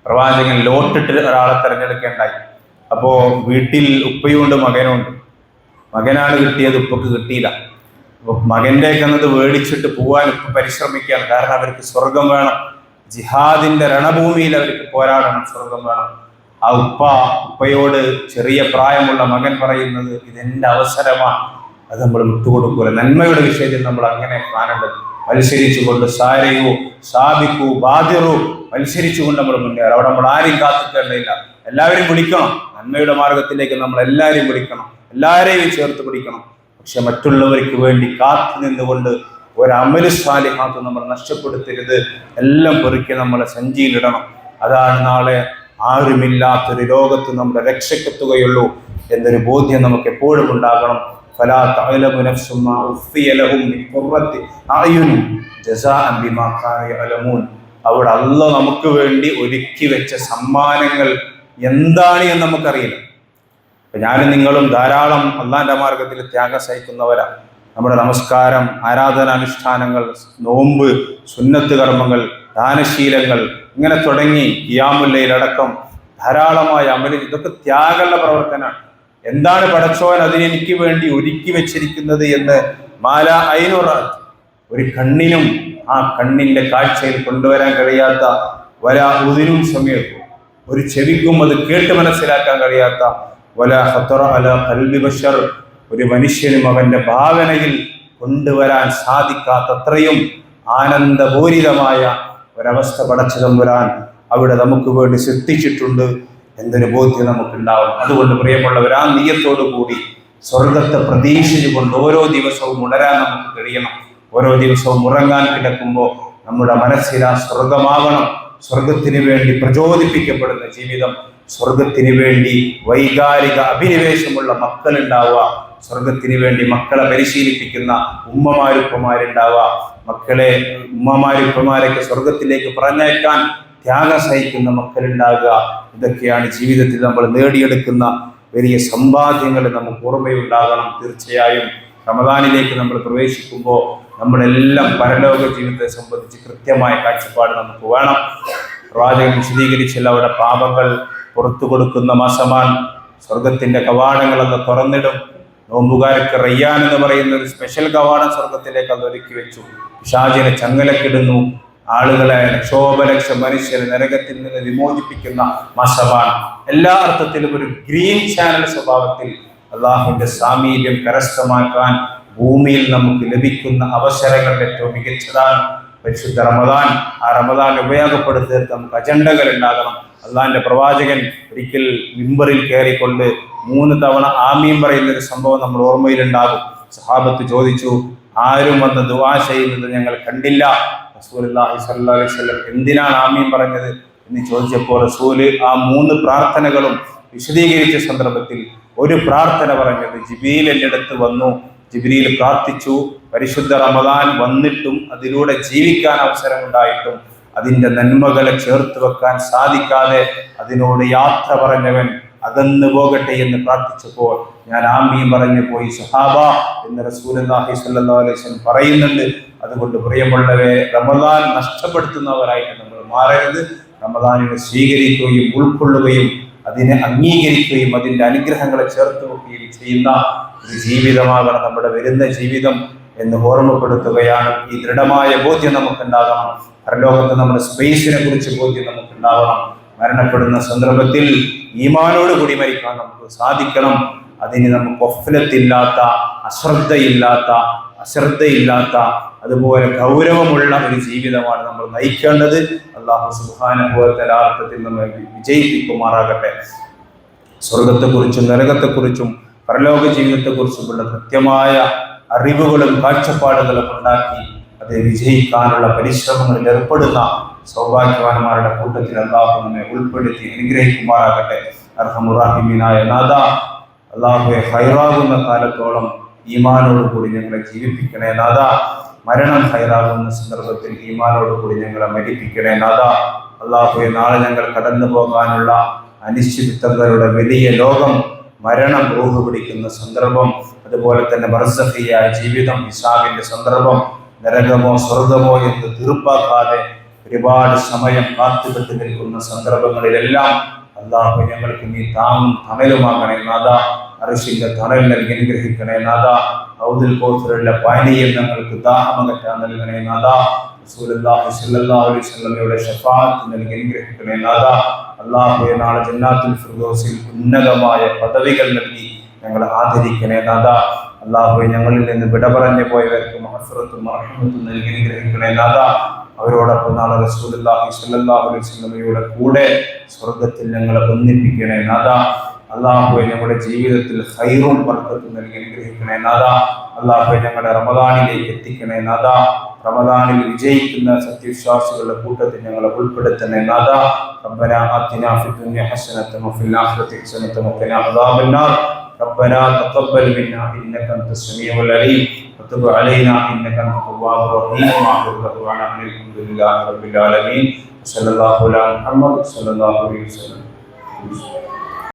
പ്രവാചകൻ ലോട്ടിട്ട് ഒരാളെ തിരഞ്ഞെടുക്കേണ്ടായി. അപ്പോൾ വീട്ടിൽ ഉപ്പയുണ്ട് മകനുണ്ട്. മകനാണ് കിട്ടിയത്, ഉപ്പക്ക് കിട്ടിയില്ല. അപ്പോൾ മകൻ്റെയൊക്കെ എന്നത് മേടിച്ചിട്ട് പോകാൻ ഉപ്പ പരിശ്രമിക്കുകയാണ്. കാരണം അവർക്ക് സ്വർഗം വേണം, ജിഹാദിന്റെ രണഭൂമിയിൽ അവർക്ക് പോരാടണം, സ്വർഗം വേണം. ആ ഉപ്പയോട് ചെറിയ പ്രായമുള്ള മകൻ പറയുന്നത് ഇതെന്റെ അവസരമാണ്, അത് നമ്മൾ വിട്ടുകൊടുക്കൂല. നന്മയുടെ വിഷയത്തിൽ നമ്മൾ അങ്ങനെ കാണേണ്ടത്. മത്സരിച്ചുകൊണ്ട് സാരയോ സാബിക്കൂ ബാദിറു, മത്സരിച്ചുകൊണ്ട് നമ്മൾ മുന്നേറും. അവിടെ നമ്മൾ ആരെയും കാത്തിക്കേണ്ടതില്ല, എല്ലാവരും വിളിക്കണം. നന്മയുടെ മാർഗത്തിലേക്ക് നമ്മൾ എല്ലാവരെയും വിളിക്കണം, എല്ലാവരെയും ചേർത്ത് പിടിക്കണം. പക്ഷെ മറ്റുള്ളവർക്ക് വേണ്ടി കാത്തു നിന്നുകൊണ്ട് ഒരമല് സാലിഹാത്ത് നമ്മൾ നഷ്ടപ്പെടുത്തരുത്. എല്ലാം പെറുക്കി നമ്മളെ സഞ്ചിയിലിടണം. അതാണ് നാളെ ആരുമില്ലാത്തൊരു ലോകത്ത് നമ്മുടെ രക്ഷക്കെത്തുകയുള്ളൂ എന്നൊരു ബോധ്യം നമുക്ക് എപ്പോഴും ഉണ്ടാകണം. ഫലാ തഅലമു നഫ്സും മാ ഉഖ്ഫിയ ലഹും മിൻ ഖുർറത്തി അഅ്യുൻ ജസാഅൻ ബിമാ കാനൂ യഅലമൂൻ. അവിടെ അല്ലാഹ് നമുക്ക് വേണ്ടി ഒരുക്കി വെച്ച സമ്മാനങ്ങൾ എന്താണ് എന്ന് നമുക്കറിയില്ല. ഞാനും നിങ്ങളും ധാരാളം അള്ളാന്റെ മാർഗത്തിൽ ത്യാഗം സഹിക്കുന്നവരാണ്. നമ്മുടെ നമസ്കാരം, ആരാധനാനുഷ്ഠാനങ്ങൾ, നോമ്പ്, സുന്നത്ത് കർമ്മങ്ങൾ, ദാനശീലങ്ങൾ, ഇങ്ങനെ തുടങ്ങി ഖിയാമുൽ ലൈൽ അടക്കം ധാരാളമായ അമല്, ഇതൊക്കെ ത്യാഗമുള്ള പ്രവർത്തനമാണ്. എന്താണ് പടച്ചോൻ അതിനെനിക്ക് വേണ്ടി ഒരുക്കി വെച്ചിരിക്കുന്നത് എന്ന് മാല ഐനുറാത്ത്, ഒരു കണ്ണിനും ആ കണ്ണിന്റെ കാഴ്ചയിൽ കൊണ്ടുവരാൻ കഴിയാത്ത, വല ഉദിനും സമയത്തും ഒരു ചെവിക്കും അത് കേട്ട് മനസ്സിലാക്കാൻ കഴിയാത്ത, വല ഖത്തറ അലാ ഖൽബി ബശർ, ഒരു മനുഷ്യനും അവന്റെ ഭാവനയിൽ കൊണ്ടുവരാൻ സാധിക്കാത്തത്രയും ആനന്ദപൂരിതമായ ഒരവസ്ഥ പടച്ചു തമ്പുരാൻ അവിടെ നമുക്ക് വേണ്ടി സൃഷ്ടിച്ചിട്ടുണ്ട് എന്നൊരു ബോധ്യം നമുക്കുണ്ടാവും. അതുകൊണ്ട് പ്രിയമുള്ളവർ, ആ നിയ്യത്തോടു കൂടി സ്വർഗത്തെ പ്രതീക്ഷിച്ചുകൊണ്ട് ഓരോ ദിവസവും ഉണരാൻ നമുക്ക് കഴിയണം. ഓരോ ദിവസവും ഉറങ്ങാൻ കിടക്കുമ്പോൾ നമ്മുടെ മനസ്സിൽ ആ സ്വർഗമാവണം. സ്വർഗത്തിന് വേണ്ടി പ്രചോദിപ്പിക്കപ്പെടുന്ന ജീവിതം, സ്വർഗത്തിന് വേണ്ടി വൈകാരിക അഭിനിവേശമുള്ള മക്കളുണ്ടാവുക, സ്വർഗത്തിന് വേണ്ടി മക്കളെ പരിശീലിപ്പിക്കുന്ന ഉമ്മമാരുപ്പമാരുണ്ടാവുക, മക്കളെ ഉമ്മമാരുപ്പമാരൊക്കെ സ്വർഗത്തിലേക്ക് പറഞ്ഞയക്കാൻ ത്യാഗം സഹിക്കുന്ന മക്കളുണ്ടാകുക. ഇതൊക്കെയാണ് ജീവിതത്തിൽ നമ്മൾ നേടിയെടുക്കുന്ന വലിയ സമ്പാദ്യങ്ങൾ. നമുക്ക് ഓർമ്മയുണ്ടാകണം. തീർച്ചയായും റമദാനിലേക്ക് നമ്മൾ പ്രവേശിക്കുമ്പോൾ നമ്മളെല്ലാം പരലോക ജീവിതത്തെ സംബന്ധിച്ച് കൃത്യമായ കാഴ്ചപ്പാട് നമുക്ക് വേണം. പ്രവാചകൻ വിശദീകരിച്ചില്ല, അവിടെ പാപങ്ങൾ പുറത്തു കൊടുക്കുന്ന മാസമാണ്. സ്വർഗത്തിന്റെ കവാടങ്ങൾ അന്ന് തുറന്നിടും. നോമ്പുകാർക്ക് റയ്യാൻ എന്ന് പറയുന്ന ഒരു സ്പെഷ്യൽ കവാടം സ്വർഗത്തിലേക്ക് അത് ഒരുക്കി വെച്ചു. പിശാചിനെ ചങ്ങലക്കിടുന്നു. ആളുകളെ ലക്ഷോപലക്ഷം മനുഷ്യരെ നരകത്തിൽ നിന്ന് വിമോചിപ്പിക്കുന്ന മാസമാണ്. എല്ലാ അർത്ഥത്തിലും ഒരു ഗ്രീൻ ചാനൽ സ്വഭാവത്തിൽ അള്ളാഹുവിന്റെ സാമീപ്യം കരസ്ഥമാക്കാൻ ഭൂമിയിൽ നമുക്ക് ലഭിക്കുന്ന അവസരങ്ങളുടെ ഏറ്റവും മികച്ചതാണ് പരിശുദ്ധ റമദാൻ. ആ റമദാൻ ഉപയോഗപ്പെടുത്തി നമുക്ക് അജണ്ടകൾ ഉണ്ടാകണം. അള്ളാഹിന്റെ പ്രവാചകൻ ഒരിക്കൽ മിമ്പറിൽ കയറിക്കൊണ്ട് 3 തവണ ആമീൻ പറയുന്നൊരു സംഭവം നമ്മൾ ഓർമ്മയിലുണ്ടാകും. സഹാബത്ത് ചോദിച്ചു, ആരും വന്ന് ദുആ ചെയ്യുന്നത് ഞങ്ങൾ കണ്ടില്ല. റസൂലുള്ളാഹി സ്വല്ലല്ലാഹു അലൈഹി വസല്ലം എന്തിനാണ് ആമീൻ പറഞ്ഞത് എന്ന് ചോദിച്ചപ്പോൾ റസൂല് ആ 3 പ്രാർത്ഥനകളും വിശദീകരിച്ച സന്ദർഭത്തിൽ ഒരു പ്രാർത്ഥന പറഞ്ഞത്, ജിബ്രീൽ എൻ്റെ അടുത്ത് വന്നു, ജിബ്രീൽ പ്രാർത്ഥിച്ചു, പരിശുദ്ധ റമദാൻ വന്നിട്ടും അതിലൂടെ ജീവിക്കാൻ അവസരമുണ്ടായിട്ടും അതിൻ്റെ നന്മകളെ ചേർത്ത് വെക്കാൻ സാധിക്കാതെ അതിനോട് യാത്ര പറഞ്ഞവൻ അകന്നു പോകട്ടെ എന്ന് പ്രാർത്ഥിച്ചപ്പോൾ ഞാൻ ആമീൻ പറഞ്ഞു പോയി സഹാബ എന്ന് റസൂലുള്ളാഹി സ്വല്ലല്ലാഹു അലൈഹി വസല്ലം പറയുന്നുണ്ട്. അതുകൊണ്ട് പ്രിയമുള്ളവരെ, റമദാൻ നഷ്ടപ്പെടുത്തുന്നവരായിട്ട് നമ്മൾ മാറരുത്. റമദാനിനെ സ്വീകരിക്കുകയും ഉൾക്കൊള്ളുകയും അതിനെ അംഗീകരിക്കുകയും അതിൻ്റെ അനുഗ്രഹങ്ങളെ ചേർത്ത് വെക്കുകയും ചെയ്യുന്ന ഒരു ജീവിതമാകണം നമ്മുടെ വരുന്ന ജീവിതം എന്ന് ഓർമ്മപ്പെടുത്തുകയാണ്. ഈ ദൃഢമായ ബോധ്യം നമുക്കുണ്ടാകണം. പരലോകത്ത് നമ്മുടെ സ്പേസിനെ കുറിച്ച് ബോധ്യം നമുക്കുണ്ടാവണം. മരണപ്പെടുന്ന സന്ദർഭത്തിൽ ഈമാനോട് കൂടി മരിക്കാൻ നമുക്ക് സാധിക്കണം. അതിന് നമുക്ക് ഒഫ്ലത്തില്ലാത്ത, അശ്രദ്ധയില്ലാത്ത അതുപോലെ ഗൗരവമുള്ള ഒരു ജീവിതമാണ് നമ്മൾ നയിക്കേണ്ടത്. അല്ലാഹു സുബ്ഹാനഹു വ തആല അർത്ഥത്തിൽ നമ്മെ വിജയിപ്പിക്കുമാറാകട്ടെ. സ്വർഗത്തെക്കുറിച്ചും നരകത്തെക്കുറിച്ചും പരലോക ജീവിതത്തെക്കുറിച്ചുമുള്ള കൃത്യമായ അറിവുകളും കാഴ്ചപ്പാടുകളും ഉണ്ടാക്കി അത് വിജയിക്കാനുള്ള പരിശ്രമങ്ങളിൽ ഏർപ്പെടുന്ന സൗഭാഗ്യവാന്മാരുടെ കൂട്ടത്തിൽ അല്ലാഹു നമ്മെ ഉൾപ്പെടുത്തി അനുഗ്രഹിക്കുമാറാകട്ടെ. അർഹമുറാഹിമീനായ നാഥ, അല്ലാഹുവെ, ഹൈറാകുന്ന കാലത്തോളം ഈമാനോടുകൂടി ഞങ്ങളെ ജീവിപ്പിക്കണേ നാഥ. മരണം ഹൈറാകുന്ന സന്ദർഭത്തിൽ ഈമാനോടുകൂടി ഞങ്ങളെ മരിപ്പിക്കണേ നാഥ. അല്ലാഹുവെ, നാളെ ഞങ്ങൾ കടന്നു പോകാനുള്ള അനിശ്ചിതത്വങ്ങളുടെ വലിയ ലോകം, മരണം റൂഹ് പിടിക്കുന്ന സന്ദർഭം, അതുപോലെ തന്നെ ബർസഖിയായ ജീവിതം, ഹിസാബിന്റെ സന്ദർഭം, നരകമോ സ്വർഗമോ എന്ന് തീർപ്പാക്കാതെ ഒരുപാട് സമയം കാത്തുകെട്ടി നിൽക്കുന്ന സന്ദർഭങ്ങളിലെല്ലാം അല്ലാഹു ഞങ്ങൾക്ക് നീ താങ്ങും തണലുമാകണേ നാഥ. അർശിന്റെ തണൽ നൽകി അനുഗ്രഹിക്കണേ നാഥ. ഔദുൽ കൗസറുള്ള പാനീയം ഞങ്ങൾക്ക് ദാഹമകറ്റാൻ നൽകണേ നാഥ. റസൂലുള്ളാഹി സ്വല്ലല്ലാഹു അലൈഹി വസല്ലമയുടെ ശഫാഅത്ത് നൽകി അനുഗ്രഹിക്കണേ നാഥ. അല്ലാഹുവേ, നാളെ ജന്നാത്തുൽ ഫിർദൗസിൽ ഉന്നതമായ പദവികൾ നൽകി ഞങ്ങൾ ആദരിക്കണേ നാഥ. അല്ലാഹുവേ, ഞങ്ങളിൽ നിന്ന് വിട പറഞ്ഞു പോയവർക്ക് മഗ്ഫിറത്തും റഹ്മത്തും നൽകി അനുഗ്രഹിക്കണേ നാഥ. അവരോടൊപ്പം നാളെ റസൂലുള്ളാഹി സ്വല്ലല്ലാഹു അലൈഹി വസല്ലമയുടെ കൂടെ സ്വർഗ്ഗത്തിൽ ഞങ്ങളെ ഒന്നിപ്പിക്കണേ നാഥ. അല്ലാഹുവേ, ഞങ്ങളുടെ ജീവിതത്തിൽ ഖൈറും ബർക്കത്തും നൽകി അനുഗ്രഹിക്കണേ നാഥ. അല്ലാഹുവേ, ഞങ്ങളുടെ റമദാനിലേക്ക് എത്തിക്കണേ നാഥ. റമദാനിൽ വിജയിക്കുന്ന സത്യവിശ്വാസികളുടെ കൂട്ടത്തിൽ ഞങ്ങളെ ഉൾപ്പെടുത്തണേ നാഥ. റബ്ബനാ ആതിനാ ഫിദ്ദുനിയ ഹസനതൻ വഫിൽ ആഖിറതി ഹസനതൻ വഖിനാ അദാബന്നാർ. ربنا تقبل منا انك انت السميع العليم وتب علينا انك انت التواب الرحيم. واخر دعوانا الحمد لله رب العالمين. صلى الله على محمد صلى الله عليه وسلم.